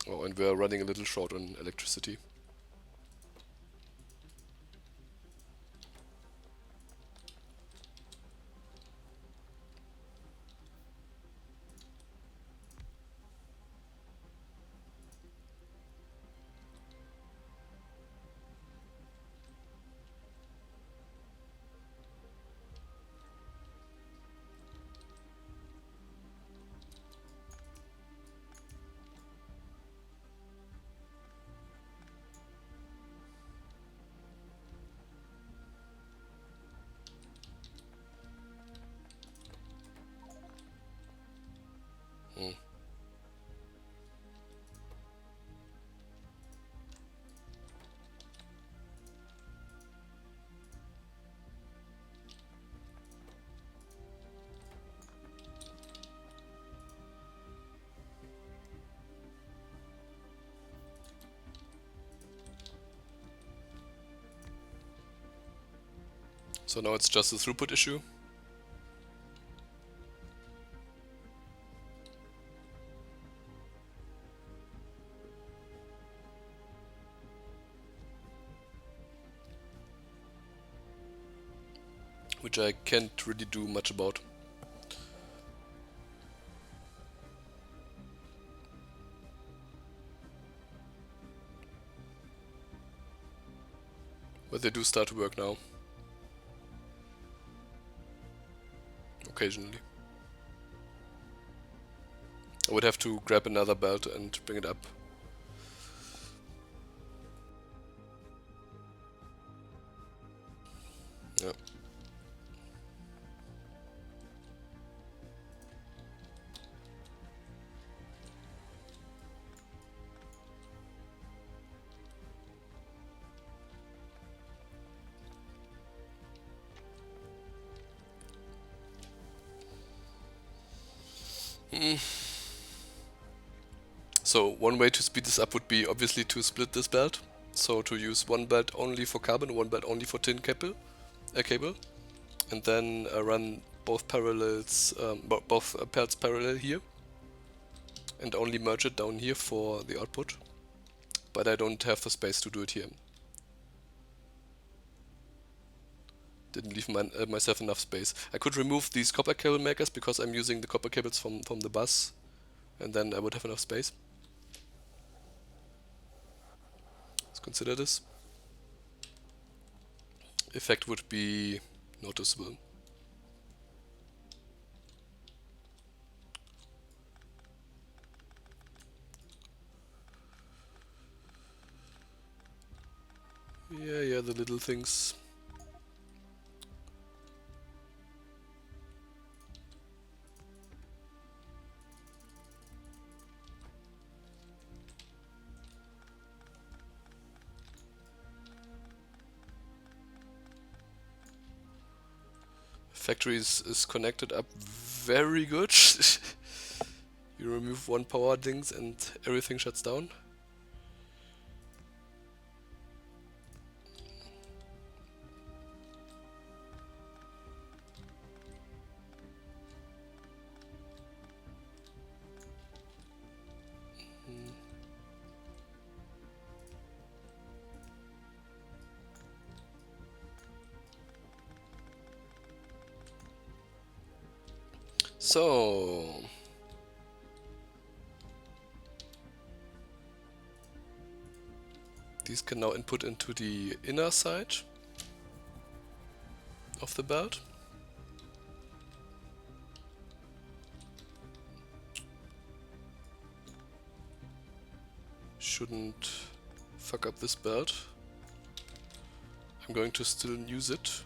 Oh, and we're running a little short on electricity. So now it's just a throughput issue. Which I can't really do much about. But they do start to work now. Occasionally. I would have to grab another belt and bring it up. Yeah. So one way to speed this up would be obviously to split this belt. So to use one belt only for carbon, one belt only for tin cable, and then run both parallels, both pelts parallel here, and only merge it down here for the output. But I don't have the space to do it here. Didn't leave myself enough space. I could remove these copper cable makers because I'm using the copper cables from the bus, and then I would have enough space. Let's consider this. Effect would be noticeable. Yeah, the little things. Factory is connected up very good. You remove one power things and everything shuts down. So these can now input into the inner side of the belt. Shouldn't fuck up this belt. I'm going to still use it.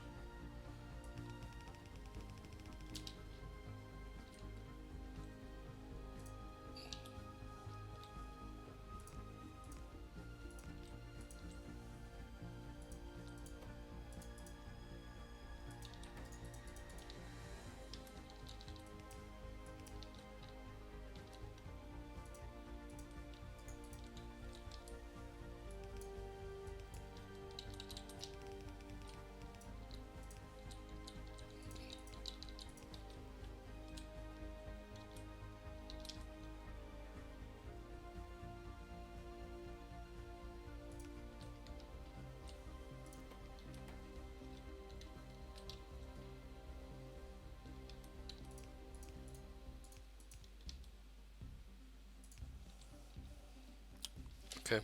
Okay.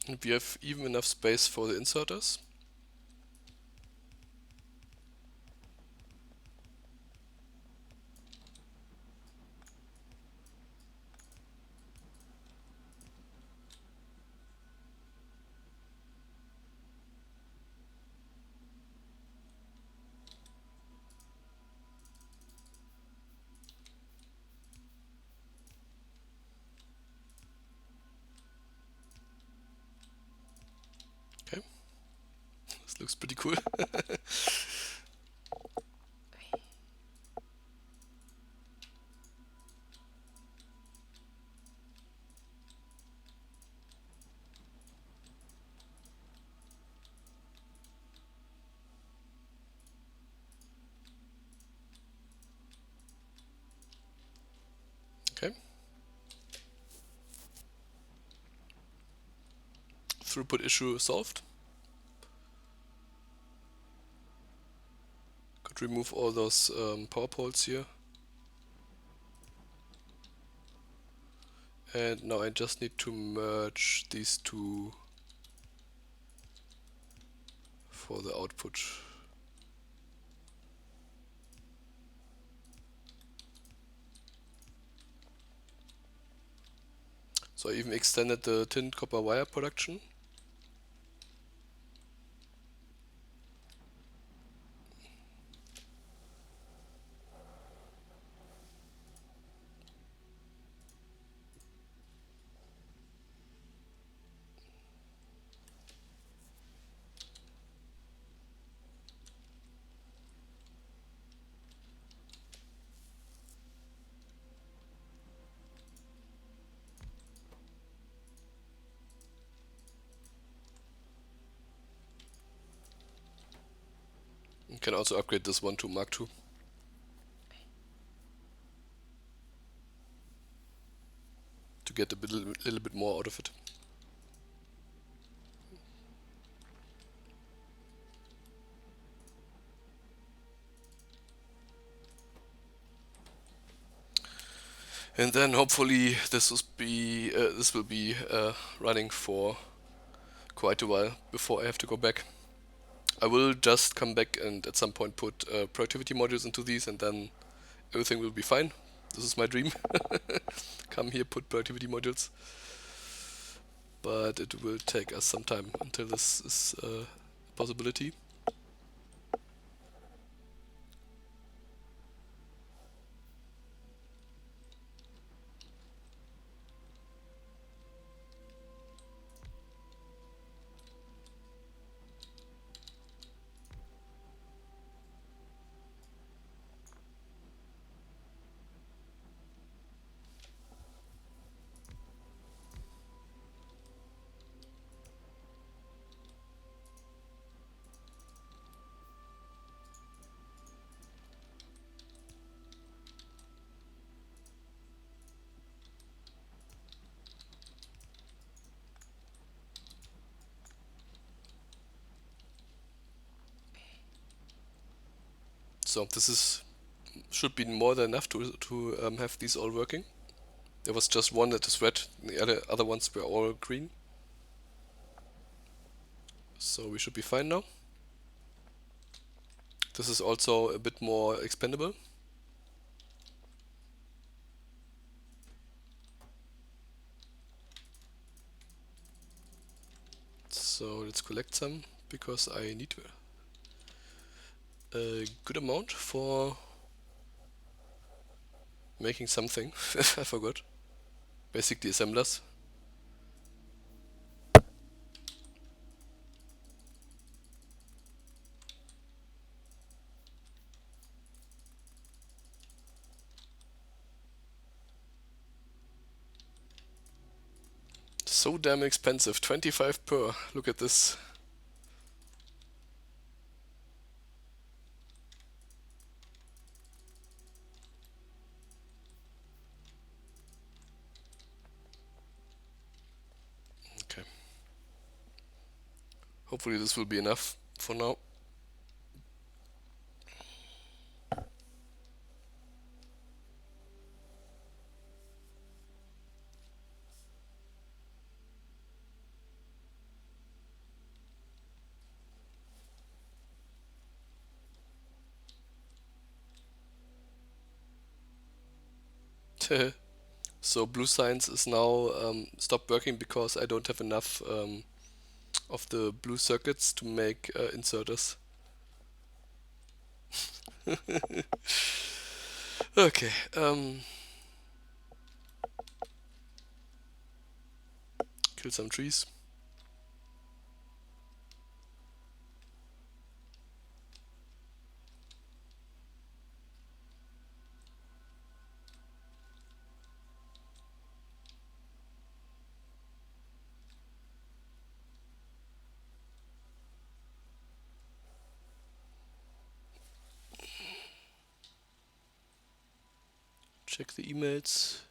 And we have even enough space for the inserters. Okay. This looks pretty cool. Okay. Throughput issue solved. Could remove all those power poles here. And now I just need to merge these two for the output. So I even extended the tin copper wire production. Can also upgrade this one to Mark II. To get a little bit more out of it. And then hopefully this will be running for quite a while before I have to go back. I will just come back and at some point put productivity modules into these, and then everything will be fine. This is my dream. Come here, put productivity modules. But it will take us some time until this is a possibility. So this should be more than enough to have these all working. There was just one that is red, the other ones were all green. So we should be fine now. This is also a bit more expandable. So let's collect some, because I need a good amount for making something. I forgot. Basically assemblers. So damn expensive, 25 per. Look at this. Okay. Hopefully this will be enough for now. So blue science is now stopped working because I don't have enough of the blue circuits to make inserters. Okay. Kill some trees. Check the emails.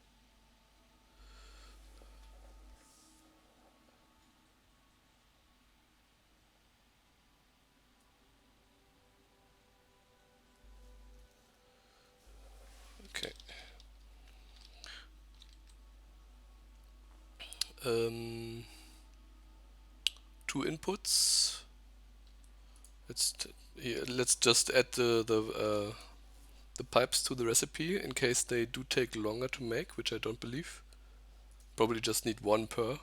Okay. Two inputs. Let's just add the pipes to the recipe in case they do take longer to make, which I don't believe. Probably just need one per.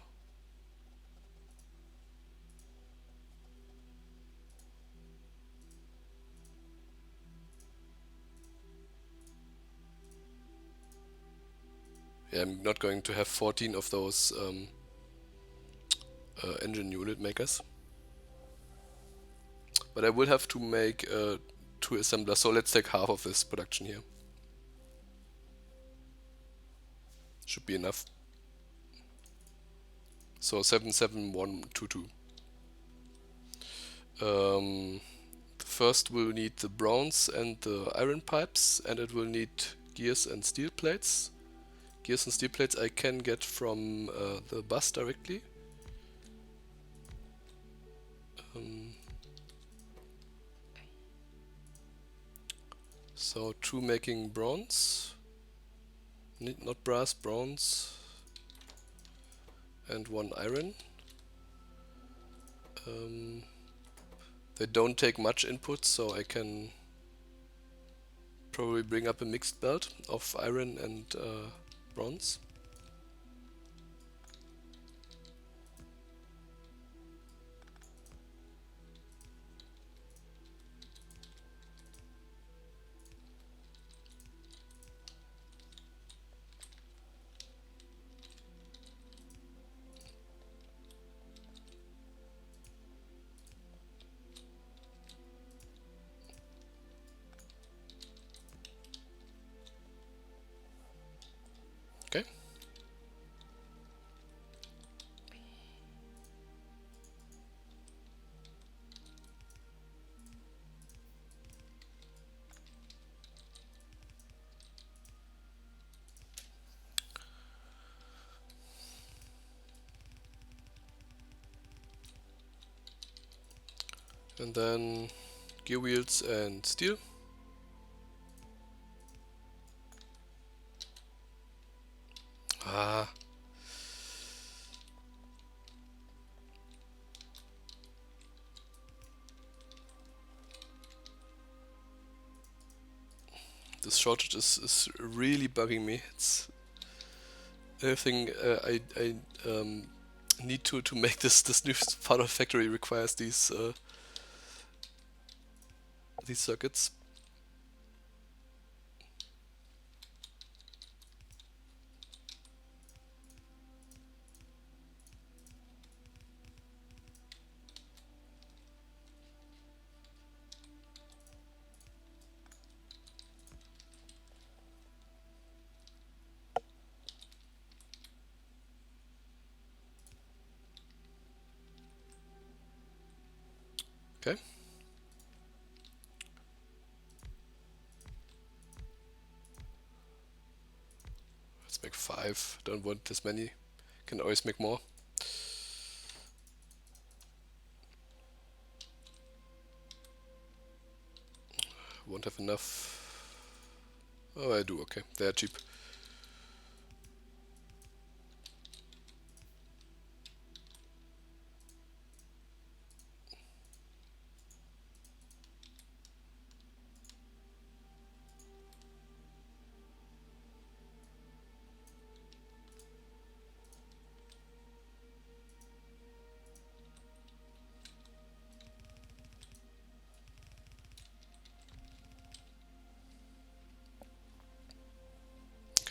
Yeah, I'm not going to have 14 of those engine unit makers. But I will have to make two assemblers, so let's take half of this production here. Should be enough. So 77122. The first will need the bronze and the iron pipes, and it will need gears and steel plates. Gears and steel plates I can get from the bus directly. So 2 making bronze, not brass, bronze, and 1 iron. They don't take much input, so I can probably bring up a mixed belt of iron and bronze. Okay. And then gear wheels and steel. Ah. This shortage is really bugging me. It's everything I need to make this new part of the factory requires these circuits. Okay. Let's make 5. Don't want this many. Can always make more. Won't have enough. Oh, I do. Okay, they are cheap.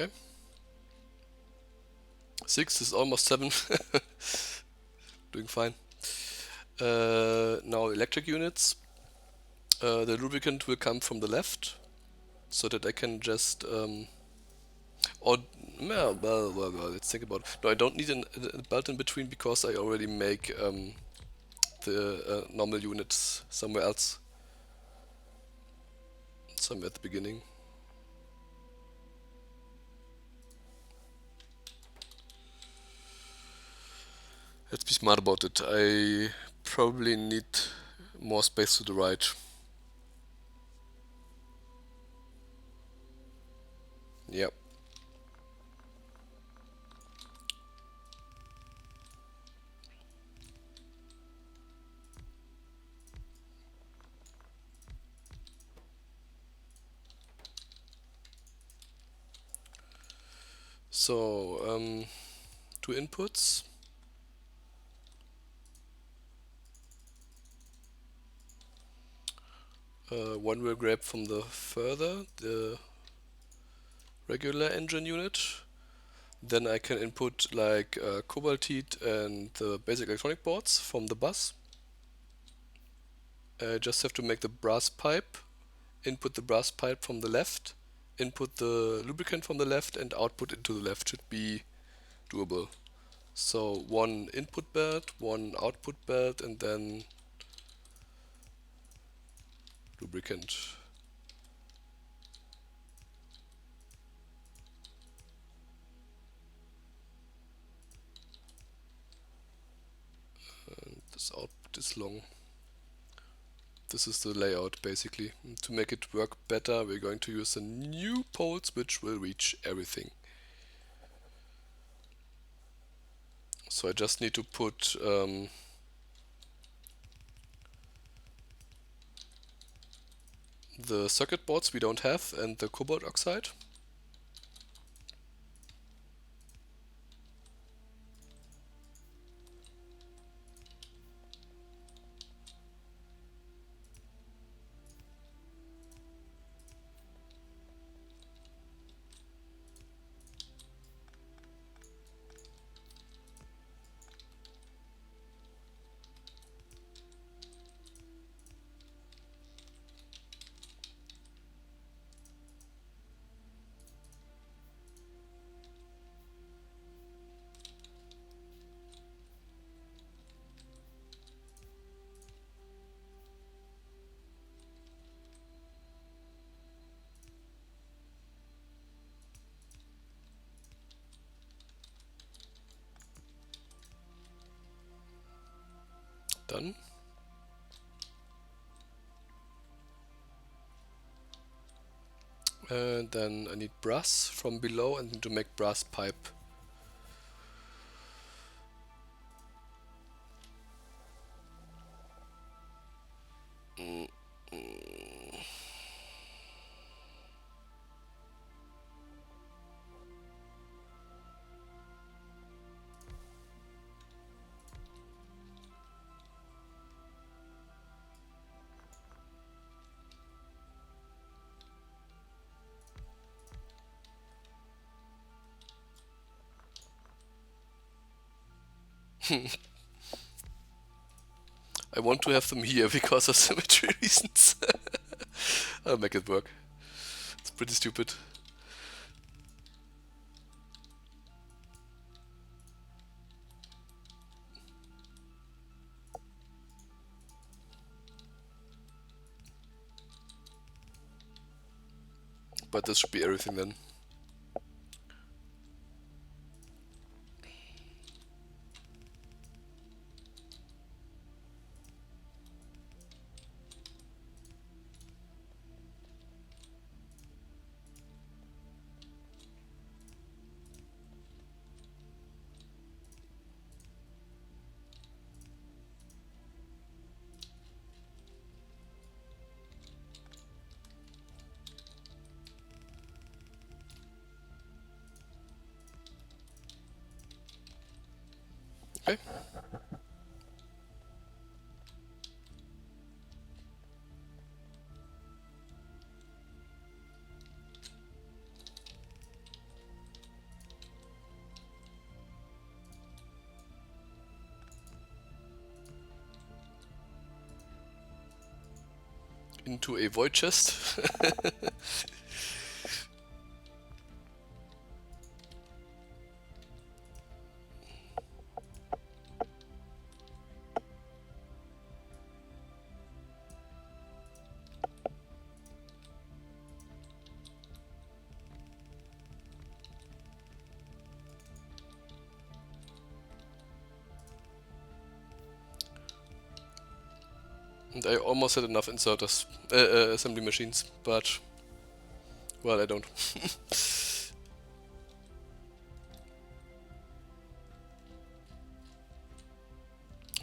Okay. 6 is almost 7. Doing fine. Now electric units. The lubricant will come from the left, so that I can just or well, let's think about it. No, I don't need a belt in between because I already make the normal units somewhere else, somewhere at the beginning. Let's be smart about it. I probably need more space to the right. Yep. So, 2 inputs. One will grab from the regular engine unit. Then I can input like cobalt heat and the basic electronic boards from the bus. I just have to make the brass pipe, input the brass pipe from the left, input the lubricant from the left, and output into the left. Should be doable. So 1 input belt, 1 output belt, and then lubricant. And this output is long. This is the layout basically. And to make it work better, we're going to use the new poles which will reach everything. So I just need to put the circuit boards we don't have and the cobalt oxide. Done. And then I need brass from below and need to make brass pipe. I want to have them here because of symmetry reasons. I'll make it work. It's pretty stupid. But this should be everything then. Okay. Into a void chest. And I almost had enough inserters, assembly machines, but well, I don't.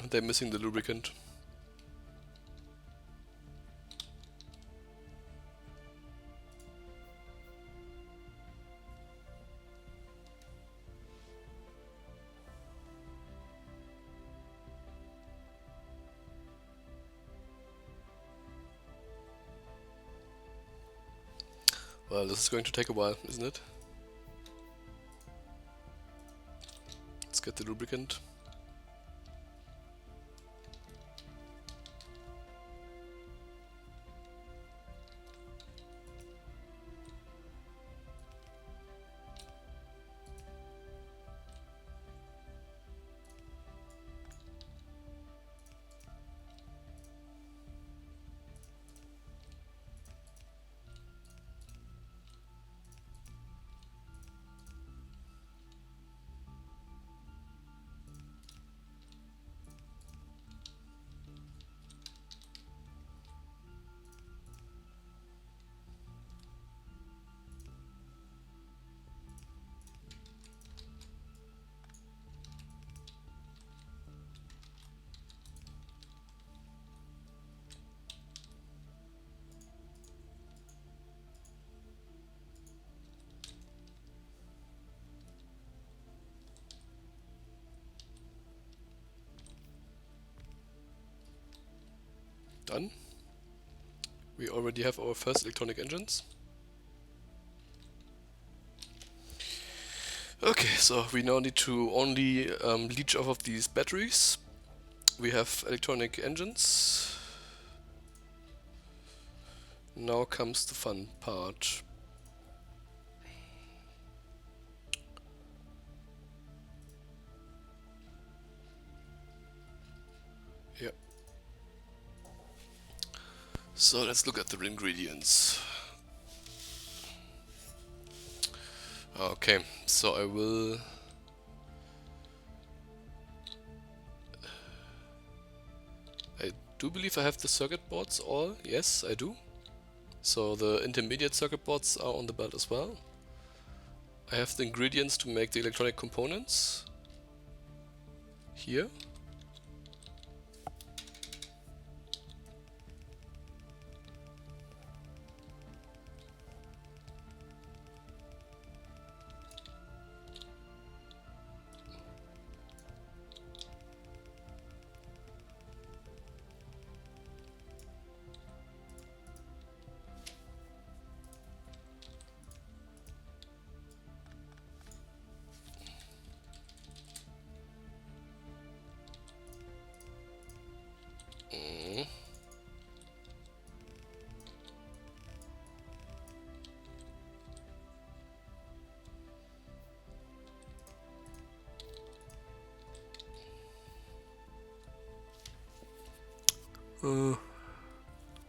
And they're missing the lubricant. Well, this is going to take a while, isn't it? Let's get the lubricant. done. We already have our first electronic engines. Okay, so we now need to only leech off of these batteries. We have electronic engines. Now comes the fun part. Yeah. So let's look at the ingredients. Okay, so I do believe I have the circuit boards all. Yes, I do. So the intermediate circuit boards are on the belt as well. I have the ingredients to make the electronic components here.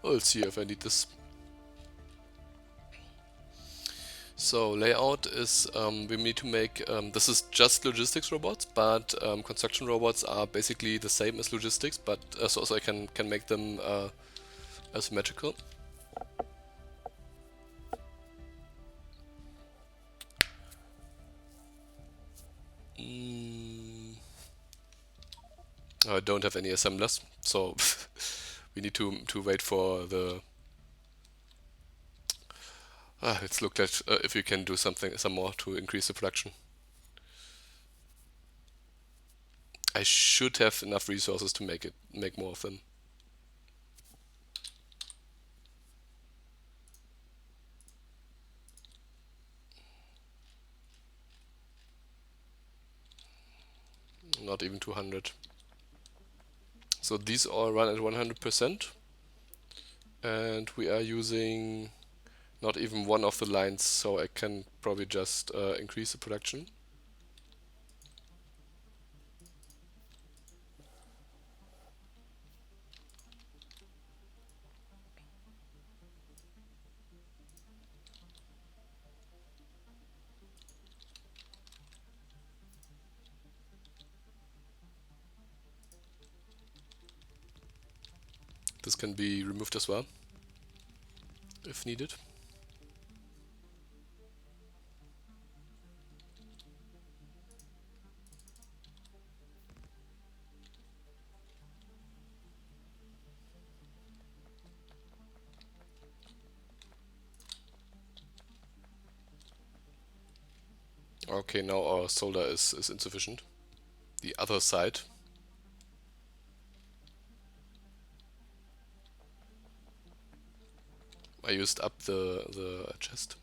We'll see if I need this. So layout is, we need to make, this is just logistics robots, but construction robots are basically the same as logistics, but so I can make them asymmetrical. I don't have any assemblers, so we need to wait for the. Let's look at if we can do some more to increase the production. I should have enough resources to make more of them. Not even 200. So these all run at 100%, and we are using not even one of the lines, so I can probably just increase the production. This can be removed as well, if needed. Okay, now our solar is insufficient. The other side. I used up the chest.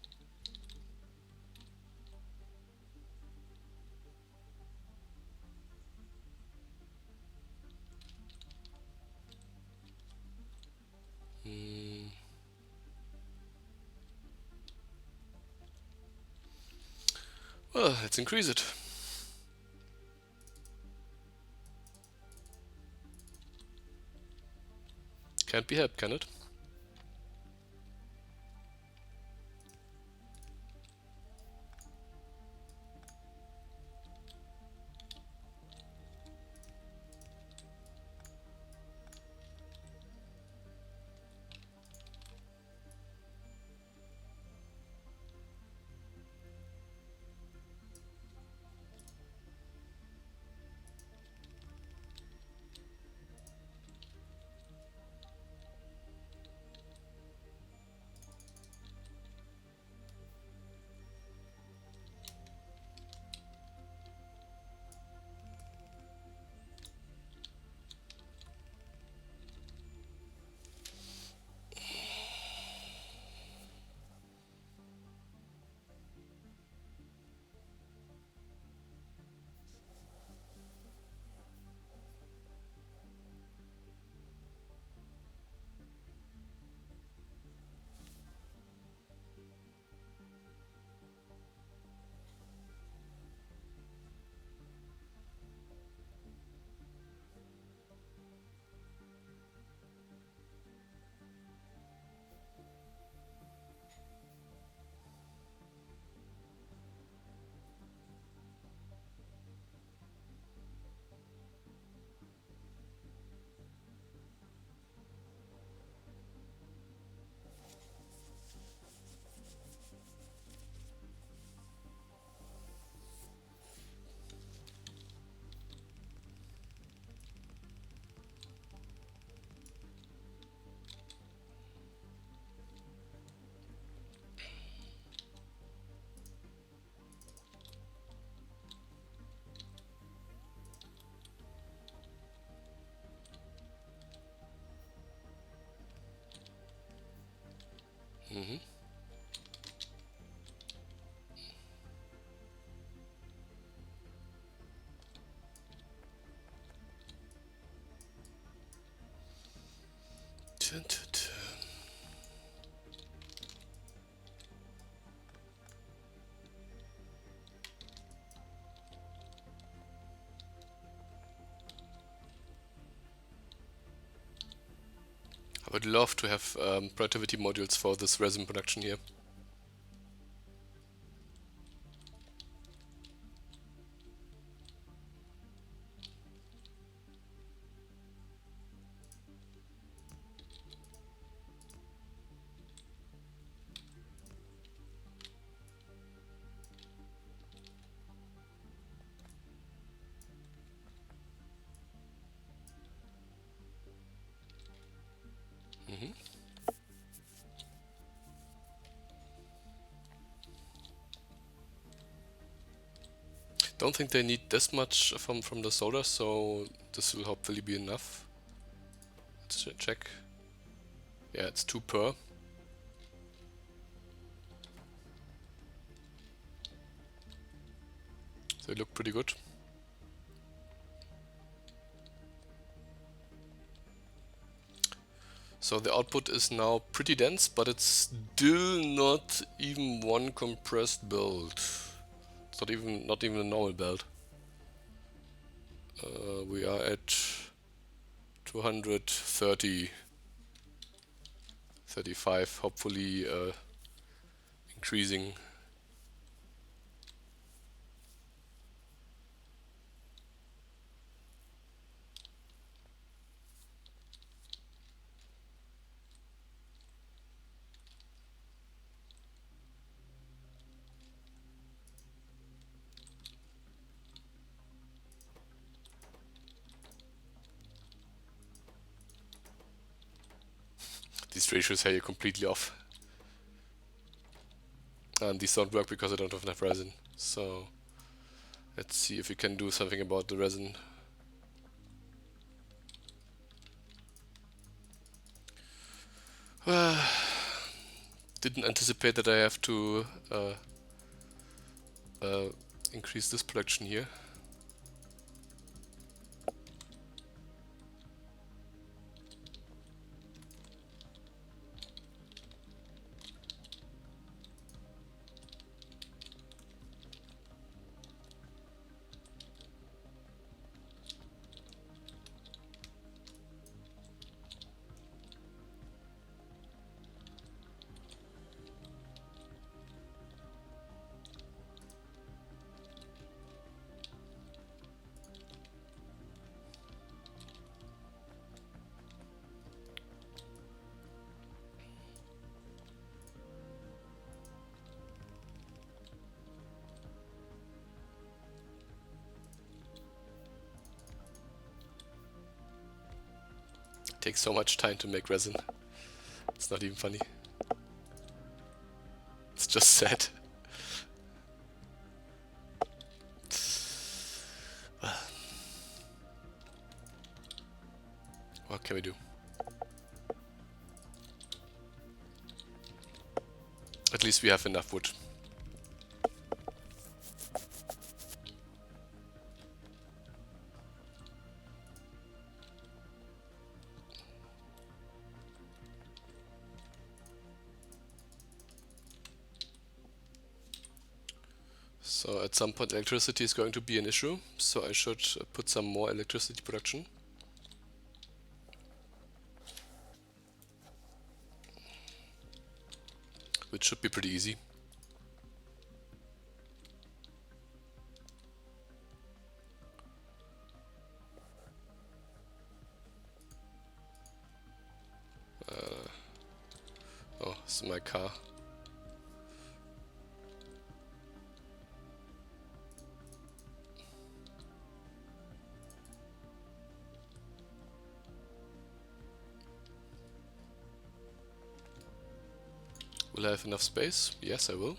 Well, let's increase it. Can't be helped, can it? Mm-hmm. Dun, dun, dun. I would love to have productivity modules for this resin production here. Mm-hmm. Don't think they need this much from the solder, so this will hopefully be enough. Let's check. Yeah, it's 2 per. So they look pretty good. So the output is now pretty dense, but it's still not even one compressed build. It's not even a normal build. We are at 230, 35, hopefully increasing. These ratios here are completely off. And these don't work because I don't have enough resin. So let's see if we can do something about the resin. Didn't anticipate that I have to increase this production here. It takes so much time to make resin. It's not even funny. It's just sad. What can we do? At least we have enough wood. So at some point electricity is going to be an issue, so I should put some more electricity production. Which should be pretty easy. Oh, this is my car. Will I have enough space? Yes, I will.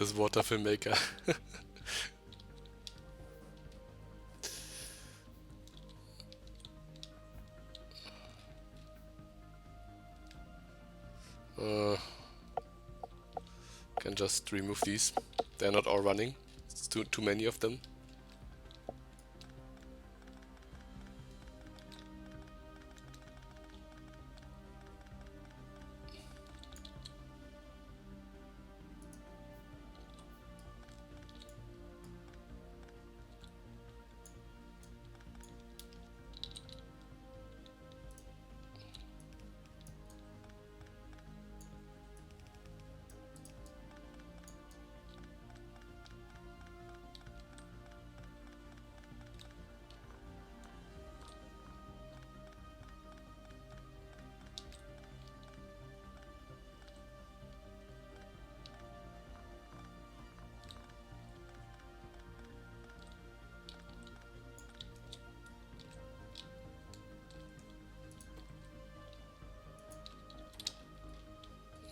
This Waterfill maker. Can just remove these. They're not all running. It's too many of them.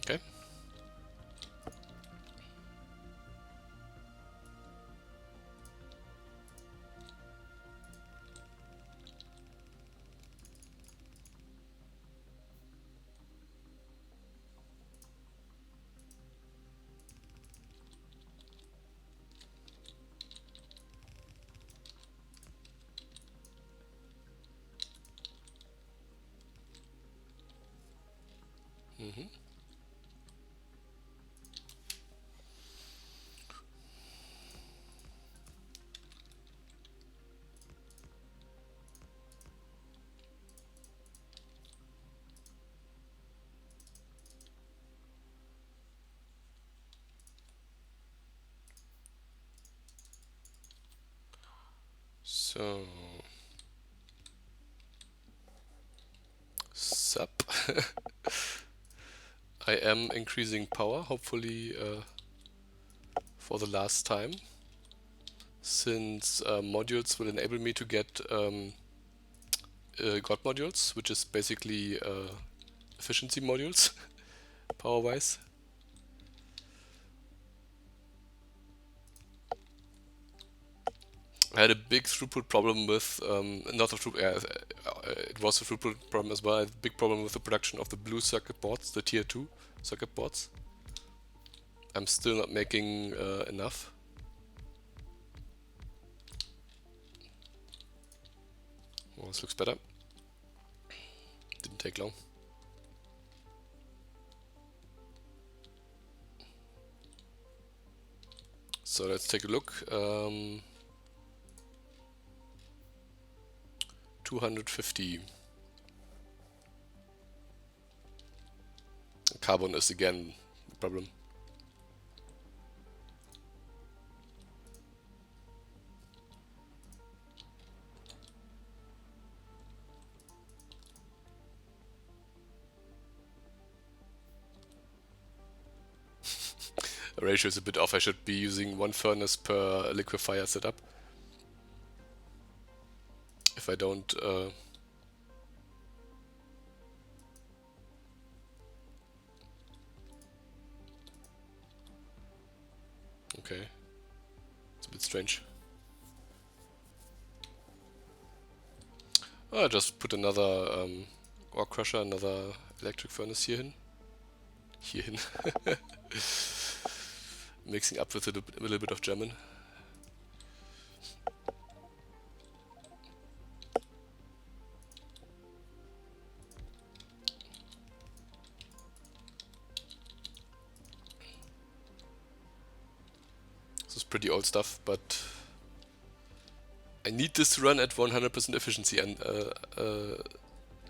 Okay. Mm-hmm. So sup. I am increasing power, hopefully for the last time, since modules will enable me to get God modules, which is basically efficiency modules, power-wise. I had a big throughput problem with, not a throughput, it was a throughput problem as well. I had a big problem with the production of the blue circuit boards, the tier 2 circuit boards. I'm still not making enough. Well, this looks better. Didn't take long. So let's take a look. 250. Carbon is again the problem. The ratio is a bit off. I should be using 1 furnace per liquefier setup. If I don't okay, it's a bit strange. I'll just put another ore crusher, another electric furnace here in. Mixing up with a little bit of German. This is pretty old stuff, but I need this to run at 100% efficiency, and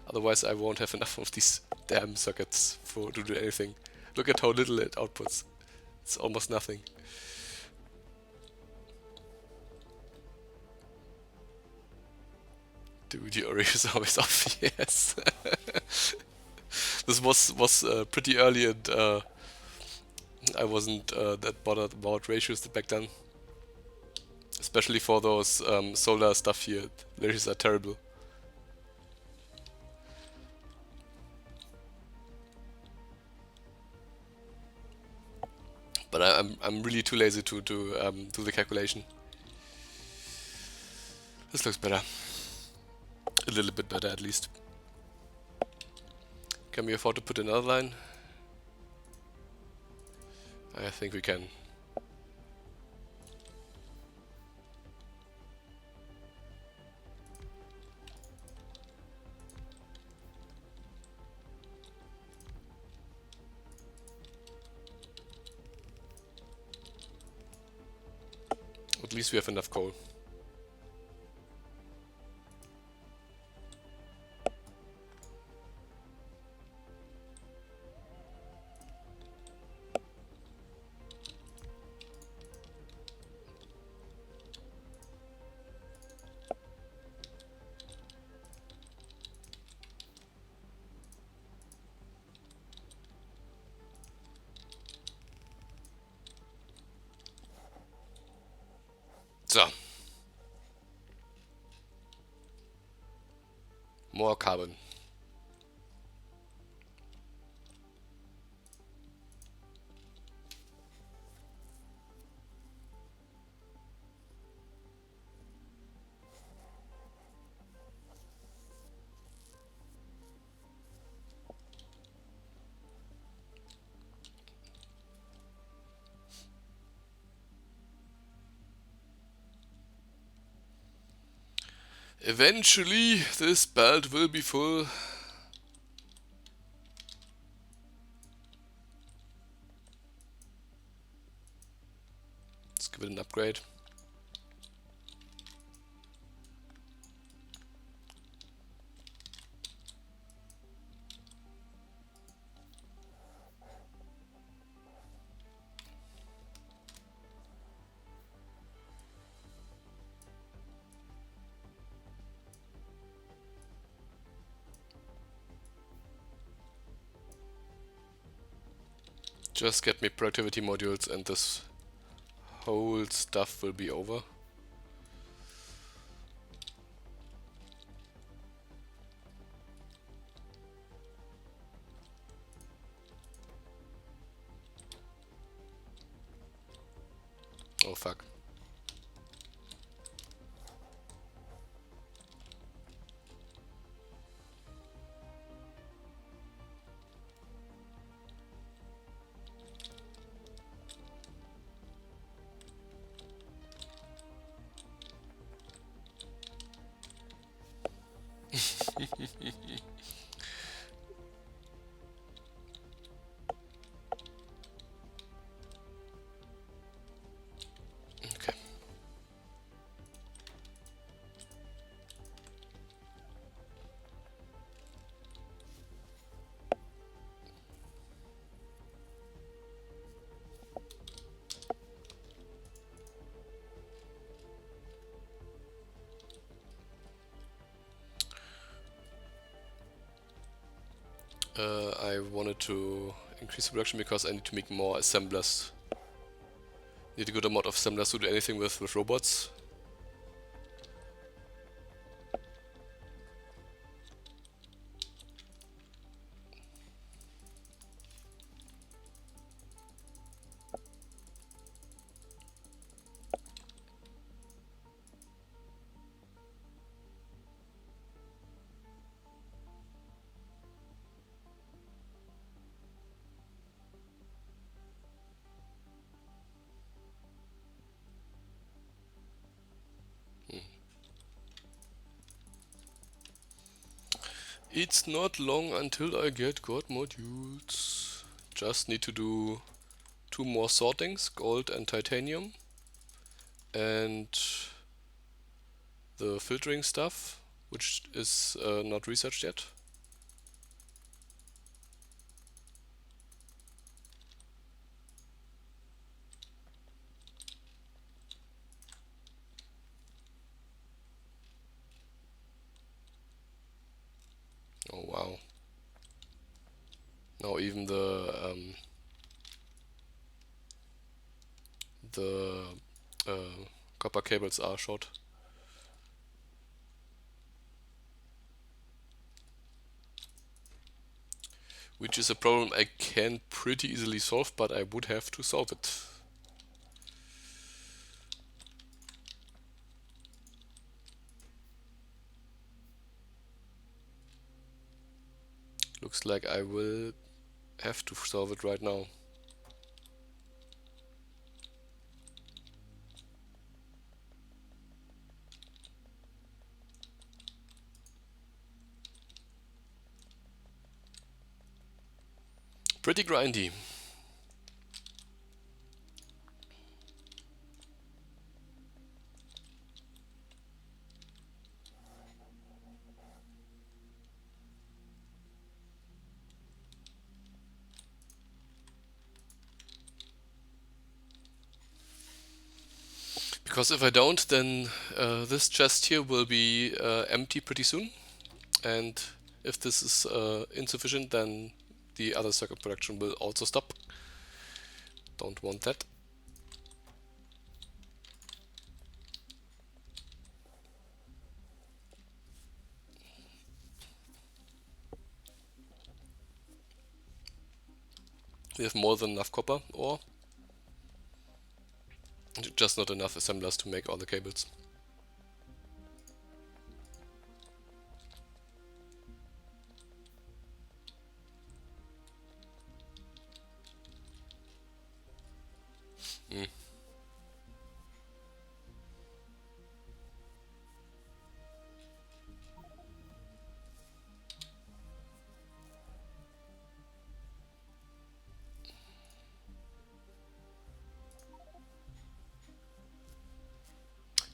otherwise I won't have enough of these damn circuits to do anything. Look at how little it outputs. It's almost nothing. Dude, your array is always off. Yes. This was pretty early, and I wasn't that bothered about ratios back then. Especially for those solar stuff here. Ratios are terrible. But But I'm really too lazy to do the calculation. This looks better. A little bit better at least. Can we afford to put another line? I think we can. At least we have enough coal. So. More carbon. Eventually, this belt will be full. Let's give it an upgrade. Just get me productivity modules and this whole stuff will be over. Oh fuck. Okay. I wanted to increase the production because I need to make more assemblers. Need a good amount of assemblers to do anything with robots. It's not long until I get God modules. Just need to do 2 more sortings, gold and titanium. And the filtering stuff, which is not researched yet. Oh wow. Now even the copper cables are short. Which is a problem I can pretty easily solve, but I would have to solve it. Looks like I will have to solve it right now. Pretty grindy. Because if I don't, then this chest here will be empty pretty soon. And if this is insufficient, then the other circuit production will also stop. Don't want that. We have more than enough copper ore. Just not enough assemblers to make all the cables.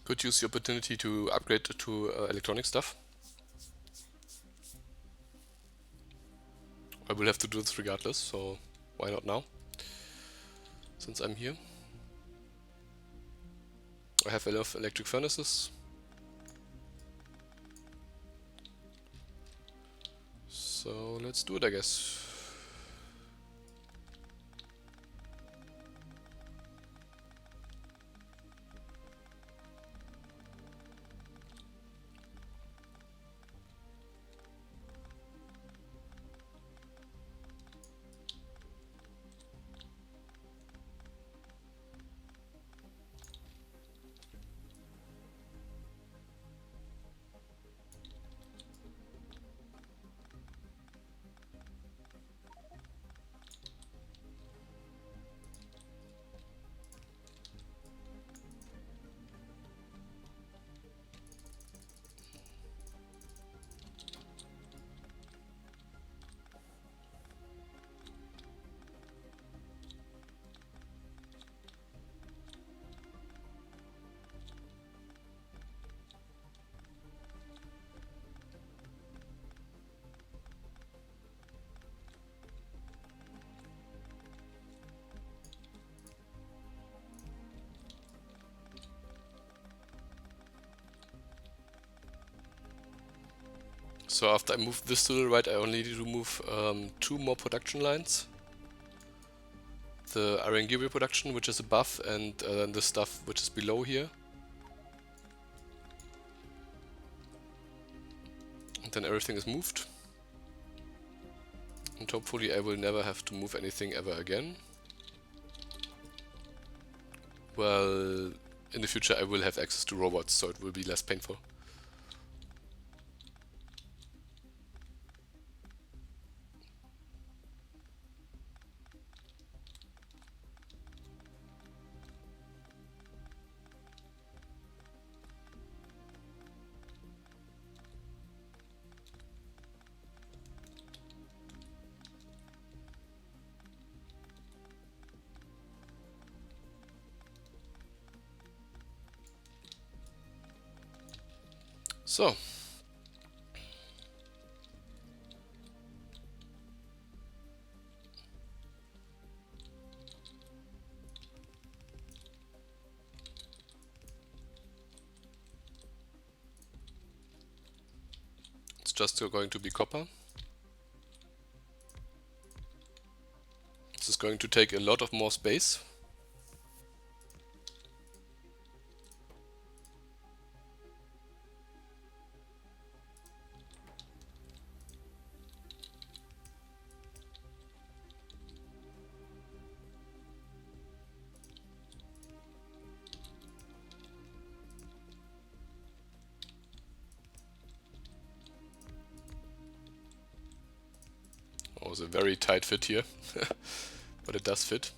Could use the opportunity to upgrade to electronic stuff. I will have to do this regardless, so why not now? Since I'm here. I have enough electric furnaces. So let's do it, I guess. So after I move this to the right, I only need to move 2 more production lines. The Arangiri production, which is above, and then the stuff which is below here. And then everything is moved. And hopefully I will never have to move anything ever again. Well, in the future I will have access to robots, so it will be less painful. So. It's just going to be copper. This is going to take a lot of more space. Oh, it's a very tight fit here, but it does fit.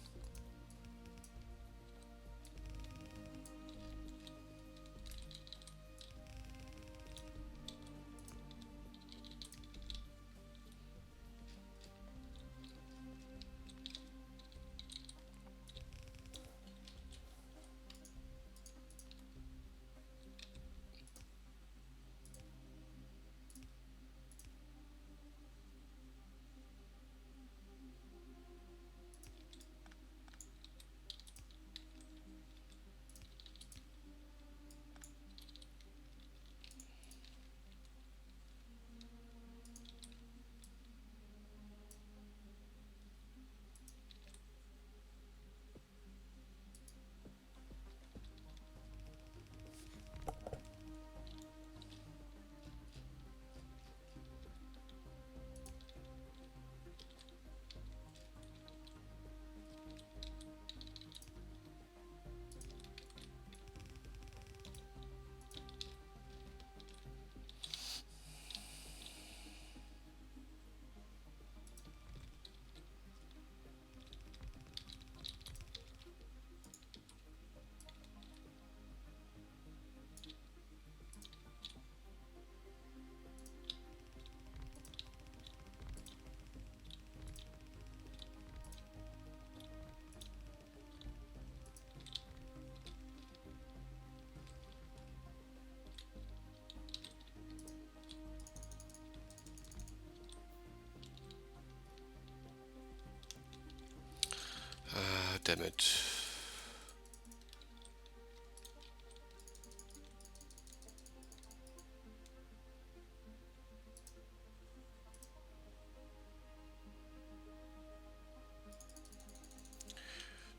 Damn it.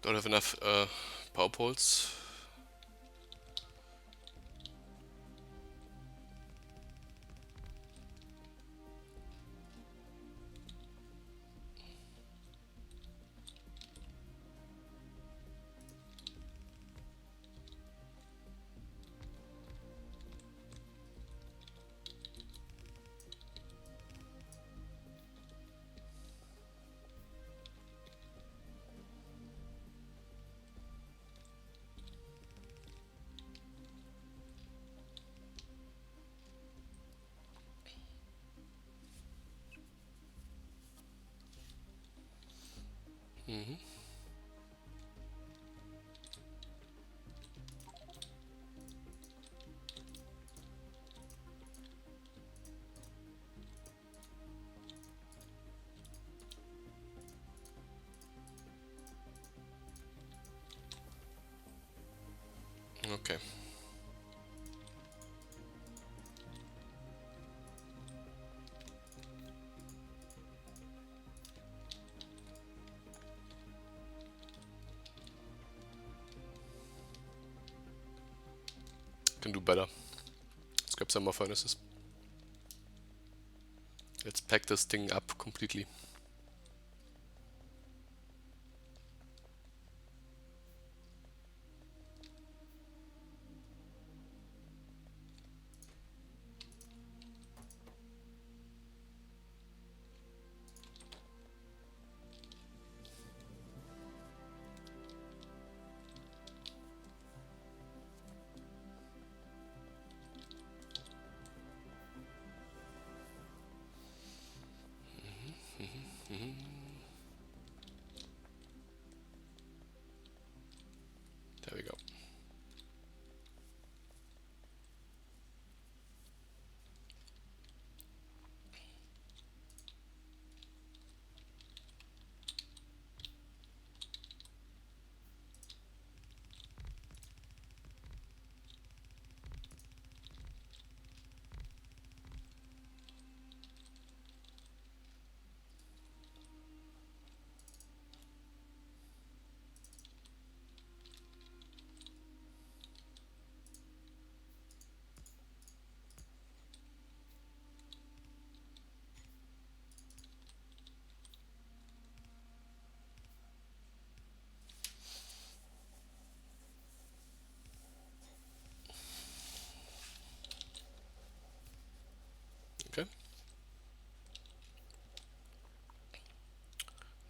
Don't have enough power poles. Okay. Can do better. Let's grab some more furnaces. Let's pack this thing up completely. There we go.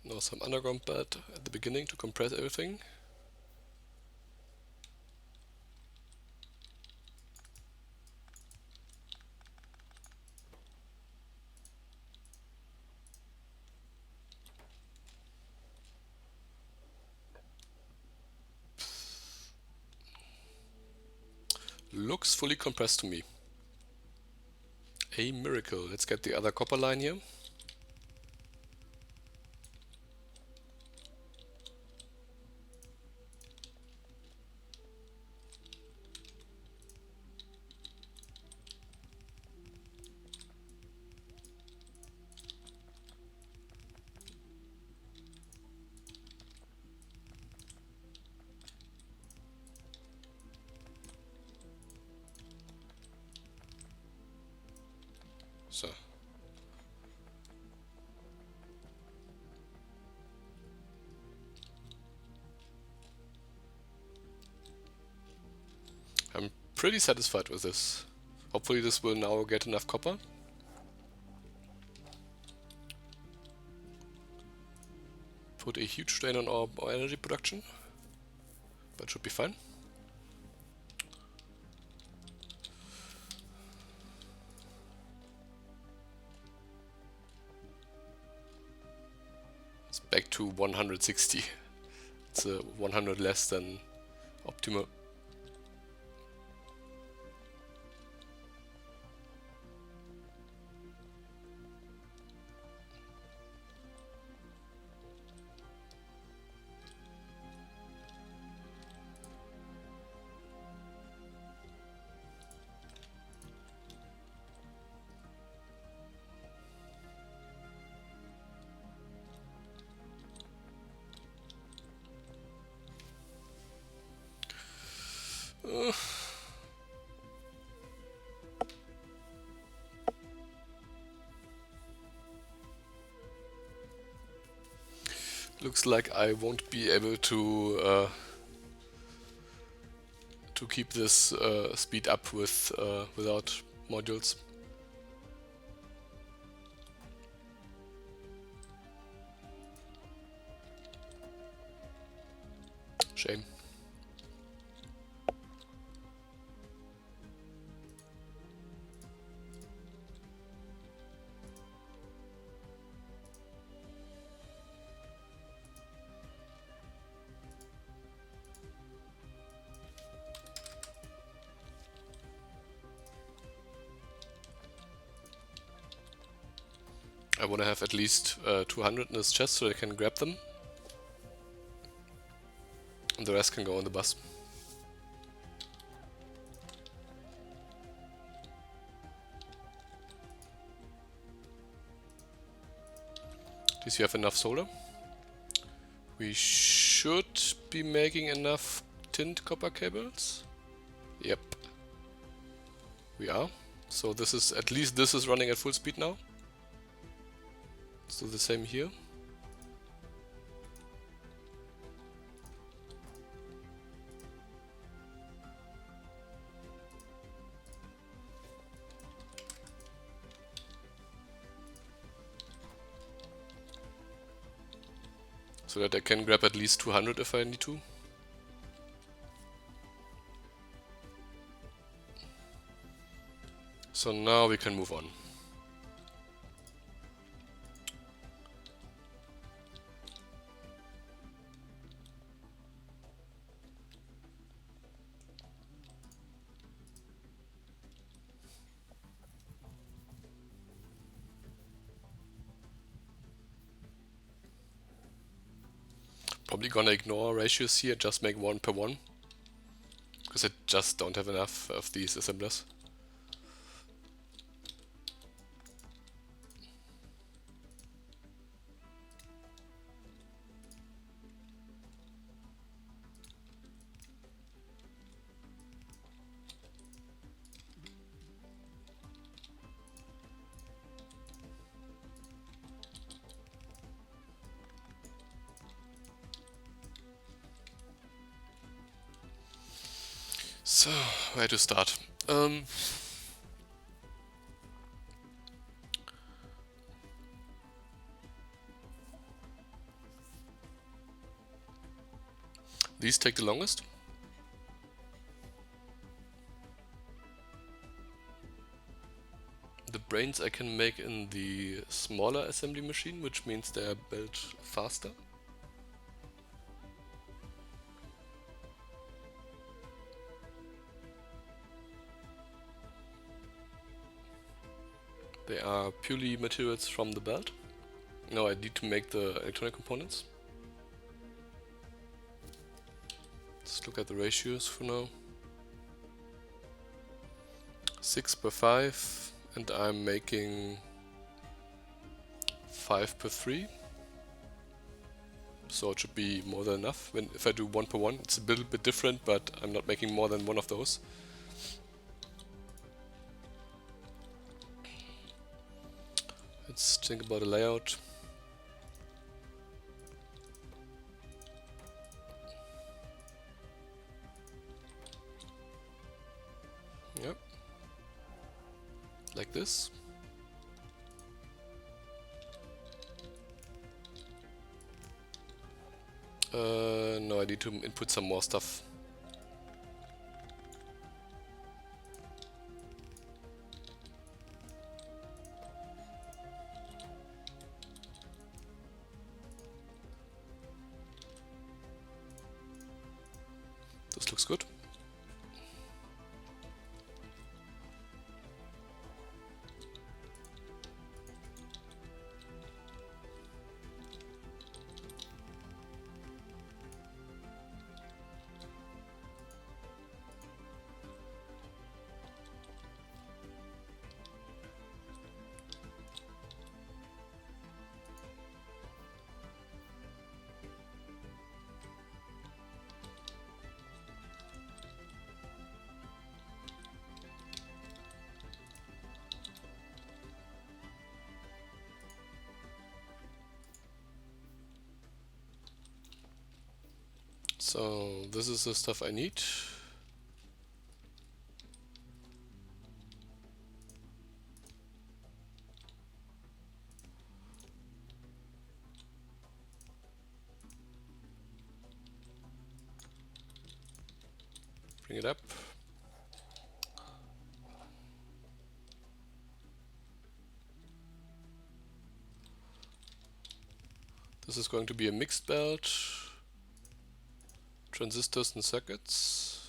Now some underground bed at the beginning to compress everything. Looks fully compressed to me. A miracle. Let's get the other copper line here. So. I'm pretty satisfied with this. Hopefully this will now get enough copper. Put a huge strain on our energy production, but should be fine. It's back to 160. It's 100 less than optimal. Looks like I won't be able to keep this speed up with without modules. Shame. I want to have at least 200 in this chest so I can grab them. And the rest can go on the bus. At least you have enough solar. We should be making enough tinned copper cables. Yep. We are. So this is, at least this is running at full speed now. Let's do the same here. So that I can grab at least 200 if I need to. So now we can move on. Probably gonna ignore ratios here, just make 1 per 1. Because I just don't have enough of these assemblers. So, where to start? These take the longest. The brains I can make in the smaller assembly machine, which means they are built faster. They are purely materials from the belt. Now I need to make the electronic components. Let's look at the ratios for now. 6/5, and I'm making 5/3. So it should be more than enough. If I do 1/1, it's a little bit different, but I'm not making more than one of those. Let's think about a layout. Yep. Like this. No, I need to input some more stuff. This looks good. So this is the stuff I need. Bring it up. This is going to be a mixed belt. Transistors and circuits.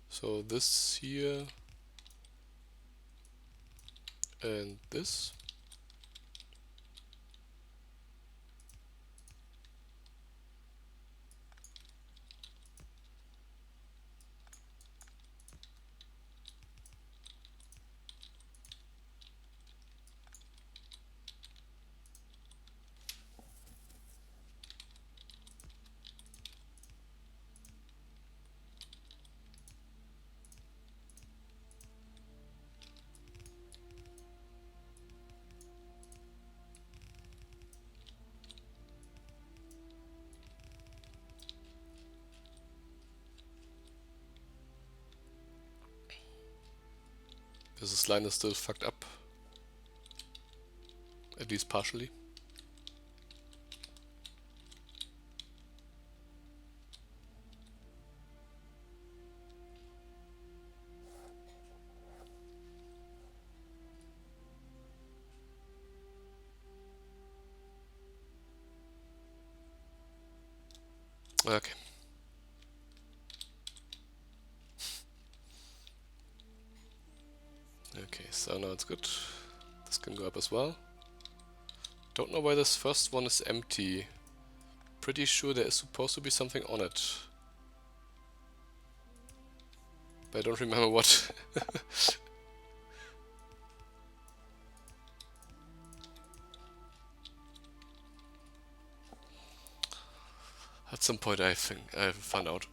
So this here and this. This line is still fucked up. At least partially. Okay. Okay, so now it's good. This can go up as well. Don't know why this first one is empty. Pretty sure there is supposed to be something on it. But I don't remember what. At some point I think I found out.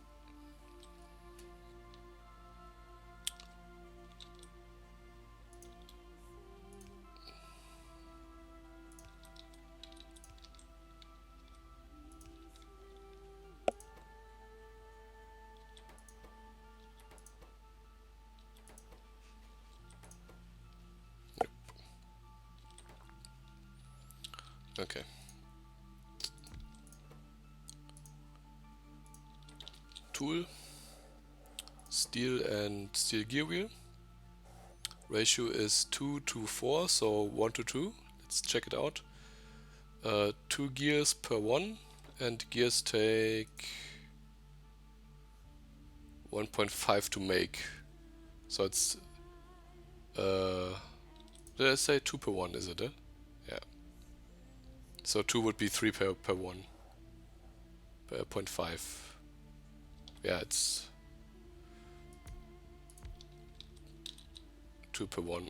Okay. tool, steel and steel gear wheel. Ratio is 2 to 4, so 1 to 2. Let's check it out. 2 gears per 1, and gears take 1.5 to make. So it's did I say 2 per 1, is it? Yeah. So 2 would be 3 per 1. Per 0.5. Yeah, it's 2 per 1.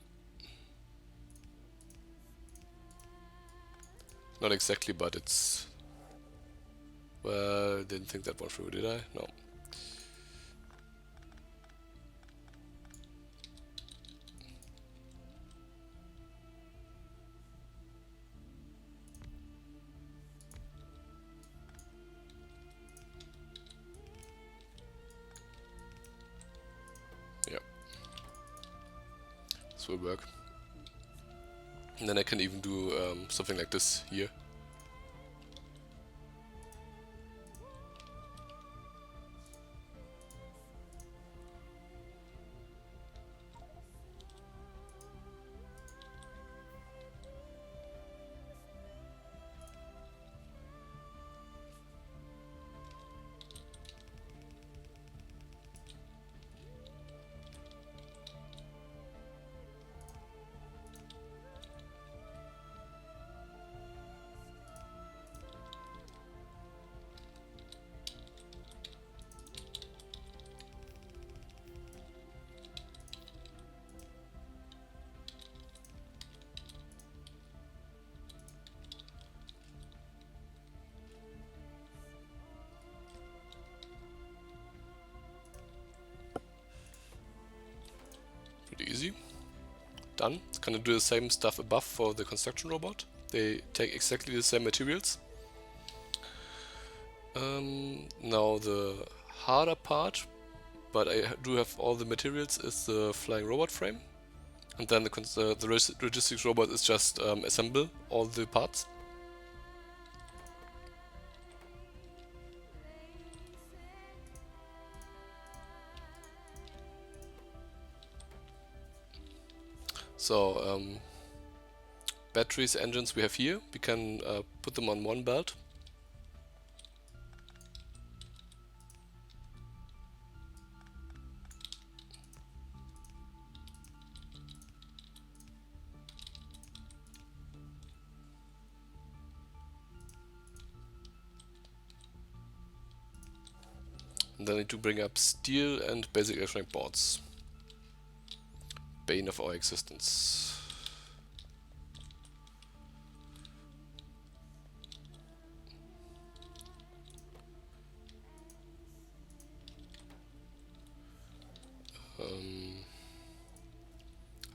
Not exactly, but it's... Well, didn't think that one through, did I? No. Yeah. This will work. And then I can even do something like this here. Pretty easy. Done. It's gonna do the same stuff above for the construction robot. They take exactly the same materials. Now the harder part, but I do have all the materials, is the flying robot frame. And then the logistics robot is just assemble all the parts. So batteries, engines we have here. We can put them on one belt. And then I need to bring up steel and basic electronic boards. Bane of our existence.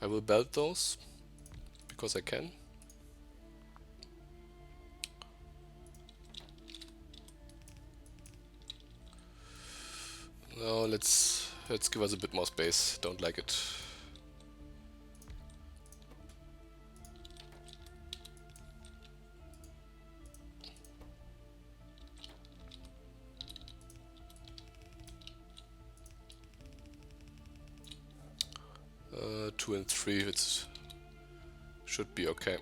I will belt those because I can. Now let's give us a bit more space. Don't like it. Two and three, it should be okay.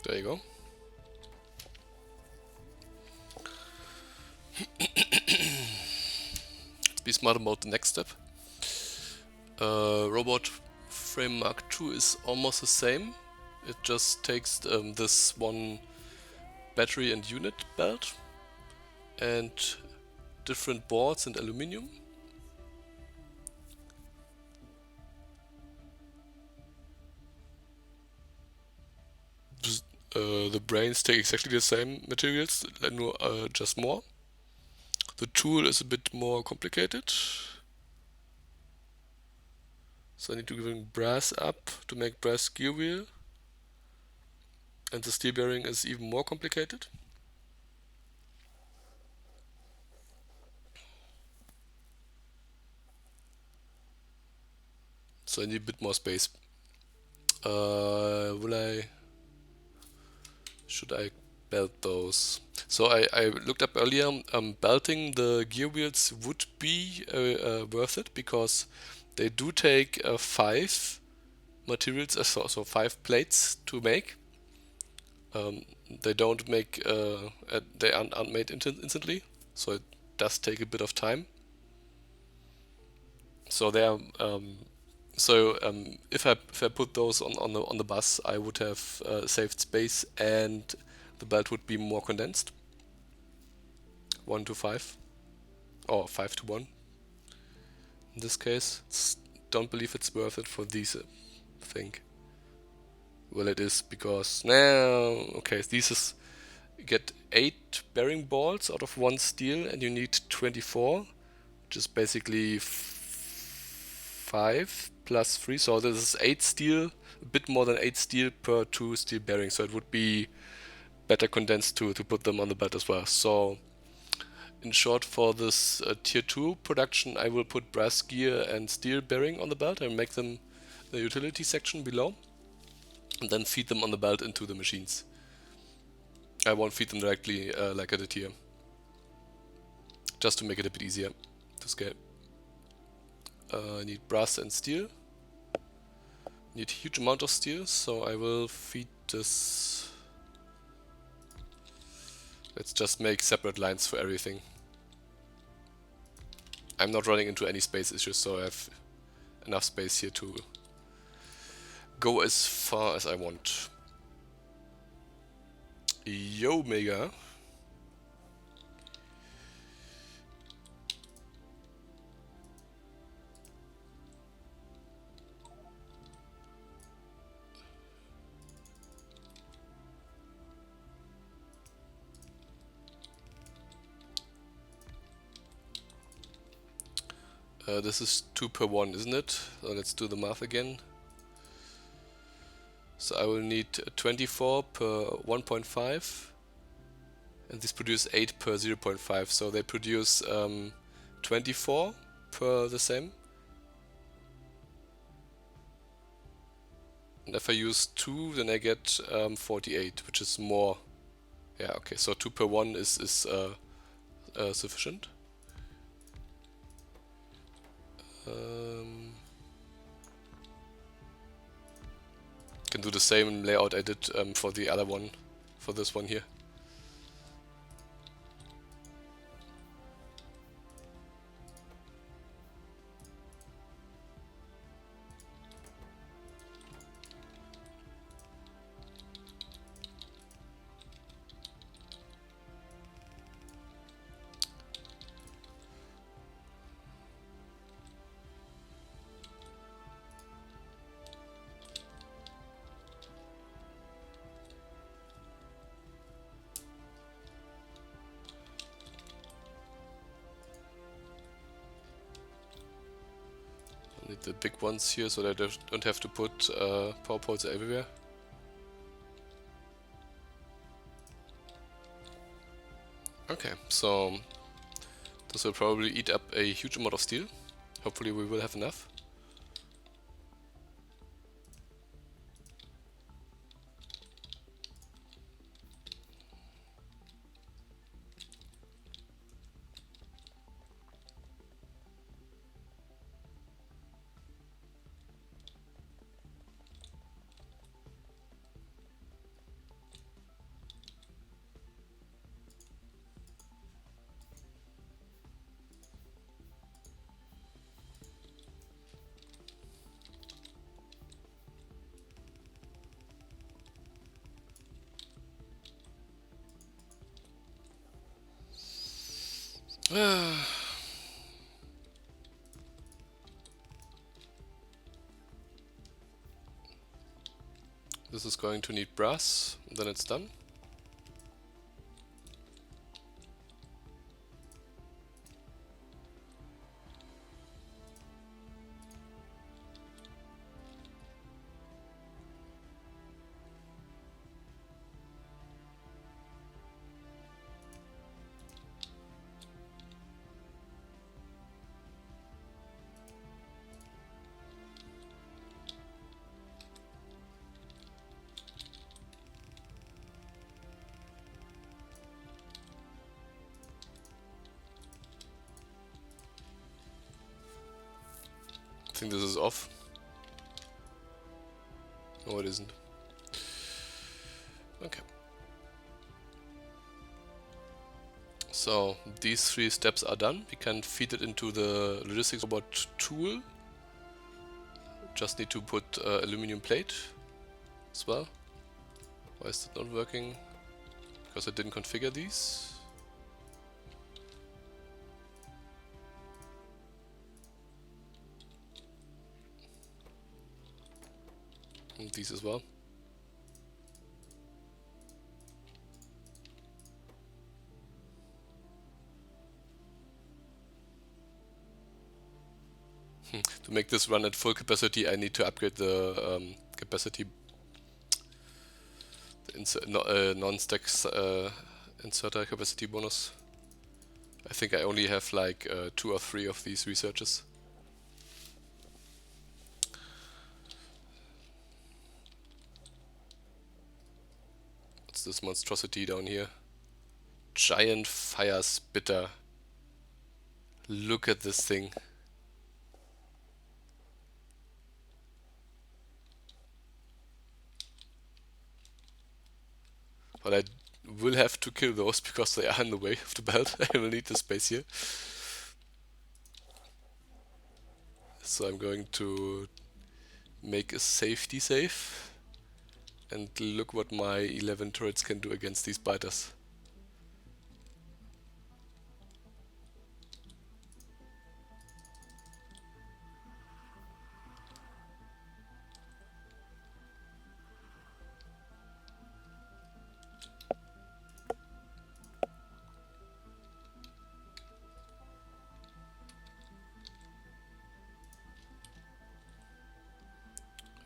There you go. Let's be smart about the next step. Robot frame Mark II is almost the same. It just takes this one battery and unit belt and different boards and aluminium. The brains take exactly the same materials, just more. The tool is a bit more complicated. So I need to bring brass up to make brass gear wheel. And the steel bearing is even more complicated. So I need a bit more space. Should I belt those? So I looked up earlier, belting the gear wheels would be worth it because they do take 5 materials, so 5 plates to make. They don't make, they aren't made instantly, so it does take a bit of time. So they are, if I put those on the bus, I would have saved space and the belt would be more condensed. 1 to 5 or 5 to 1 in this case. Don't believe it's worth it for these, I think. Well, it is because now, okay, these is get 8 bearing balls out of 1 steel and you need 24, which is basically 5 plus 3, so this is 8 steel, a bit more than 8 steel per 2 steel bearings, so it would be better condensed to put them on the belt as well. So in short, for this tier 2 production, I will put brass gear and steel bearing on the belt and make them the utility section below, and then feed them on the belt into the machines. I won't feed them directly like I did here, just to make it a bit easier to scale. I need brass and steel. Need huge amount of steel, so I will feed this. Let's just make separate lines for everything. I'm not running into any space issues, so I have enough space here to go as far as I want. Yo, Mega. This is 2 per 1, isn't it? So let's do the math again. So I will need 24 per 1.5, and these produce 8 per 0.5, so they produce 24 per the same. And if I use 2, then I get 48, which is more. Yeah, okay, so 2 per 1 is sufficient. Can do the same layout I did for the other one, for this one here. Need the big ones here so that I don't have to put power poles everywhere. Okay, so this will probably eat up a huge amount of steel. Hopefully we will have enough. This is going to need brass, then it's done. I think this is off. No, it isn't. Okay. So these 3 steps are done. We can feed it into the logistics robot tool. Just need to put aluminum plate as well. Why is it not working? Because I didn't configure these. And these as well. To make this run at full capacity, I need to upgrade the capacity, non-stack inserter capacity bonus. I think I only have like 2 or 3 of these researches. What's this monstrosity down here? Giant fire spitter. Look at this thing. But I will have to kill those because they are in the way of the belt. I will need the space here. So I'm going to make a safety save. And look what my 11 turrets can do against these biters.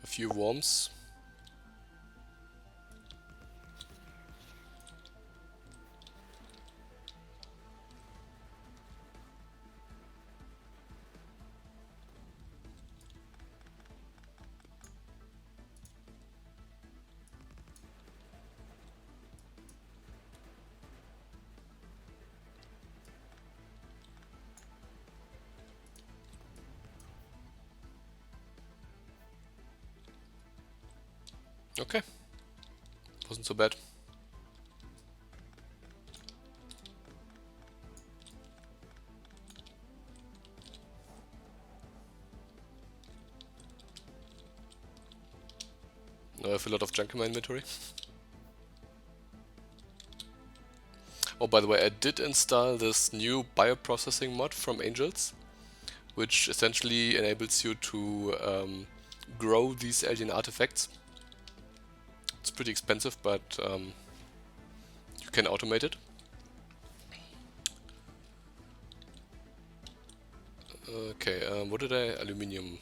A few worms. Okay, wasn't so bad. Now I have a lot of junk in my inventory. Oh, by the way, I did install this new bioprocessing mod from Angels, which essentially enables you to grow these alien artifacts. It's pretty expensive, but you can automate it. Okay, what did I? Aluminium.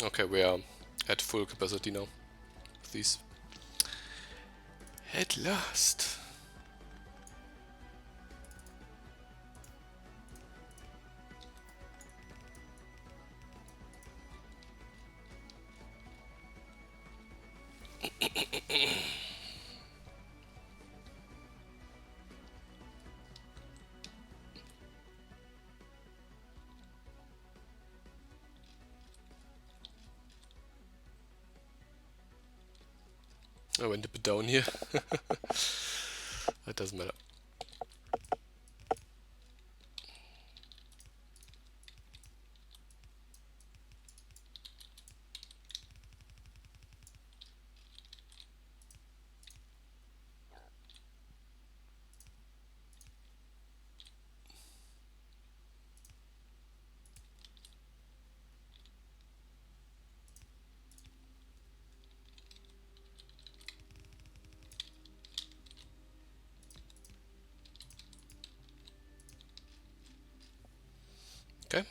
Okay, we are at full capacity now with these. At last. I went a bit down here. That doesn't matter. Okay.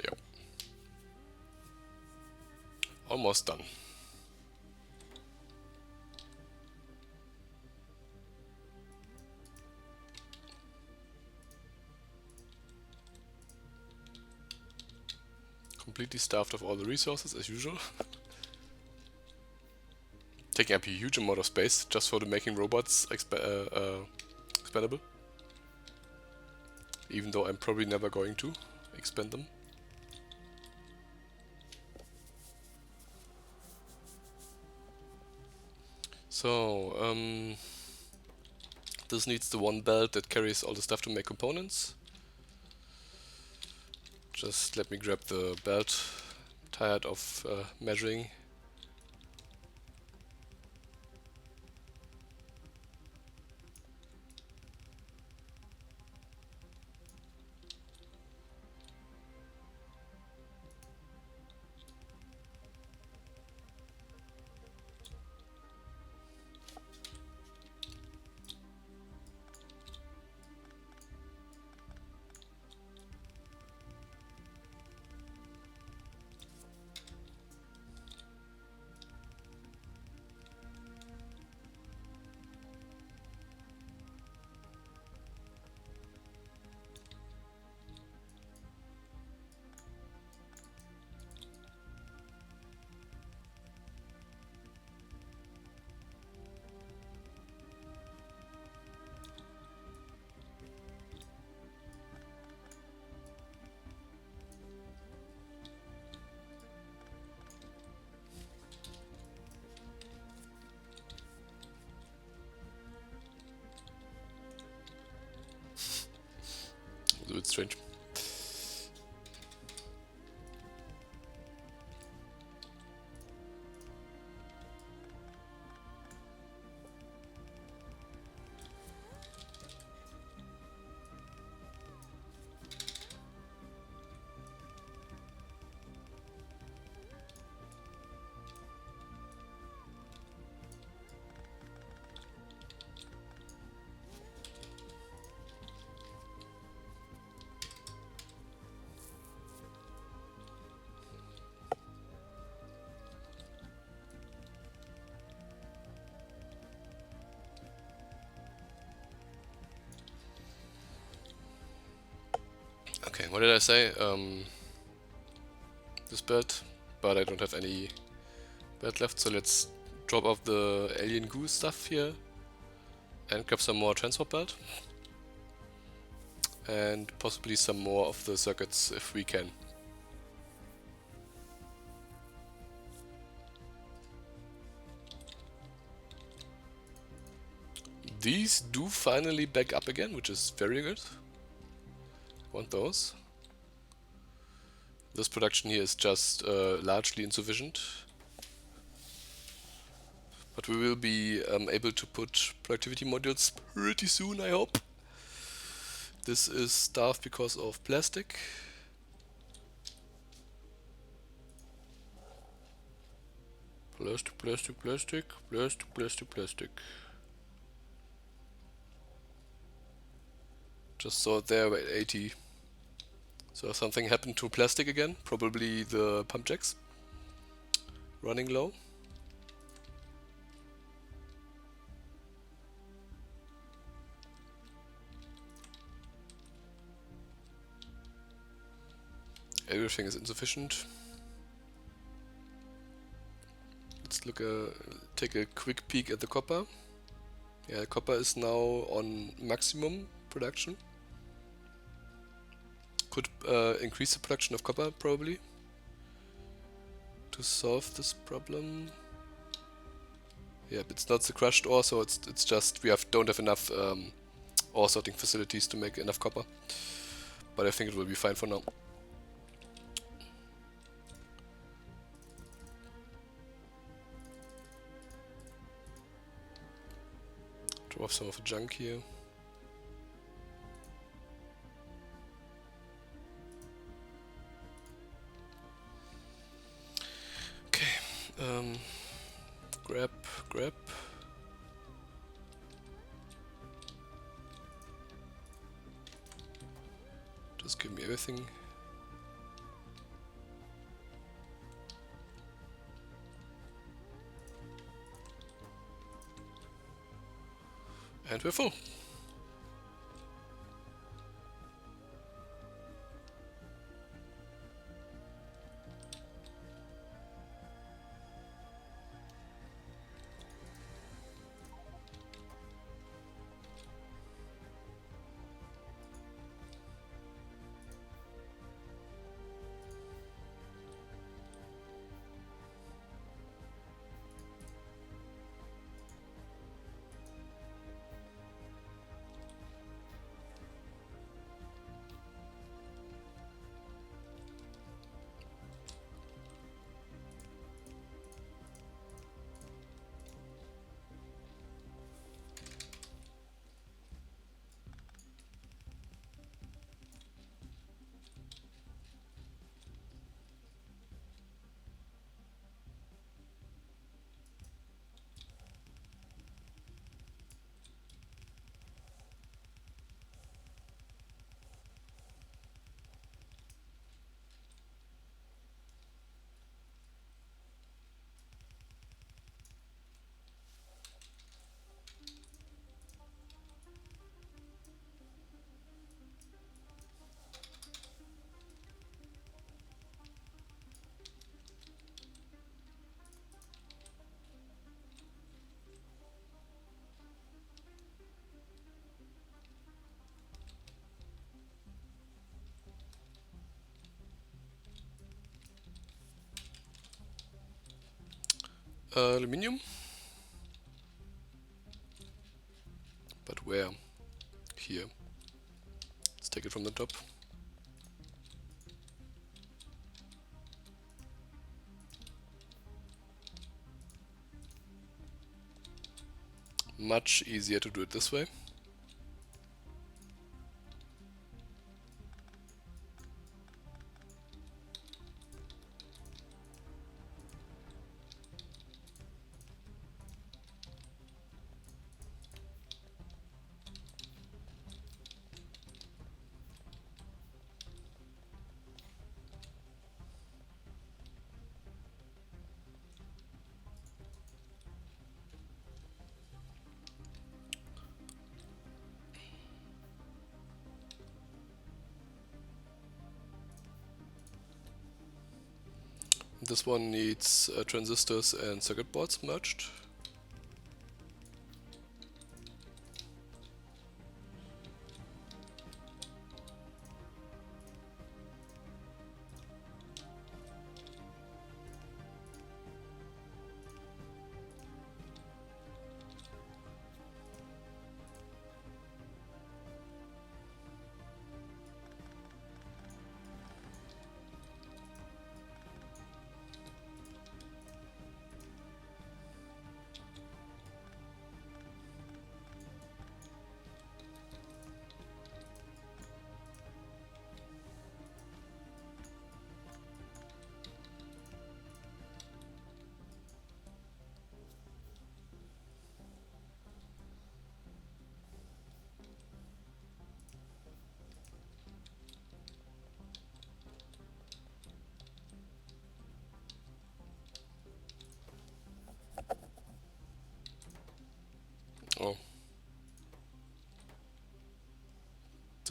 Yep. Almost done. Completely starved of all the resources as usual. Taking up a huge amount of space just for the making robots expendable. Even though I'm probably never going to expend them. So, this needs the one belt that carries all the stuff to make components. Just let me grab the belt. Tired of measuring. It's a bit strange. Okay, what did I say? This belt, but I don't have any belt left, so let's drop off the alien goo stuff here. And grab some more transport belt. And possibly some more of the circuits if we can. These do finally back up again, which is very good. Want those. This production here is just largely insufficient. But we will be able to put productivity modules pretty soon, I hope. This is staff because of plastic. Plastic, plastic, plastic, plastic, plastic, plastic. Just saw it there at 80. So something happened to plastic again. Probably the pump jacks running low. Everything is insufficient. Let's take a quick peek at the copper. Yeah, copper is now on maximum production. Could increase the production of copper probably to solve this problem. Yeah, it's not the crushed ore, so it's just we don't have enough ore sorting facilities to make enough copper. But I think it will be fine for now. Drop off some of the junk here. Okay, grab. Just give me everything. And we're full. Aluminium. But where? Here. Let's take it from the top. Much easier to do it this way. This one needs transistors and circuit boards merged.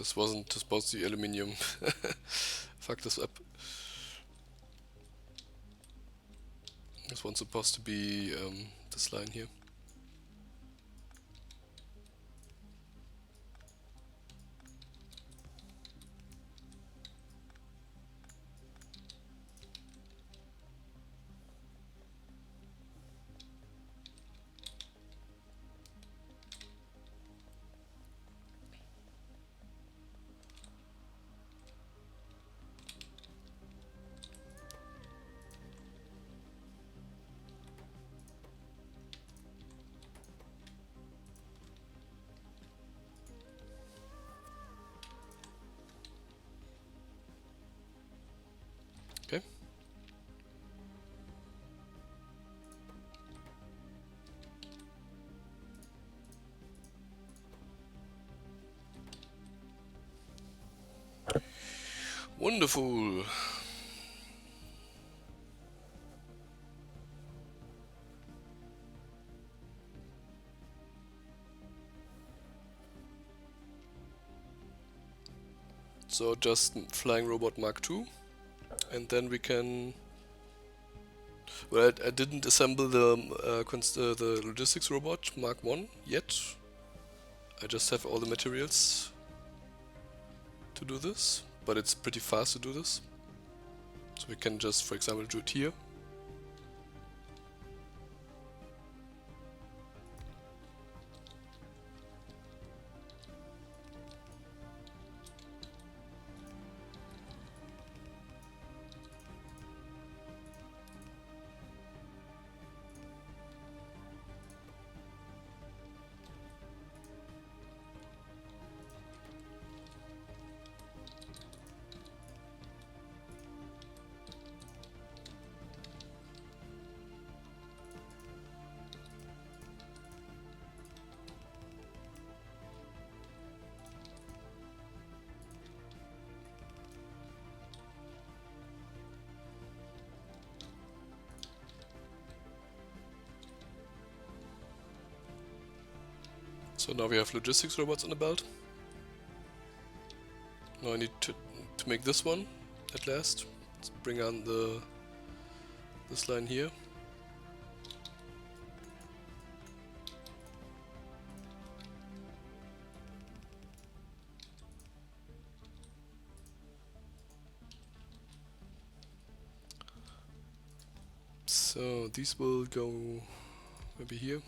This wasn't supposed to be aluminium. Fuck this up. This one's supposed to be this line here. Okay. Wonderful. So just flying robot Mark II, and then we can. Well, I didn't assemble the logistics robot Mark I yet. I just have all the materials to do this, but it's pretty fast to do this. So we can just, for example, do it here. So now we have logistics robots on the belt. Now I need to make this one at last. Let's bring on this line here. So these will go maybe here.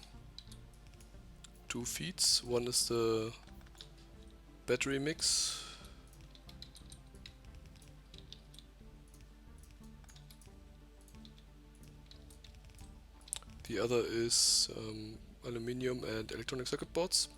2 feeds. One is the battery mix. The other is aluminium and electronic circuit boards.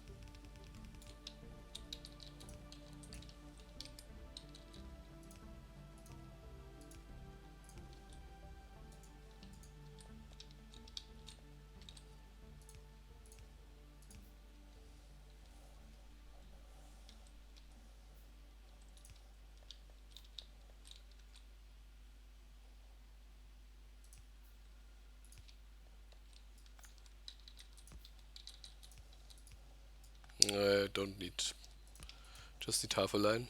I don't need, just need half a line.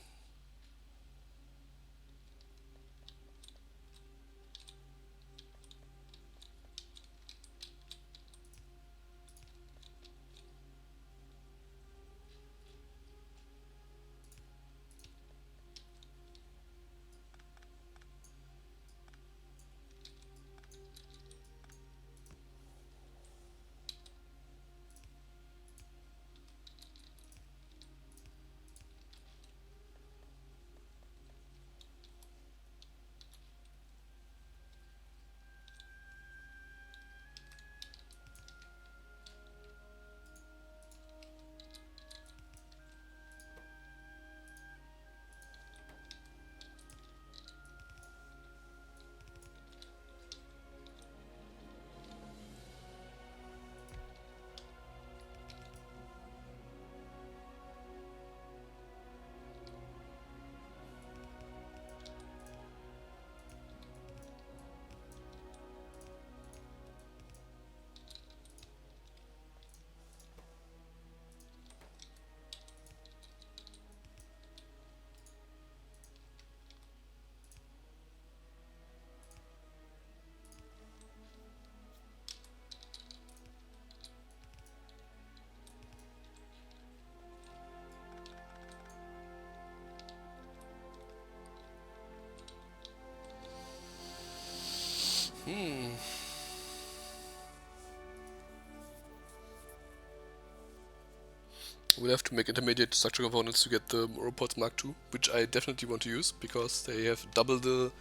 We'll have to make intermediate structure components to get the robots Mark II, which I definitely want to use because they have double the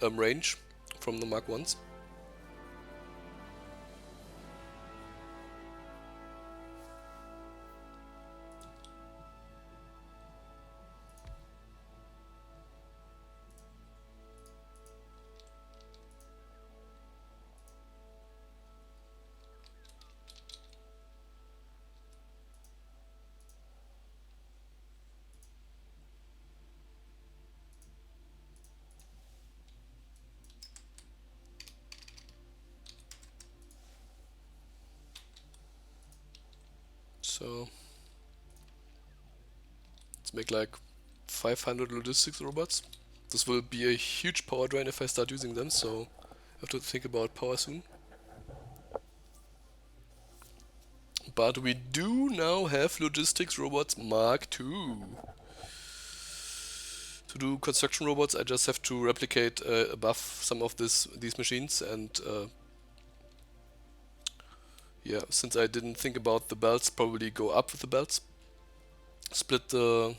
range from the Mark Is. So let's make like 500 logistics robots. This will be a huge power drain if I start using them, so I have to think about power soon. But we do now have logistics robots Mark II. To do construction robots, I just have to replicate above some of these machines, and yeah, since I didn't think about the belts, probably go up with the belts. Split the,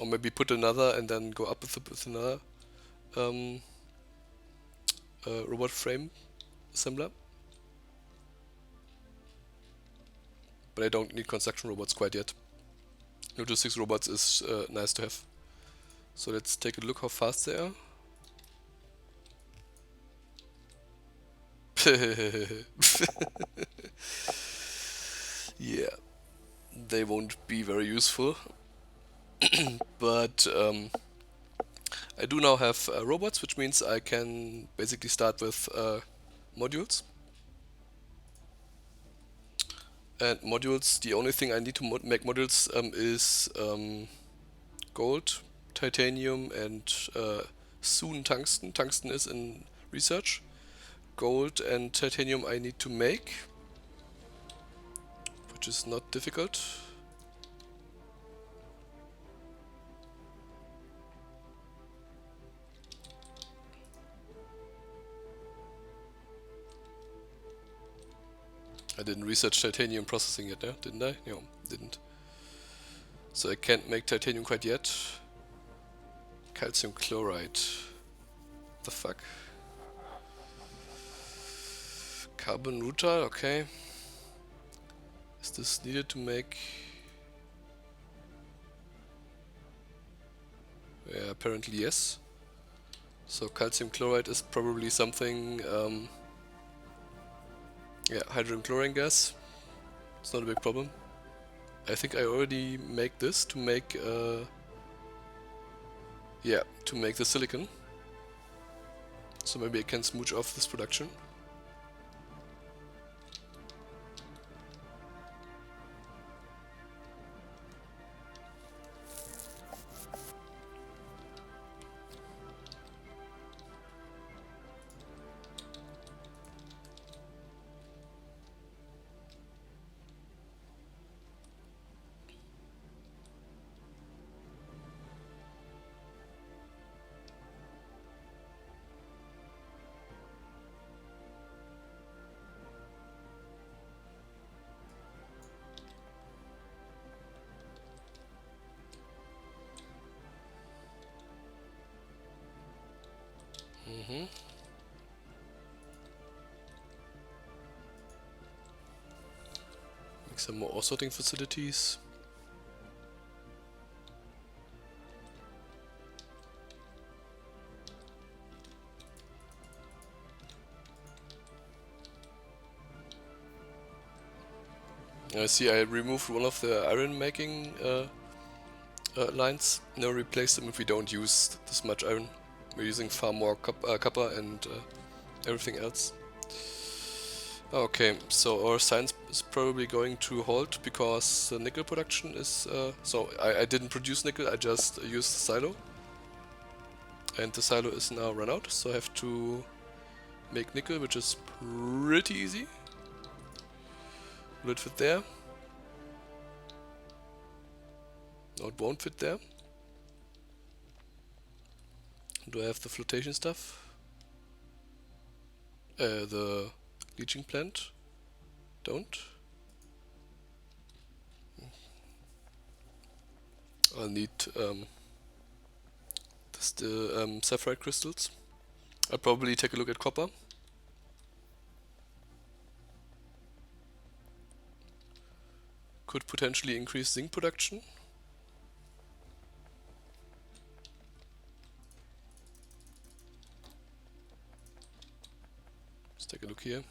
or maybe put another and then go up with another robot frame assembler. But I don't need construction robots quite yet. Logistics robots is nice to have. So let's take a look how fast they are. Yeah, they won't be very useful. But I do now have robots, which means I can basically start with modules. And modules, the only thing I need to make modules is gold, titanium, and soon tungsten. Tungsten is in research. Gold and titanium I need to make, which is not difficult. I didn't research titanium processing yet, didn't I? No, didn't. So I can't make titanium quite yet. Calcium chloride. The fuck? Carbon rutile, okay. Is this needed to make... Yeah, apparently yes. So calcium chloride is probably something... yeah, hydrogen chlorine gas. It's not a big problem. I think I already make this to make... yeah, to make the silicon. So maybe I can smooch off this production. Make some more ore sorting facilities. I see I removed one of the iron making lines. Now replace them if we don't use this much iron. We're using far more copper and everything else. Okay, so our science is probably going to halt because the nickel production is... so I didn't produce nickel, I just used the silo. And the silo is now run out, so I have to make nickel, which is pretty easy. Will it fit there? No, it won't fit there. Do I have the flotation stuff? The leaching plant? Don't. I'll need the sapphire crystals. I'll probably take a look at copper. Could potentially increase zinc production. Let's take a look here.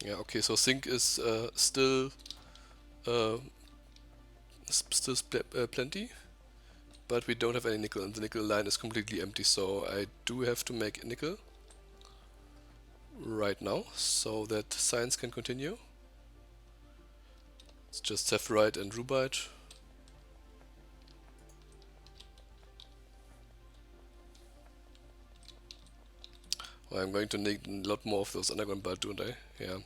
Yeah, okay, so zinc is still plenty, but we don't have any nickel, and the nickel line is completely empty, so I do have to make nickel right now, so that science can continue. It's just sapphirite and rubite. Well, I'm going to need a lot more of those underground belt, don't I? Yeah.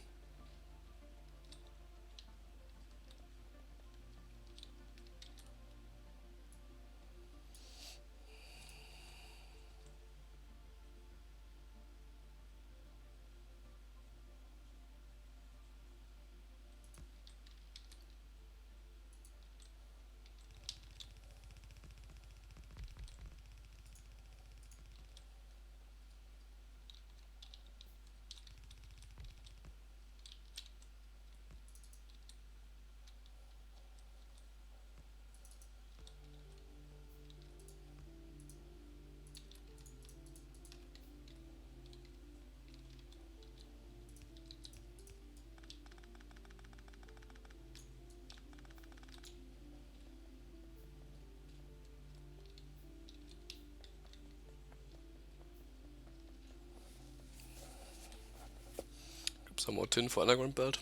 Some more tin for underground belt.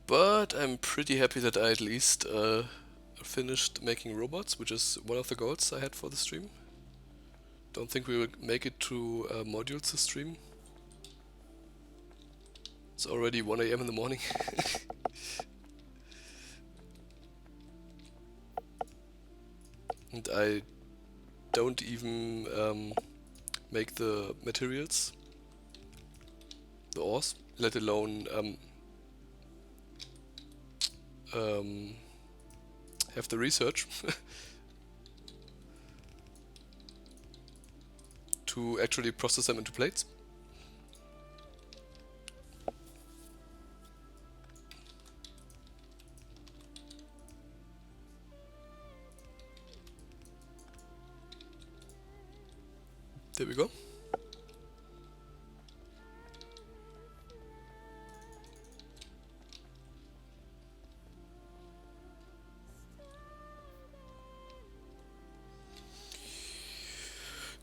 But I'm pretty happy that I at least finished making robots, which is one of the goals I had for the stream. Don't think we will make it to modules this stream. It's already 1 AM in the morning. And I don't even make the materials, the ores, let alone have the research to actually process them into plates. There we go.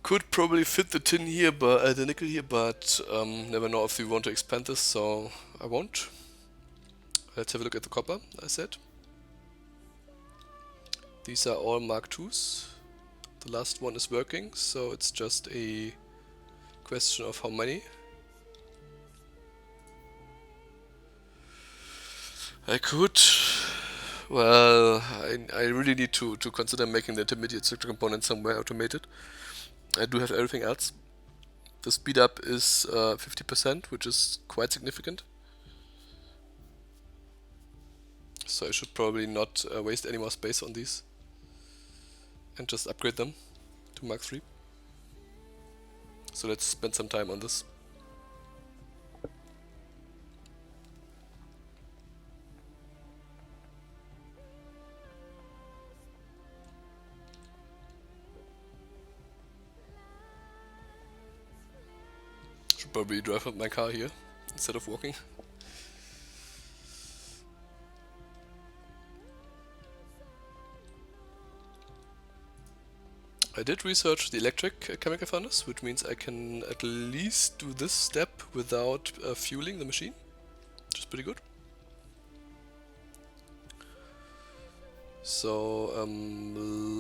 Could probably fit the tin here, but the nickel here, but never know if we want to expand this, so I won't. Let's have a look at the copper, I said. These are all Mark IIs. The last one is working, so it's just a question of how many. I could... Well, I really need to consider making the intermediate structure component somewhere automated. I do have everything else. The speed up is 50%, which is quite significant. So I should probably not waste any more space on these and just upgrade them to Mark III. So let's spend some time on this. Should probably drive up my car here instead of walking. I did research the electric chemical furnace, which means I can at least do this step without fueling the machine. Just pretty good. So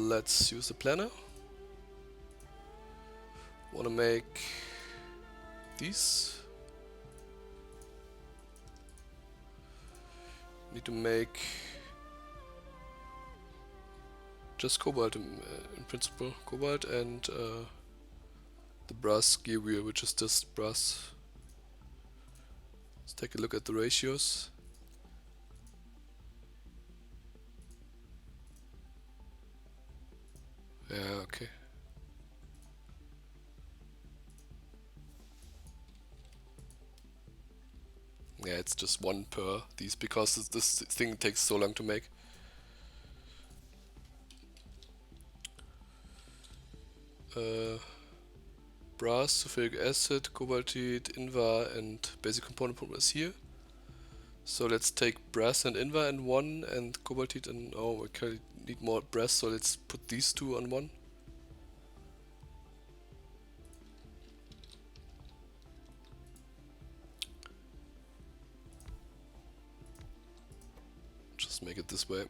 let's use the planner. Wanna make these. Need to make just cobalt in principle, cobalt and the brass gear wheel, which is just brass. Let's take a look at the ratios. Yeah, okay. Yeah, it's just one per these because this thing takes so long to make. Brass, sulfuric acid, cobaltite, invar, and basic component polymer is here. So let's take brass and invar in one, and cobaltite and oh, okay, need more brass, so let's put these two on one. Just make it this way.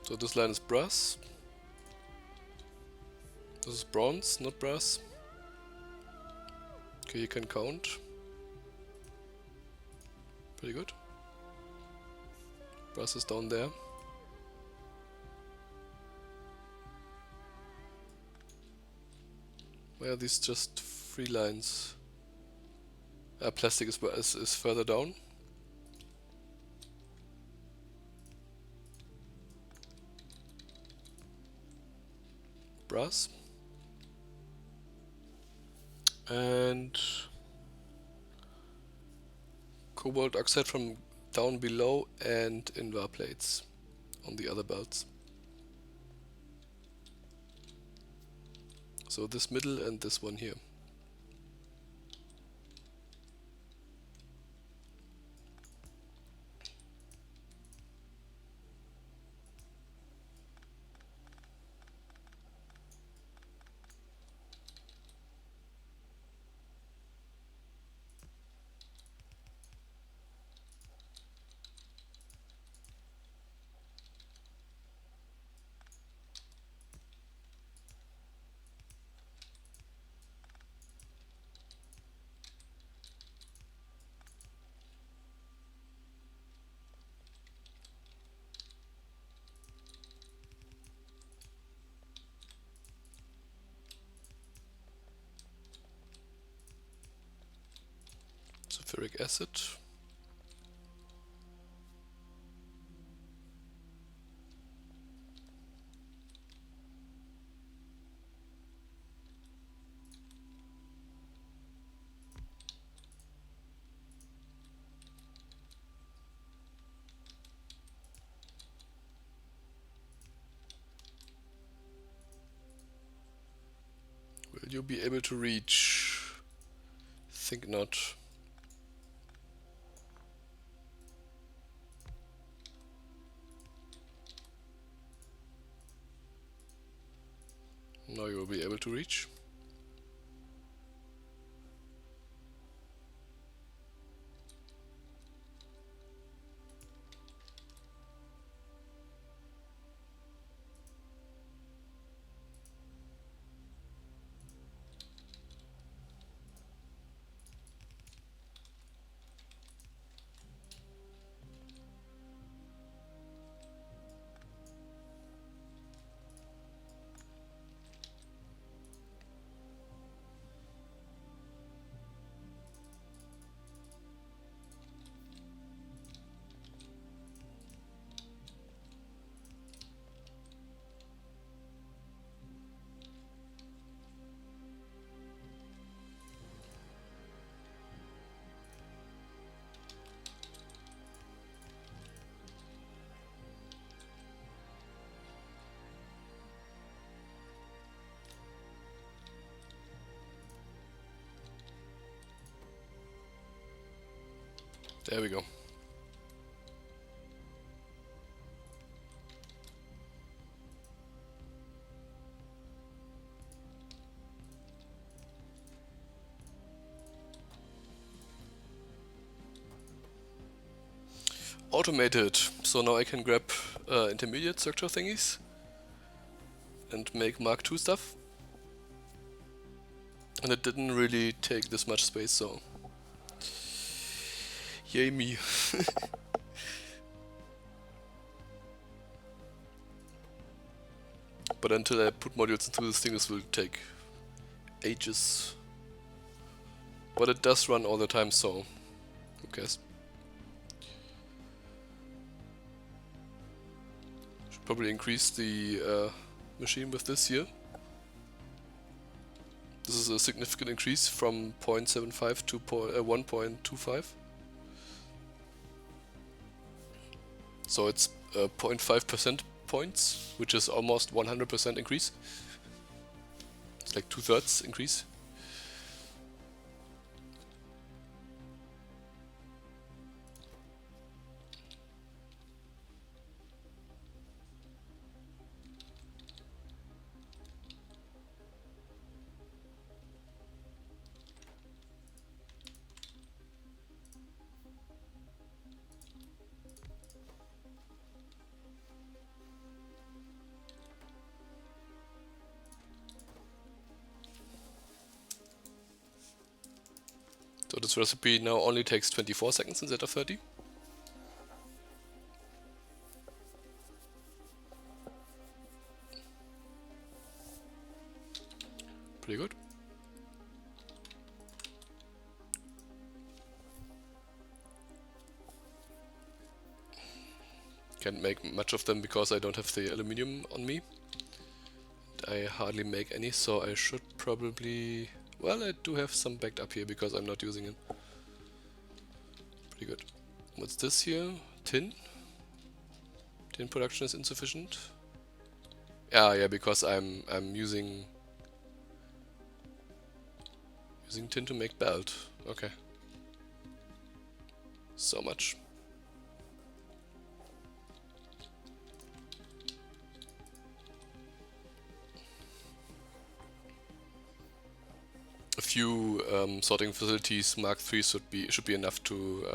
So this line is brass. This is bronze, not brass. Okay, you can count. Pretty good. Brass is down there. Why are these just 3 lines? Plastic is further down. Brass. And cobalt oxide from down below and invar plates on the other belts. So this middle and this one here. Sulfuric acid. Will you be able to reach? Think not. Now you will be able to reach. There we go. Automated. So now I can grab intermediate structure thingies and make Mark II stuff. And it didn't really take this much space, so yay me. But until I put modules into this thing, this will take ages. But it does run all the time, so who cares? Should probably increase the machine with this here. This is a significant increase from 0.75 to 1.25. So it's 0.5% points, which is almost 100% increase. It's like 2/3 increase. So this recipe now only takes 24 seconds instead of 30. Pretty good. Can't make much of them because I don't have the aluminium on me. I hardly make any, so I should probably... Well, I do have some backed up here because I'm not using it. Pretty good. What's this here? Tin? Tin production is insufficient. Yeah, because I'm using tin to make belt. Okay. So much. A few sorting facilities Mark III should be enough to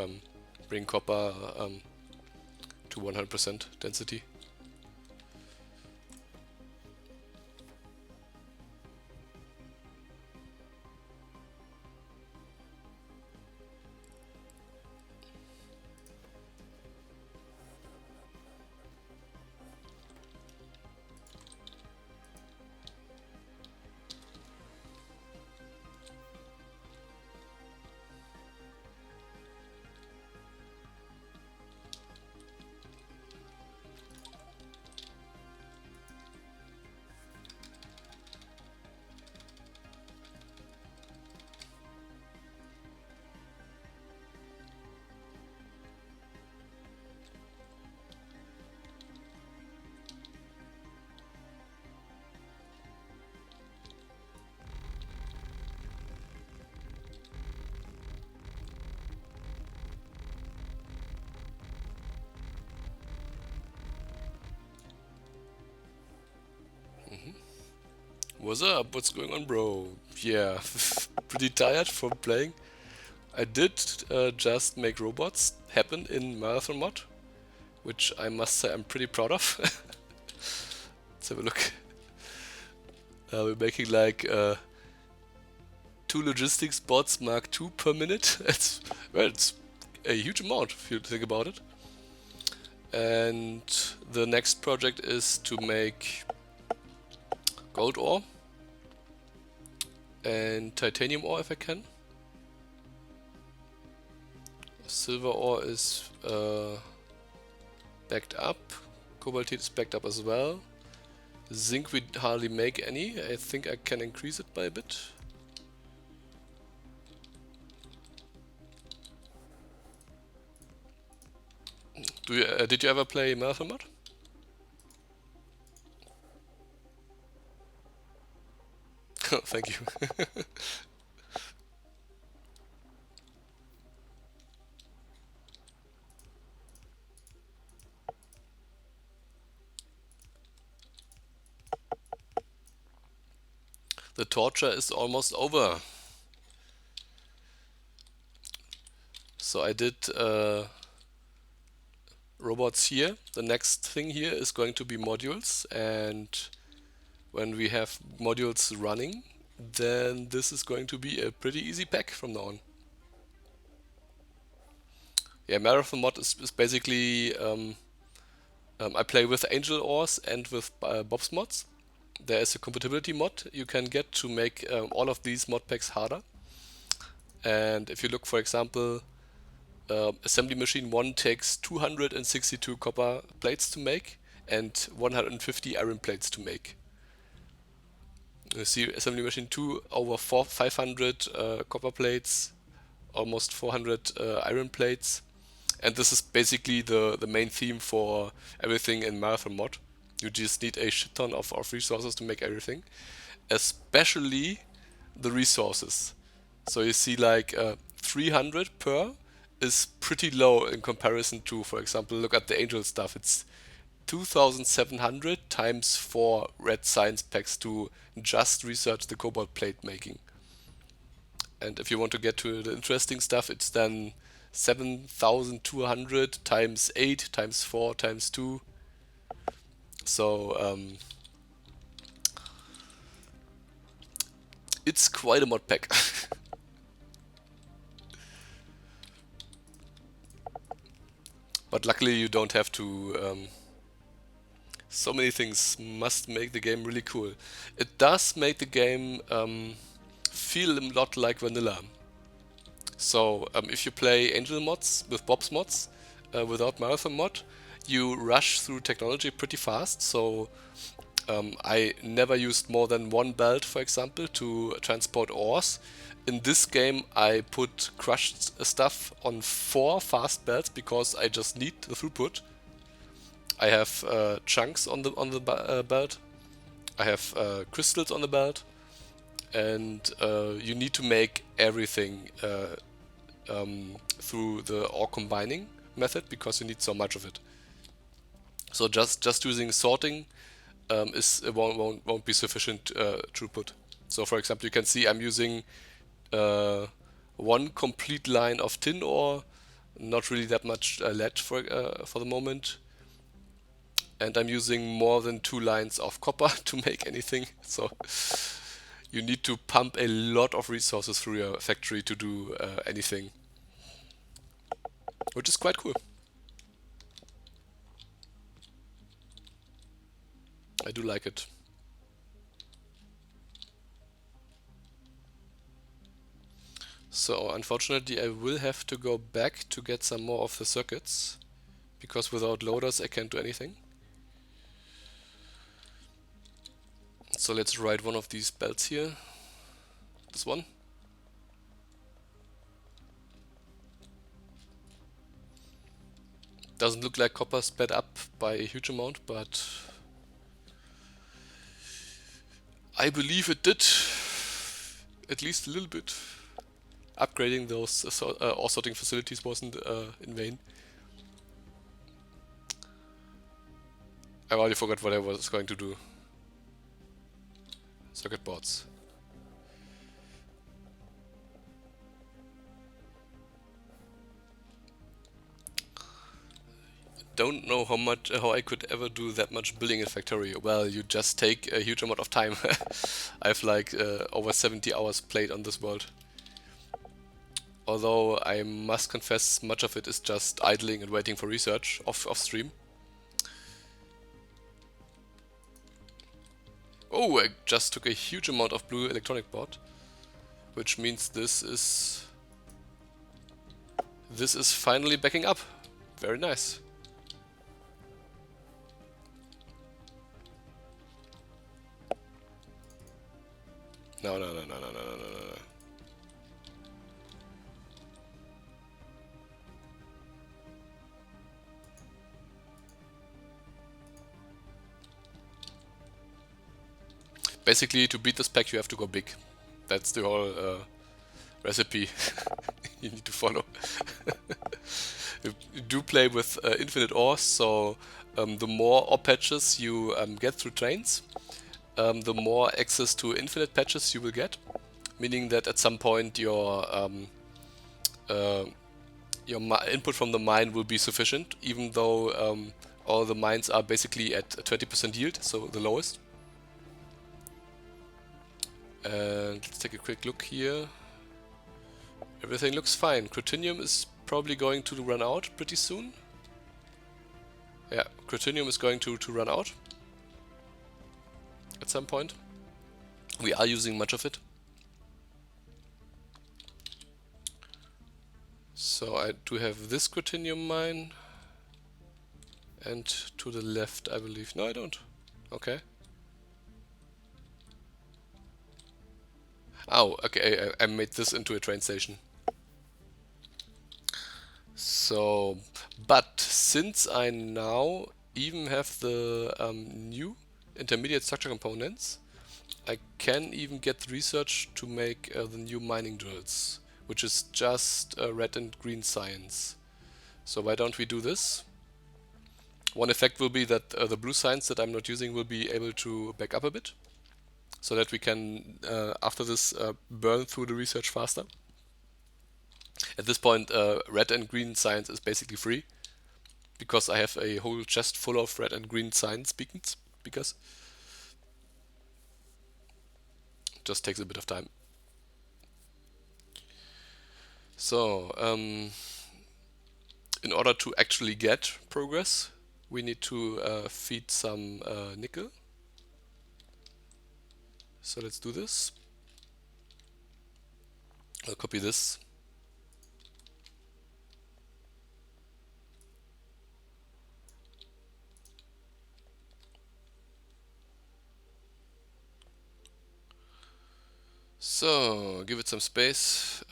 bring copper to 100% density. What's up? What's going on, bro? Yeah, pretty tired from playing. I did just make robots happen in Marathon mod, which I must say I'm pretty proud of. Let's have a look. We're making like 2 logistics bots Mark II per minute. It's a huge amount if you think about it. And the next project is to make gold ore and titanium ore if I can. Silver ore is backed up. Cobaltite is backed up as well. Zinc we hardly make any. I think I can increase it by a bit. Did you ever play Marathon mod? Thank you. The torture is almost over. So I did robots here. The next thing here is going to be modules, and when we have modules running, then this is going to be a pretty easy pack from now on. Yeah, Marathon mod is basically I play with Angel ores and with Bob's mods. There is a compatibility mod you can get to make all of these mod packs harder. And if you look, for example, assembly machine 1 takes 262 copper plates to make and 150 iron plates to make. You see assembly machine 2 over 500 copper plates, almost 400 iron plates. And this is basically the main theme for everything in Marathon mod. You just need a shit ton of resources to make everything, especially the resources. So you see like 300 per is pretty low in comparison to, for example, look at the Angel stuff. It's 2,700 times 4 red science packs to just research the cobalt plate making. And if you want to get to the interesting stuff, it's then 7,200 times 8 times 4 times 2. So it's quite a mod pack. But luckily you don't have to... so many things must make the game really cool. It does make the game feel a lot like vanilla. So if you play Angel mods with Bob's mods without Marathon mod, you rush through technology pretty fast. So I never used more than one belt, for example, to transport ores. In this game I put crushed stuff on 4 fast belts because I just need the throughput. I have chunks on the belt. I have crystals on the belt, and you need to make everything through the ore combining method because you need so much of it. So just using sorting won't be sufficient throughput. So for example, you can see I'm using one complete line of tin ore, not really that much lead for the moment. And I'm using more than 2 lines of copper to make anything. So you need to pump a lot of resources through your factory to do anything, which is quite cool. I do like it. So unfortunately I will have to go back to get some more of the circuits, because without loaders I can't do anything. So let's write one of these belts here. This one. Doesn't look like copper sped up by a huge amount, but I believe it did, at least a little bit. Upgrading those ore sorting facilities wasn't in vain. I already forgot what I was going to do. Circuit boards. Don't know how I could ever do that much building in Factorio. Well, you just take a huge amount of time. I have like over 70 hours played on this world. Although I must confess, much of it is just idling and waiting for research off stream. Oh, I just took a huge amount of blue electronic board, which means this is finally backing up. Very nice. No. Basically, to beat this pack, you have to go big. That's the whole recipe you need to follow. You do play with infinite ores, so the more ore patches you get through trains, the more access to infinite patches you will get, meaning that at some point your input from the mine will be sufficient, even though all the mines are basically at 20% yield, so the lowest. And let's take a quick look here. Everything looks fine. Cretinium is probably going to run out pretty soon. Yeah, Cretinium is going to run out at some point. We are using much of it. So I do have this Cretinium mine. And to the left, I believe. No, I don't. Okay. Oh, okay, I made this into a train station. So, but since I now even have the new intermediate structure components, I can even get research to make the new mining drills, which is just red and green science. So why don't we do this? One effect will be that the blue science that I'm not using will be able to back up a bit, so that we can, after this, burn through the research faster. At this point, red and green science is basically free, because I have a whole chest full of red and green science beacons, because it just takes a bit of time. So, in order to actually get progress, we need to feed some nickel. So let's do this. I'll copy this. So, give it some space.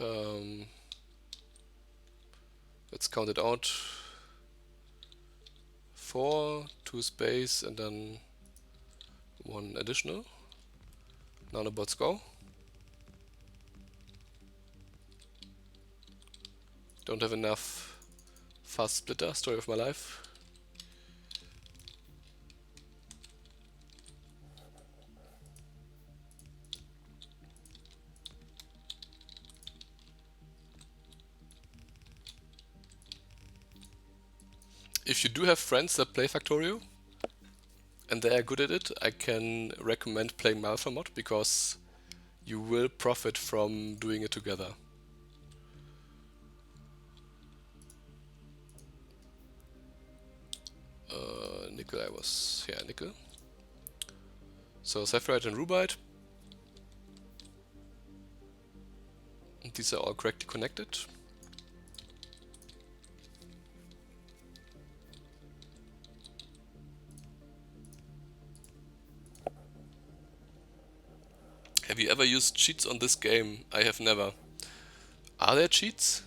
Let's count it out. 4, 2 space, and then 1 additional. Nanobots go. Don't have enough fast splitter, story of my life. If you do have friends that play Factorio and they are good at it, I can recommend playing Malfa mod, because you will profit from doing it together. Nickel, nickel. So Sapphirite and Rubite. And these are all correctly connected. Have you ever used cheats on this game? I have never. Are there cheats?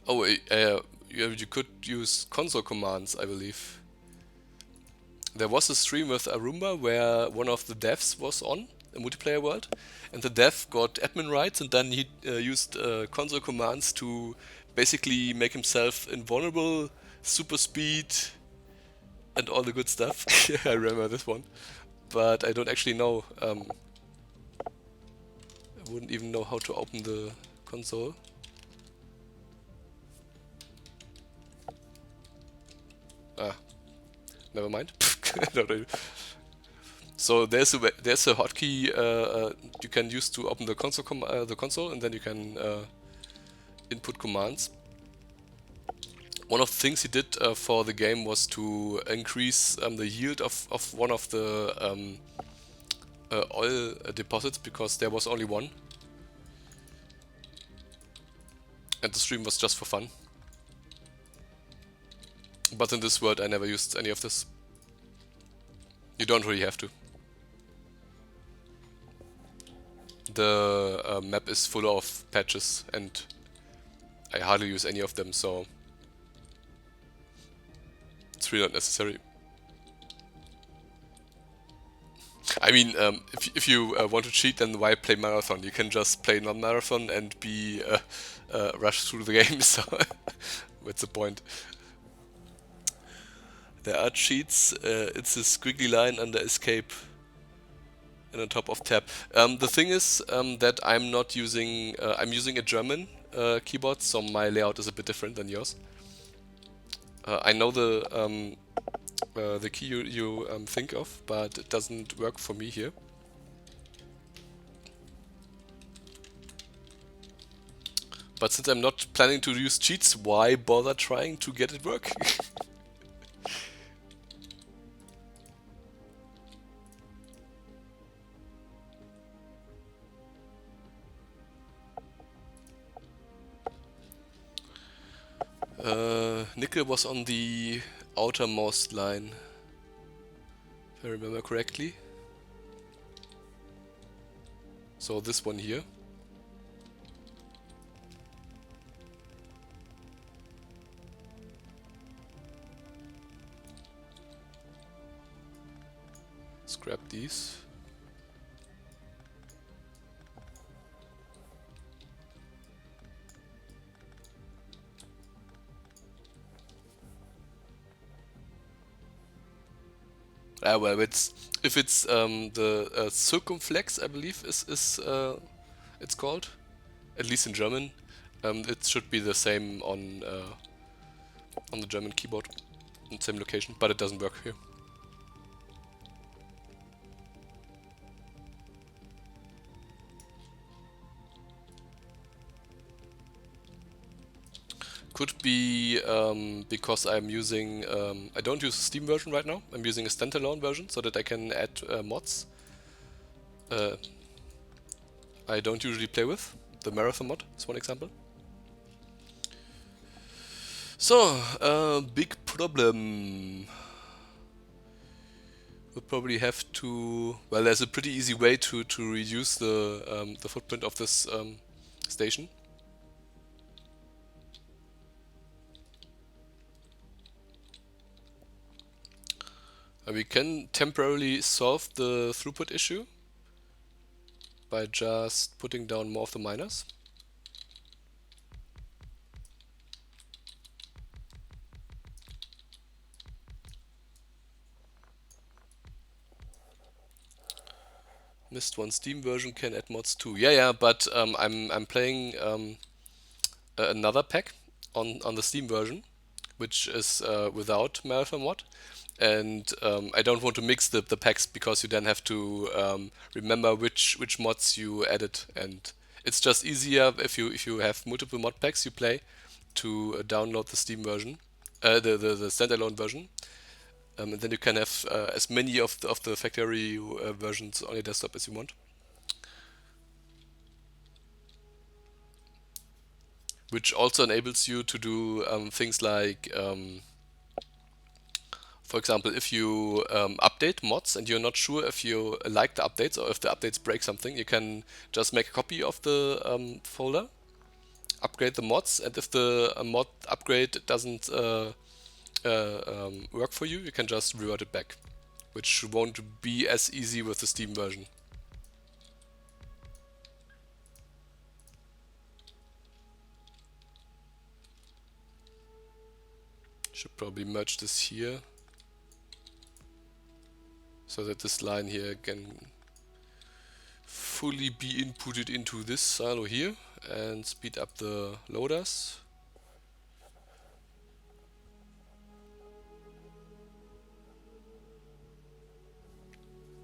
Oh, you could use console commands, I believe. There was a stream with Arumba where one of the devs was on a multiplayer world, and the dev got admin rights, and then he used console commands to basically make himself invulnerable, super speed, and all the good stuff. I remember this one, but I don't actually know. I wouldn't even know how to open the console. Ah, never mind. So there's a hotkey you can use to open the console, and then you can input commands. One of the things he did for the game was to increase the yield of one of the oil deposits, because there was only one, and the stream was just for fun. But in this world I never used any of this. You don't really have to. The map is full of patches and I hardly use any of them, so it's really not necessary. I mean, if you want to cheat, then why play Marathon? You can just play non-Marathon and be rush through the game, so what's the point? There are cheats, it's a squiggly line under escape. and on top of tab. The thing is that I'm not using, I'm using a German keyboard, so my layout is a bit different than yours. I know the key you think of, but it doesn't work for me here. But since I'm not planning to use cheats, why bother trying to get it work? Nickel was on the outermost line, if I remember correctly. So this one here. Let's grab these. Well, if it's the circumflex, I believe is it's called, at least in German. It should be the same on the German keyboard, in the same location, but it doesn't work here. Could be because I'm using, I don't use a Steam version right now, I'm using a standalone version so that I can add mods I don't usually play with. The Marathon mod is one example. So, big problem. We'll probably have to, well, there's a pretty easy way to reduce the footprint of this station. We can temporarily solve the throughput issue by just putting down more of the miners. Missed one Steam version, can add mods too. Yeah, but I'm playing another pack on the Steam version, which is without Marathon mod. And I don't want to mix the packs because you then have to remember which mods you added, and it's just easier if you have multiple mod packs you play to download the Steam version, the standalone version, and then you can have as many of the factory versions on your desktop as you want. Which also enables you to do things like for example, if you update mods and you're not sure if you like the updates or if the updates break something, you can just make a copy of the folder, upgrade the mods, and if the mod upgrade doesn't work for you, you can just revert it back, which won't be as easy with the Steam version. Should probably merge this here, so that this line here can fully be inputted into this silo here and speed up the loaders.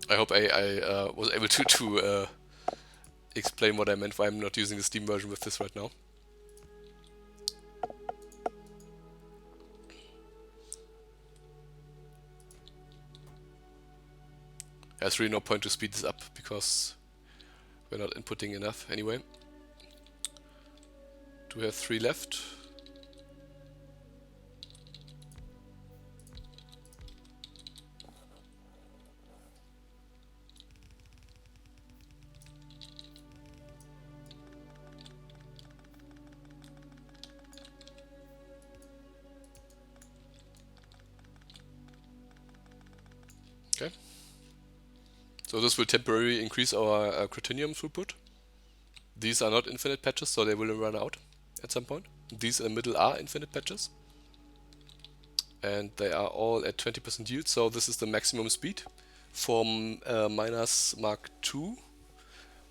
I hope I was able to explain what I meant why I'm not using the Steam version with this right now. There's really no point to speed this up because we're not inputting enough anyway. Do we have 3 left? Okay. So this will temporarily increase our Critinium throughput. These are not infinite patches, so they will run out at some point. These in the middle are infinite patches. And they are all at 20% yield, so this is the maximum speed from Miners Mark II,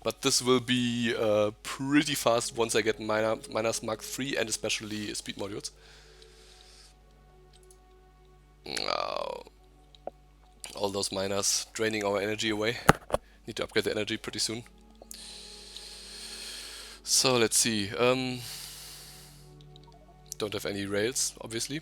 but this will be pretty fast once I get Miners Mark III and especially speed modules. All those miners draining our energy away. Need to upgrade the energy pretty soon. So let's see. Don't have any rails, obviously.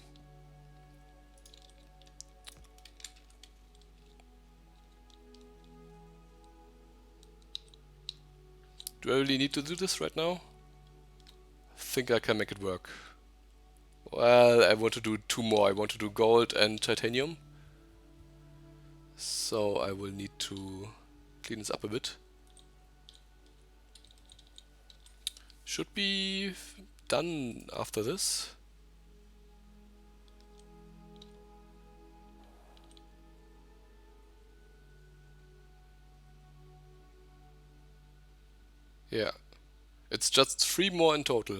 Do I really need to do this right now? I think I can make it work. Well, I want to do two more. I want to do gold and titanium. So I will need to clean this up a bit. Should be done after this. Yeah, it's just 3 more in total.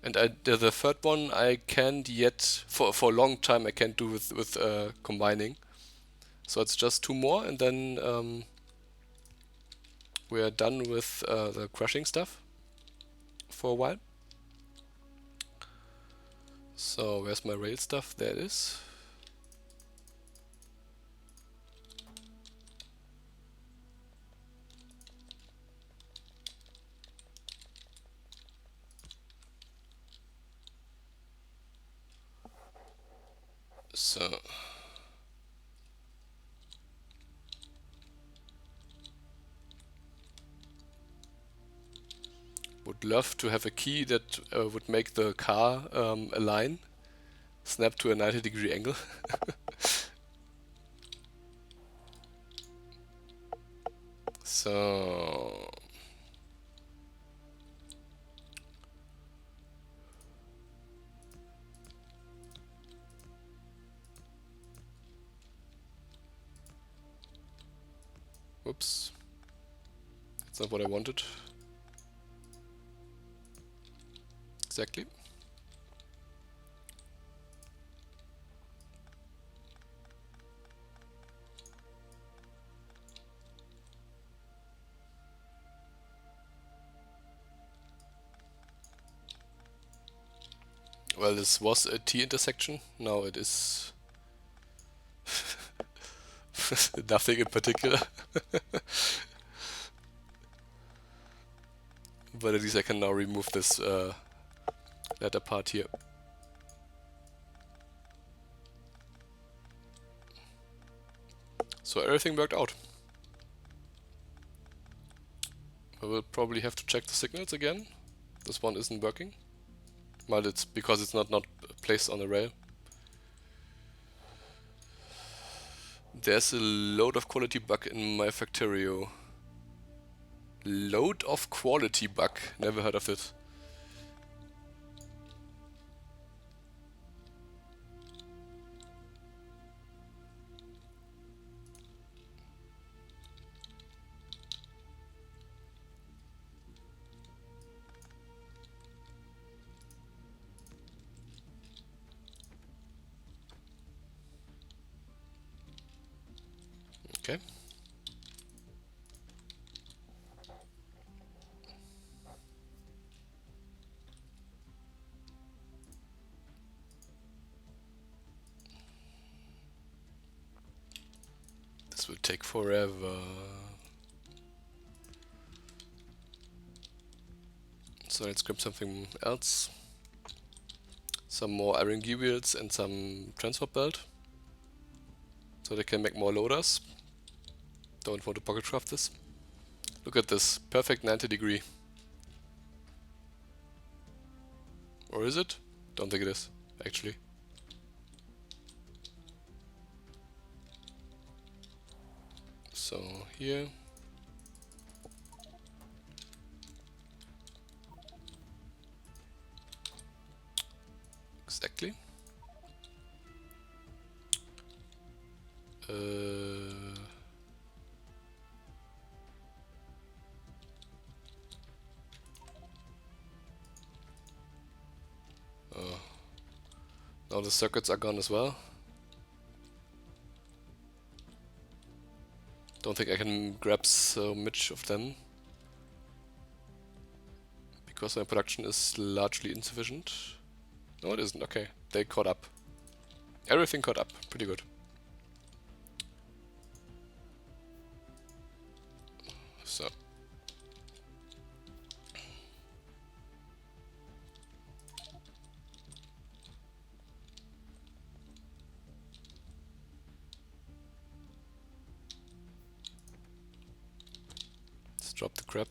And the third one I can't yet, for a long time I can't do with combining. So it's just 2 more and then we are done with the crushing stuff for a while. So where's my rail stuff? There it is. So would love to have a key that would make the car align, snap to a 90-degree angle. So whoops, that's not what I wanted. Exactly. Well, this was a T intersection, now it is nothing in particular. But at least I can now remove this latter part here. So everything worked out. I will probably have to check the signals again. This one isn't working. Well, it's because it's not placed on a rail. There's a load of quality bug in my Factorio. Load of quality bug. Never heard of it. Okay. This will take forever. So let's grab something else. Some more RNG wheels and some transport belt. So they can make more loaders. Don't want to pocket craft this. Look at this, perfect 90-degree. Or is it? Don't think it is, actually. So here. Exactly. Now the circuits are gone as well. Don't think I can grab so much of them because my production is largely insufficient. No, it isn't. Okay, they caught up. Everything caught up. Pretty good. So. Let's drop the crap.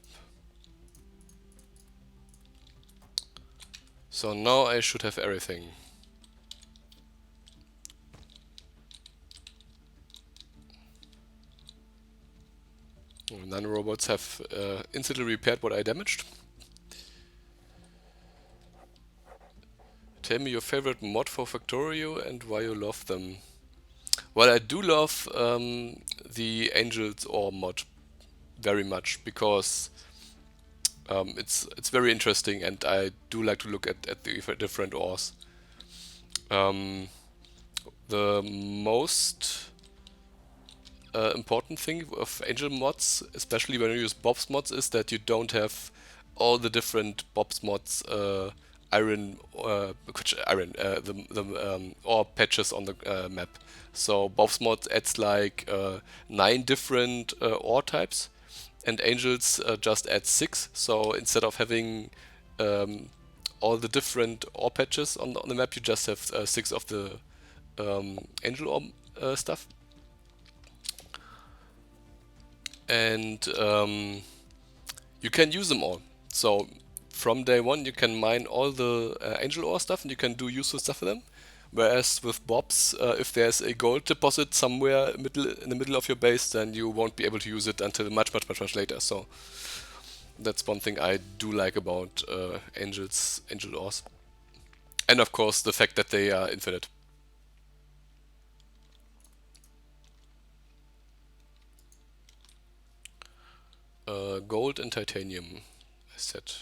So now I should have everything. Nanorobots have instantly repaired what I damaged. Tell me your favorite mod for Factorio and why you love them. Well, I do love the Angels Ore mod very much because it's very interesting and I do like to look at the different ores. The most important thing of Angel mods, especially when you use Bob's mods, is that you don't have all the different Bob's mods the ore patches on the map. So Bob's mod adds like 9 different ore types, and Angels just adds 6. So instead of having all the different ore patches on the map, you just have 6 of the Angel ore stuff. And you can use them all. So from day one, you can mine all the Angel ore stuff, and you can do useful stuff with them. Whereas with Bobs, if there's a gold deposit somewhere in the middle of your base, then you won't be able to use it until much later. So that's one thing I do like about Angel ores, and of course the fact that they are infinite. Gold and titanium, I said.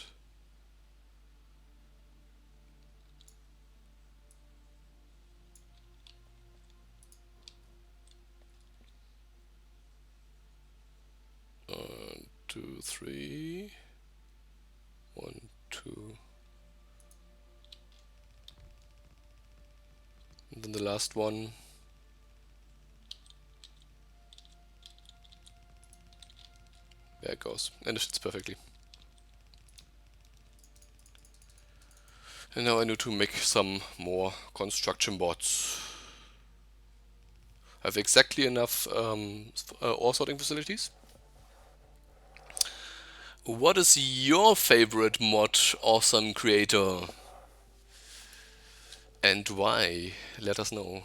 Two, three. 1, 2. And then the last one. There it goes. And it fits perfectly. And now I need to make some more construction bots. I have exactly enough ore sorting facilities. What is your favorite mod, awesome creator? And why? Let us know.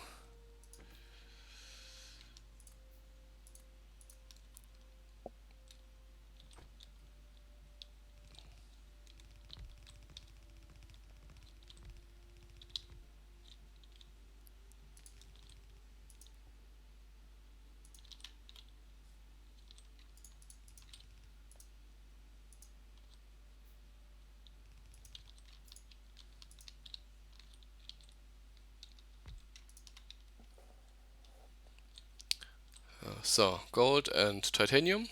So, gold and titanium.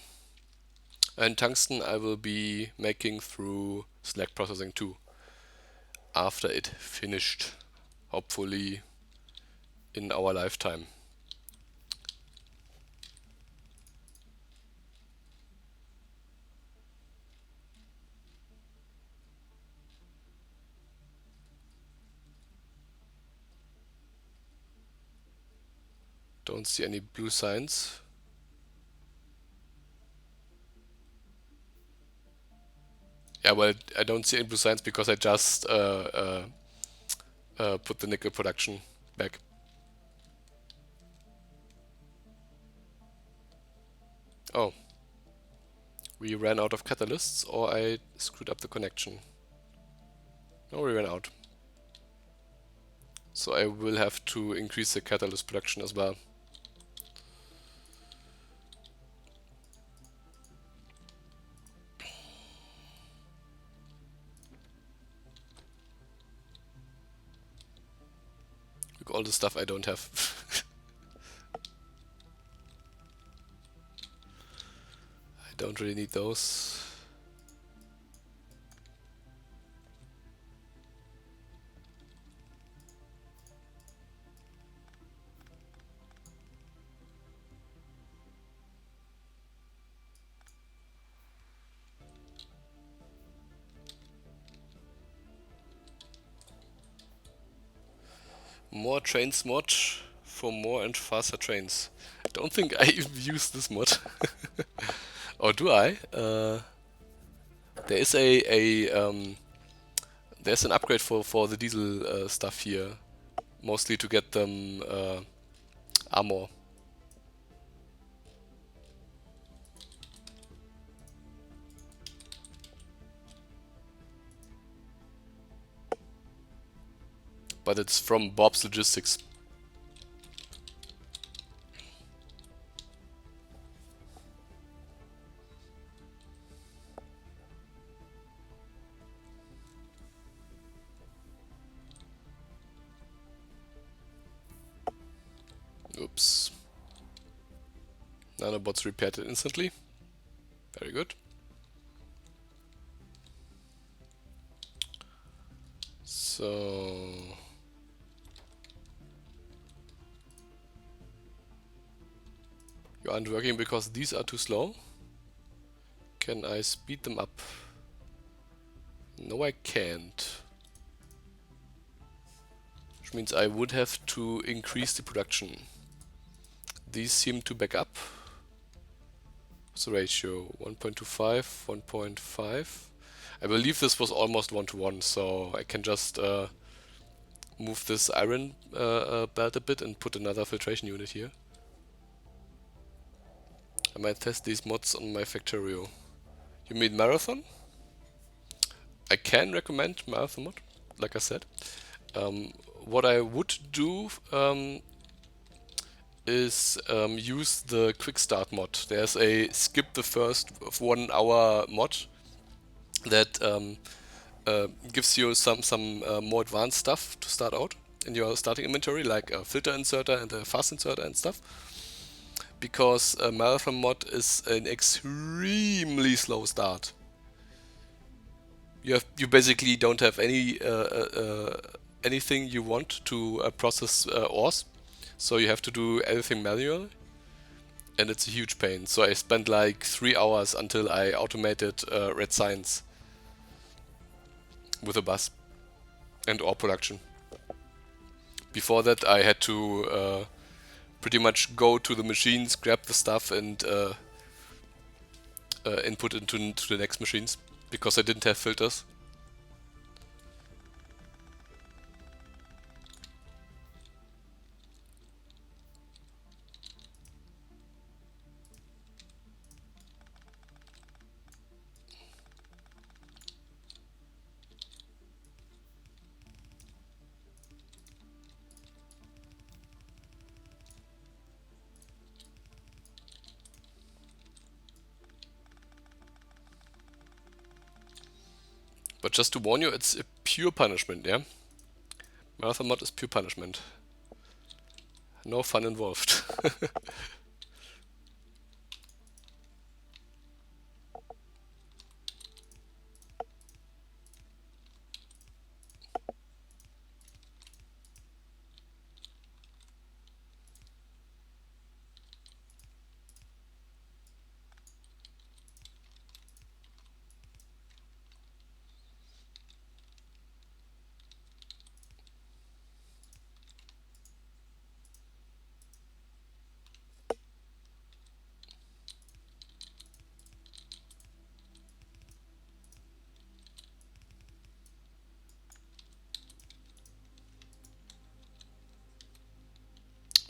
And tungsten I will be making through slag processing too. After it finished. Hopefully in our lifetime. Don't see any blue signs. Yeah, well, I don't see any blue signs because I just put the nickel production back. Oh. We ran out of catalysts, or I screwed up the connection. No, we ran out. So I will have to increase the catalyst production as well. Look, all the stuff I don't have. don't really need those. More trains mod for more and faster trains. I don't think I even use this mod. Or do I? There is there's an upgrade for the diesel stuff here, mostly to get them armor. But it's from Bob's Logistics. Oops. Nanobots repaired it instantly. Very good. So you aren't working because these are too slow. Can I speed them up? No, I can't. Which means I would have to increase the production. These seem to back up. What's the ratio? 1.25, 1.5. I believe this was almost 1-to-1, so I can just move this iron belt a bit and put another filtration unit here. I might test these mods on my Factorio. You mean Marathon? I can recommend Marathon mod, like I said. What I would do is use the quick start mod. There's a skip the first 1 hour mod that gives you some more advanced stuff to start out in your starting inventory, like a filter inserter and a fast inserter and stuff. Because a Marathon mod is an extremely slow start. You basically don't have anything you want to process ores, so you have to do everything manually, and it's a huge pain. So I spent like 3 hours until I automated red signs with a bus and ore production. Before that, I had to pretty much go to the machines, grab the stuff, and input into the next machines because I didn't have filters. But just to warn you, it's a pure punishment, yeah? Marathon mod is pure punishment. No fun involved.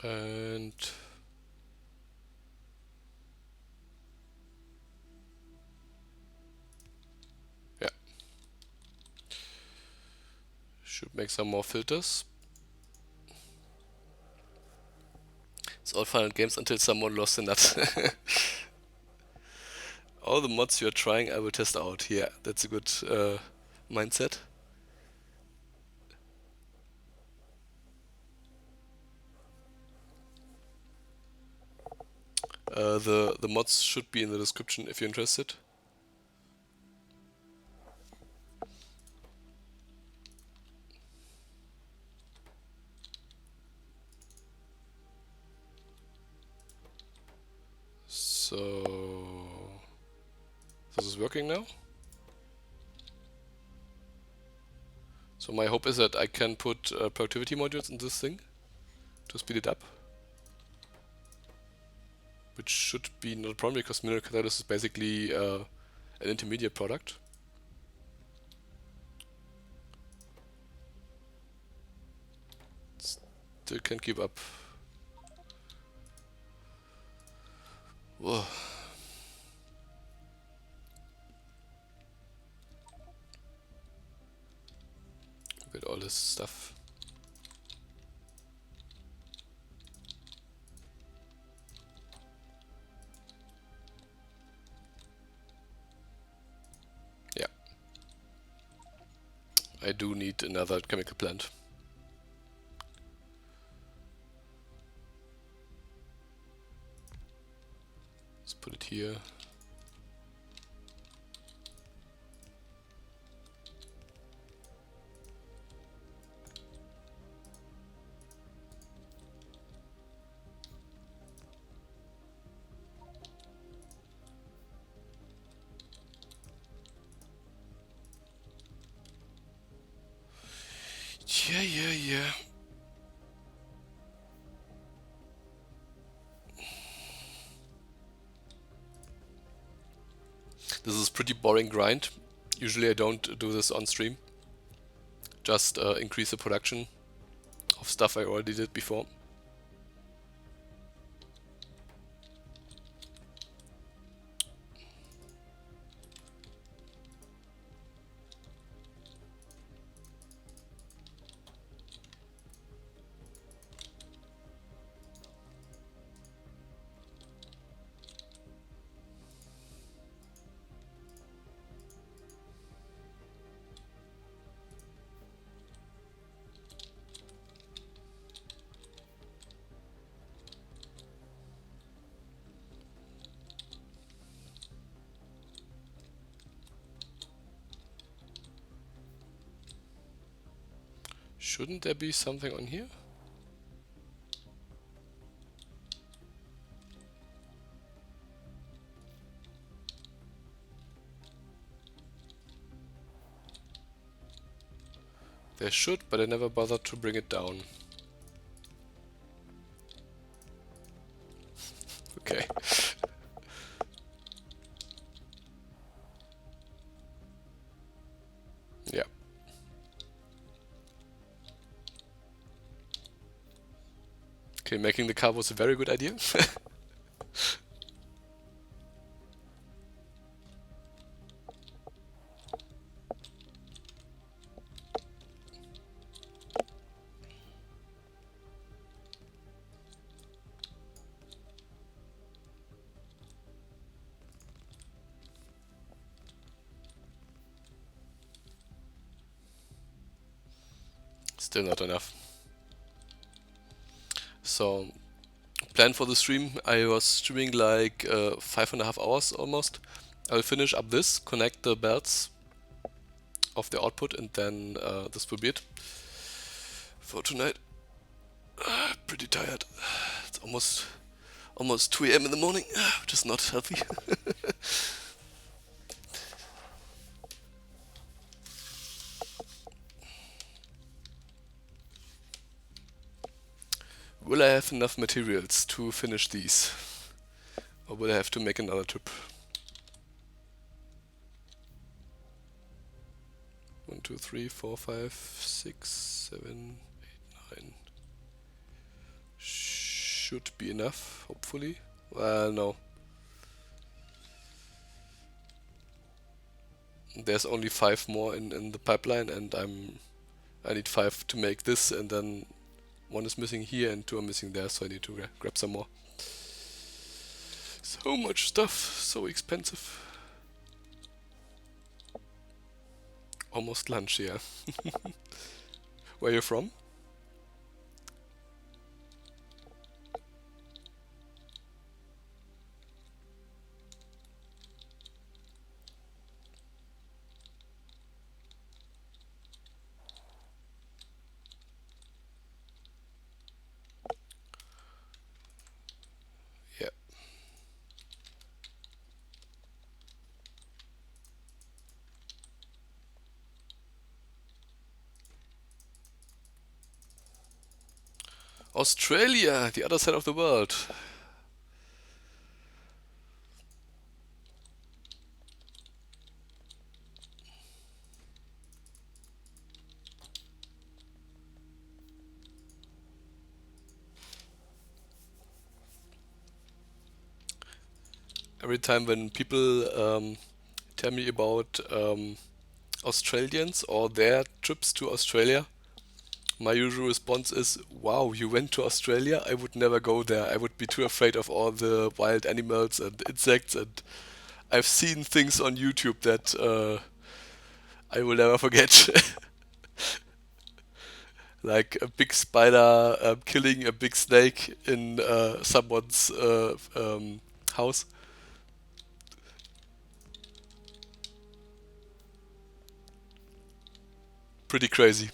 And yeah, should make some more filters. It's all fun and games until someone lost a nut. All the mods you're trying, I will test out. Yeah, that's a good mindset. The mods should be in the description if you're interested. So this is working now. So my hope is that I can put productivity modules in this thing to speed it up. Which should be not a problem because mineral catalyst is basically an intermediate product. Still can't keep up. Whoa. Look at all this stuff. Yeah. I do need another chemical plant. Let's put it here. Yeah. This is pretty boring grind. Usually I don't do this on stream. Just increase the production of stuff I already did before. Shouldn't there be something on here? There should, but I never bothered to bring it down. Okay. Yeah. Okay, making the car was a very good idea. Still not enough. So, plan for the stream, I was streaming like 5.5 hours almost. I'll finish up this, connect the belts of the output, and then this will be it for tonight. Pretty tired. It's almost 2 AM in the morning, which is not healthy. Will I have enough materials to finish these? Or will I have to make another trip? 1, 2, 3, 4, 5, 6, 7, 8, 9. Should be enough, hopefully. Well, no. There's only 5 more in the pipeline, and I need 5 to make this, and then 1 is missing here and 2 are missing there, so I need to grab some more. So much stuff, so expensive. Almost lunch, yeah. Where are you from? Australia, the other side of the world. Every time when people tell me about Australians or their trips to Australia, my usual response is, wow, you went to Australia? I would never go there. I would be too afraid of all the wild animals and insects, and I've seen things on YouTube that I will never forget. Like a big spider killing a big snake in someone's house. Pretty crazy.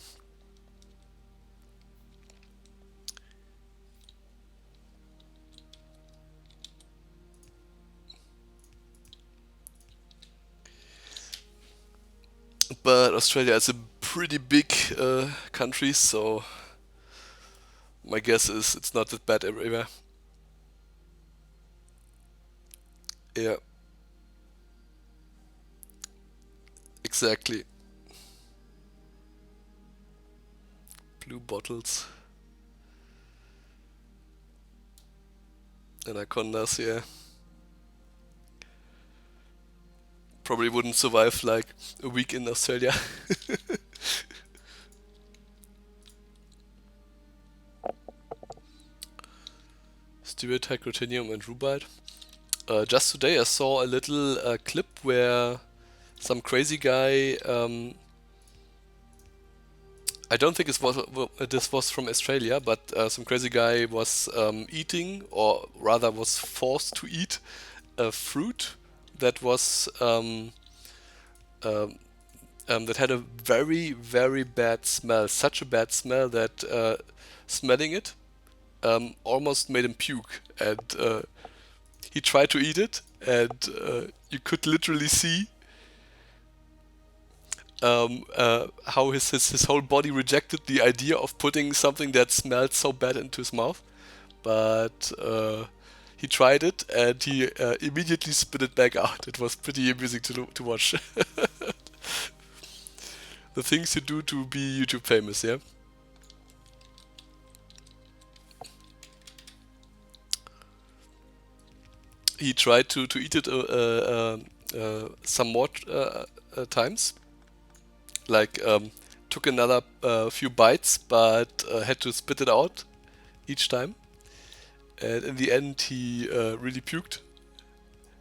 But Australia is a pretty big country, so my guess is it's not that bad everywhere. Yeah, exactly. Blue bottles. Anacondas, yeah. Probably wouldn't survive like a week in Australia. Stereotype, Ruthenium, and Rubite. Just today I saw a little clip where some crazy guy, I don't think this was from Australia, but some crazy guy was eating, or rather was forced to eat, a fruit that was um, that had a very, very bad smell. Such a bad smell that smelling it almost made him puke. And he tried to eat it, and you could literally see how his whole body rejected the idea of putting something that smelled so bad into his mouth. But he tried it, and he immediately spit it back out. It was pretty amusing to watch. The things you do to be YouTube famous, yeah? He tried to eat it some more times. Like, took another few bites, but had to spit it out each time. And in the end, he really puked.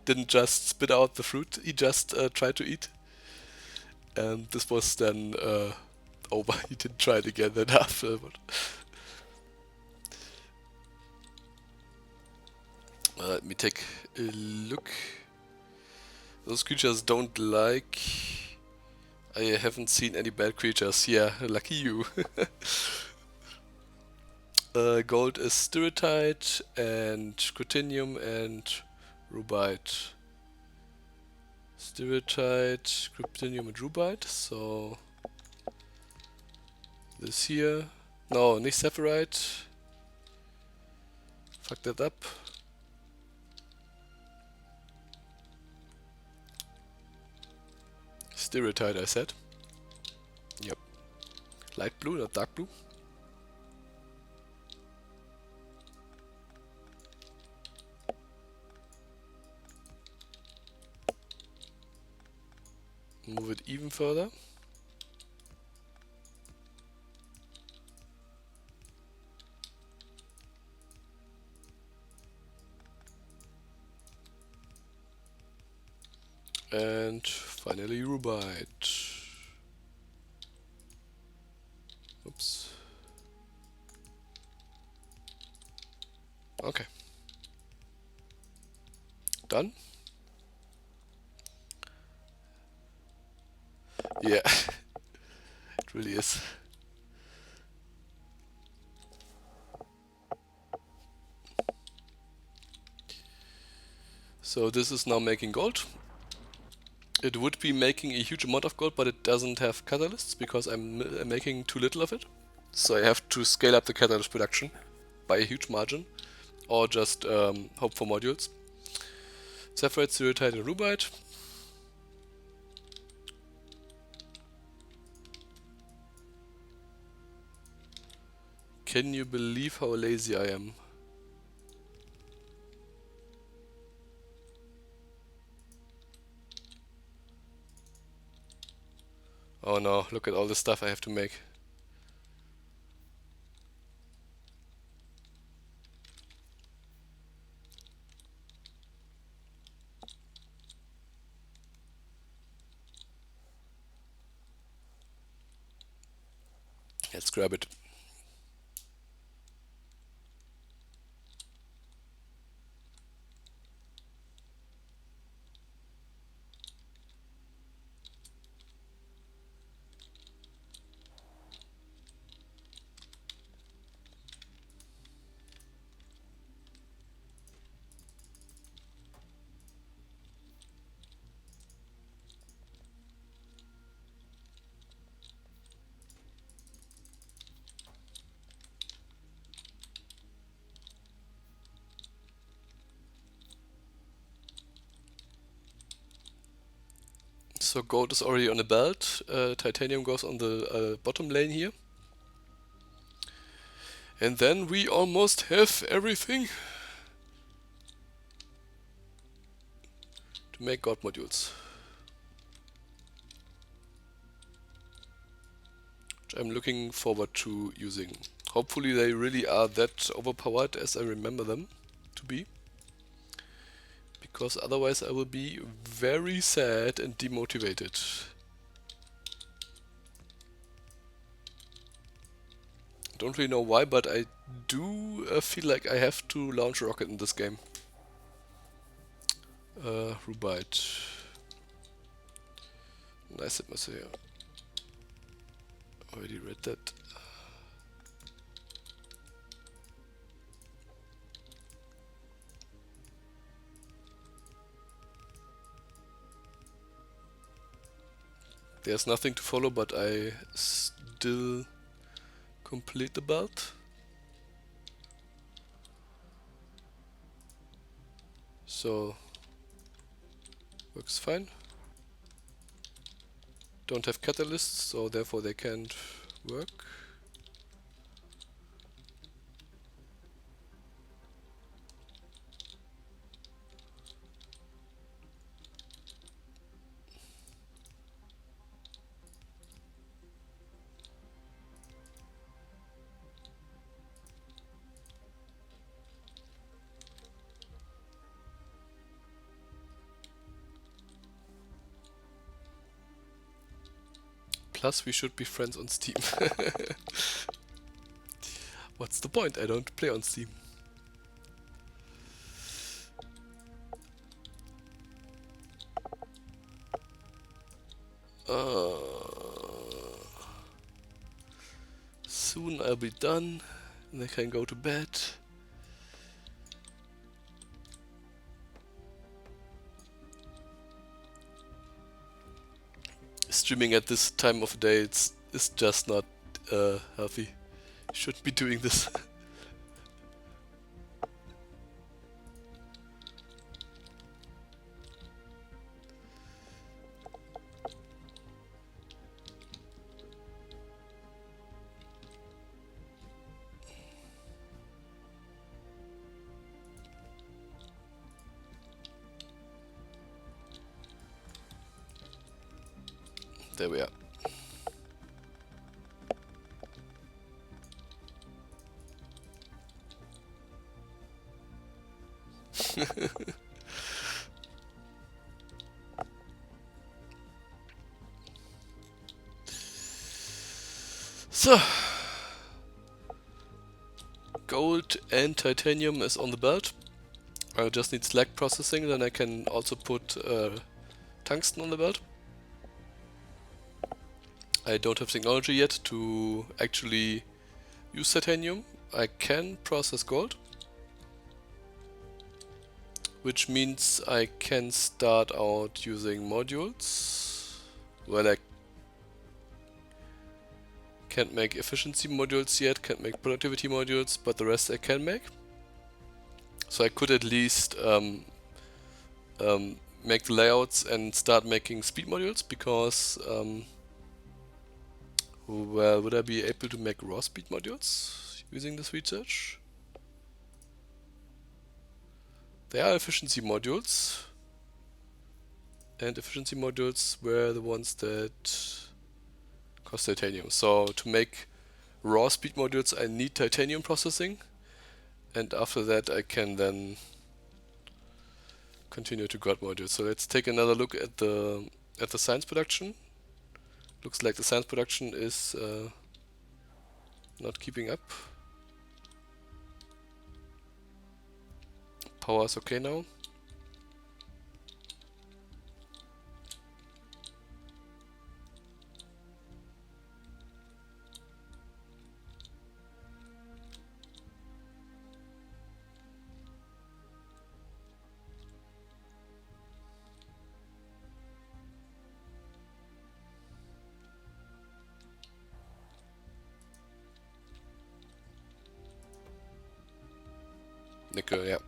Didn't just spit out the fruit, he just tried to eat. And this was then over. He didn't try it again then after. Let me take a look. Those creatures don't like... I haven't seen any bad creatures. Yeah, lucky you. Gold is Stereotype and Scrutinium and Rubite. Stereotype, Scrutinium and Rubite. So this here. No, nicht Sephirite. Fuck that up. Stereotype, I said. Yep. Light blue, not dark blue. Move it even further. And finally Rubite. Oops. Okay. Done? Yeah. It really is. So this is now making gold. It would be making a huge amount of gold, but it doesn't have catalysts because I'm making too little of it. So I have to scale up the catalyst production. by a huge margin, or just hope for modules. Zephyrite, Ceruletite, and Rubite. Can you believe how lazy I am? Oh no, look at all the stuff I have to make. Let's grab it. So gold is already on the belt, titanium goes on the bottom lane here. And then we almost have everything to make god modules. Which I'm looking forward to using. Hopefully they really are that overpowered as I remember them to be. Because otherwise I will be very sad and demotivated. Don't really know why, but I do feel like I have to launch a rocket in this game. Rubite. Nice atmosphere. Already read that. There's nothing to follow, but I still complete the belt. So, works fine. Don't have catalysts, so therefore they can't work. Plus, we should be friends on Steam. What's the point? I don't play on Steam. Soon I'll be done and I can go to bed. Streaming at this time of day is just not healthy. Shouldn't be doing this. There we are. So, gold and titanium is on the belt. I just need slag processing, then I can also put tungsten on the belt. I don't have technology yet to actually use titanium. I can process gold, which means I can start out using modules. Well, I Can't make efficiency modules yet, can't make productivity modules, but the rest I can make. So I could at least make the layouts and start making speed modules, because well, would I be able to make raw speed modules using this research? They are efficiency modules, and efficiency modules were the ones that cost titanium. So to make raw speed modules I need titanium processing, and after that I can then continue to god modules. So let's take another look at the science production. Looks like the science production is not keeping up. Power is okay now. Nickel, yeah.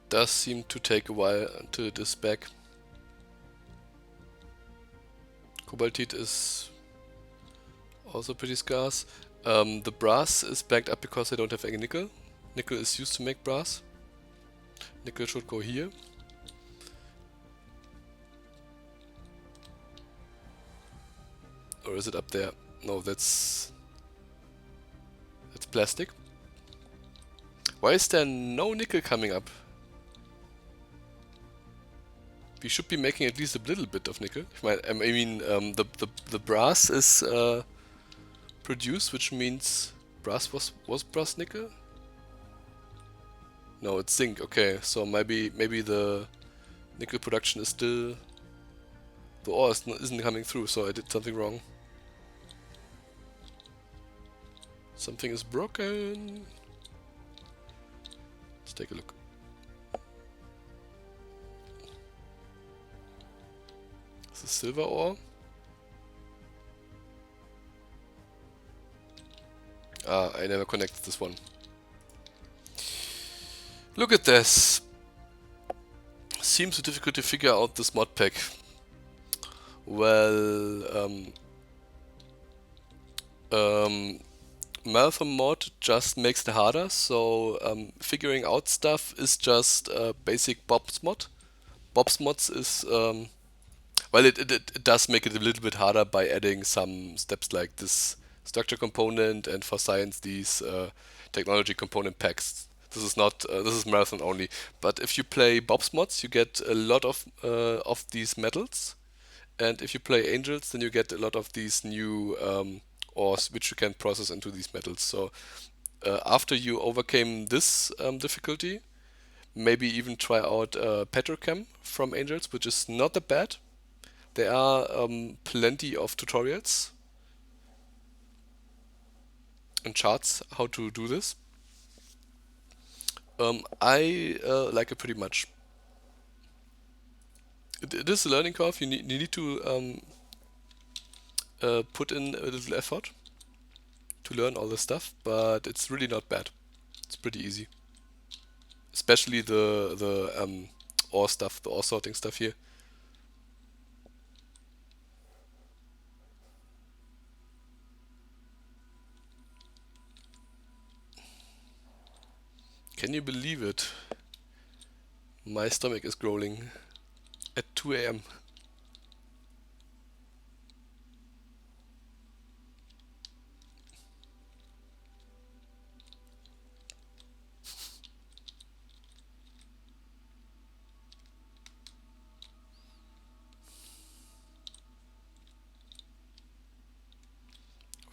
Does seem to take a while until it is back. Cobaltite is also pretty scarce. The brass is backed up because I don't have any nickel. Nickel is used to make brass. Nickel should go here. Or is it up there? No, that's plastic. Why is there no nickel coming up? We should be making at least a little bit of nickel. I mean, the brass is produced, which means brass was brass nickel. No, it's zinc. Okay, so maybe the nickel production is still, the ore isn't coming through. So I did something wrong. Something is broken. Let's take a look. This is silver ore. Ah, I never connected this one. Look at this. Seems difficult to figure out this mod pack. Well, Malcolm mod just makes it harder, so figuring out stuff is just basic Bob's mod. Bob's mods is, well, it does make it a little bit harder by adding some steps like this structure component, and for science these technology component packs. This is not, this is marathon only, but if you play Bob's mods you get a lot of these metals, and if you play Angels then you get a lot of these new ores which you can process into these metals. So after you overcame this difficulty, maybe even try out Petrochem from Angels, which is not that bad. There are plenty of tutorials and charts how to do this. I like it pretty much. It is a learning curve. You need to put in a little effort to learn all this stuff, but it's really not bad. It's pretty easy, especially the ore stuff, the ore sorting stuff here. Can you believe it? My stomach is growling at 2 AM.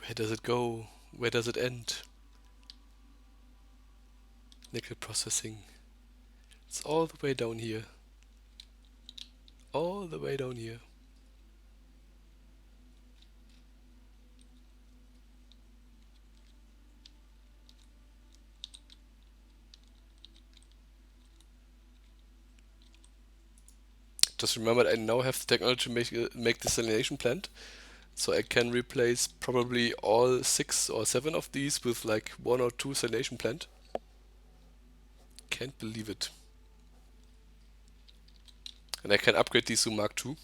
Where does it go? Where does it end? Nickel processing. It's all the way down here. All the way down here. Just remember I now have the technology to make desalination plant, so I can replace probably all 6 or 7 of these with like 1 or 2 desalination plant. Can't believe it. And I can upgrade these to Mark II.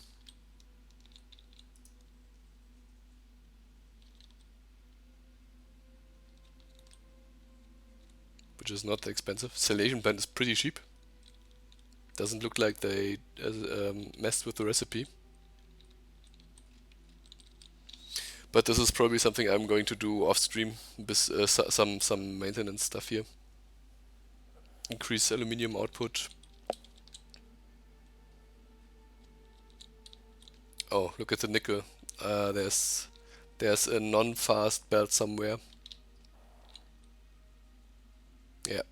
Which is not that expensive. Desalination plant is pretty cheap. Doesn't look like they messed with the recipe. But this is probably something I'm going to do off stream. Some maintenance stuff here. Increase aluminium output. Oh, look at the nickel. There's a non-fast belt somewhere. Yeah.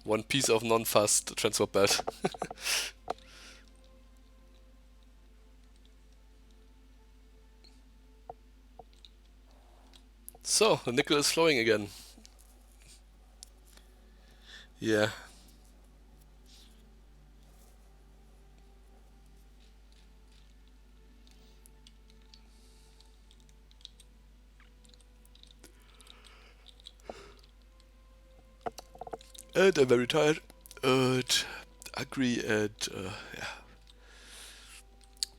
One piece of non-fast transport belt. So, the nickel is flowing again. Yeah. And I'm very tired. Agree and yeah.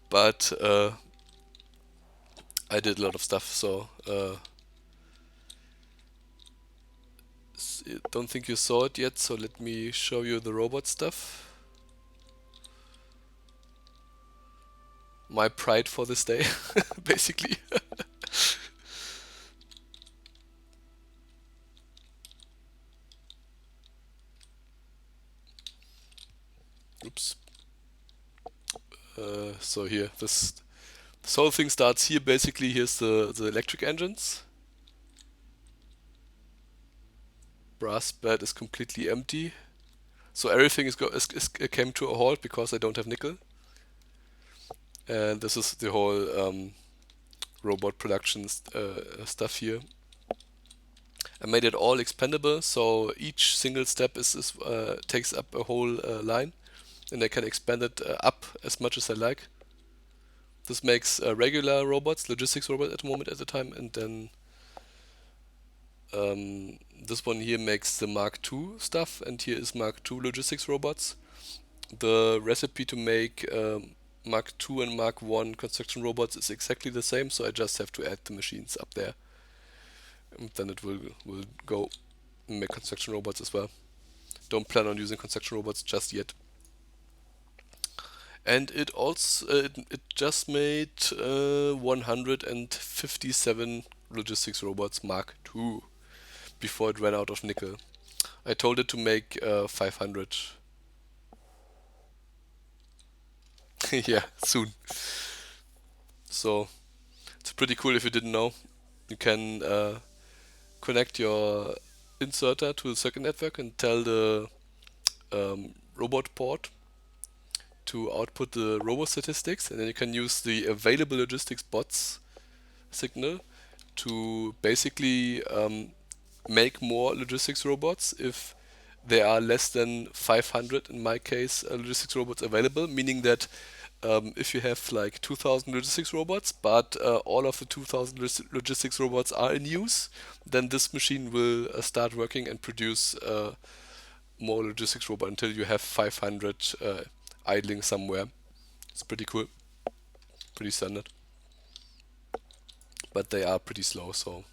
But I did a lot of stuff, so don't think you saw it yet, so let me show you the robot stuff. My pride for this day, basically. Oops. So here, this whole thing starts here. Basically, here's the electric engines. Brass bed is completely empty, so everything came to a halt because I don't have nickel. And this is the whole robot production stuff here. I made it all expandable, so each single step takes up a whole line, and I can expand it up as much as I like. This makes regular robots, logistics robots at the moment at the time, and then this one here makes the Mark II stuff, and here is Mark II logistics robots. The recipe to make Mark II and Mark I construction robots is exactly the same, so I just have to add the machines up there. And then it will go and make construction robots as well. Don't plan on using construction robots just yet. And it also it just made 157 logistics robots Mark II before it ran out of nickel. I told it to make 500. Yeah, soon. So it's pretty cool if you didn't know. You can connect your inserter to the circuit network and tell the robot port to output the robot statistics, and then you can use the available logistics bots signal to basically make more logistics robots if there are less than 500, in my case, logistics robots available, meaning that if you have like 2000 logistics robots, but all of the 2000 logistics robots are in use, then this machine will start working and produce more logistics robots until you have 500 idling somewhere. It's pretty cool, pretty standard, but they are pretty slow, so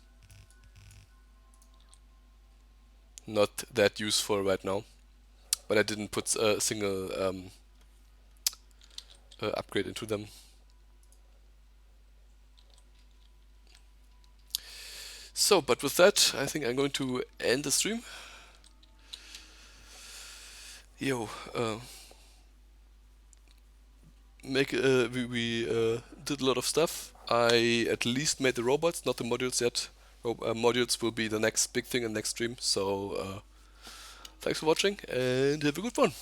not that useful right now. But I didn't put a single upgrade into them. So, but with that, I think I'm going to end the stream. Yo, we did a lot of stuff. I at least made the robots, not the modules yet. Modules will be the next big thing in the next stream. So, thanks for watching and have a good one.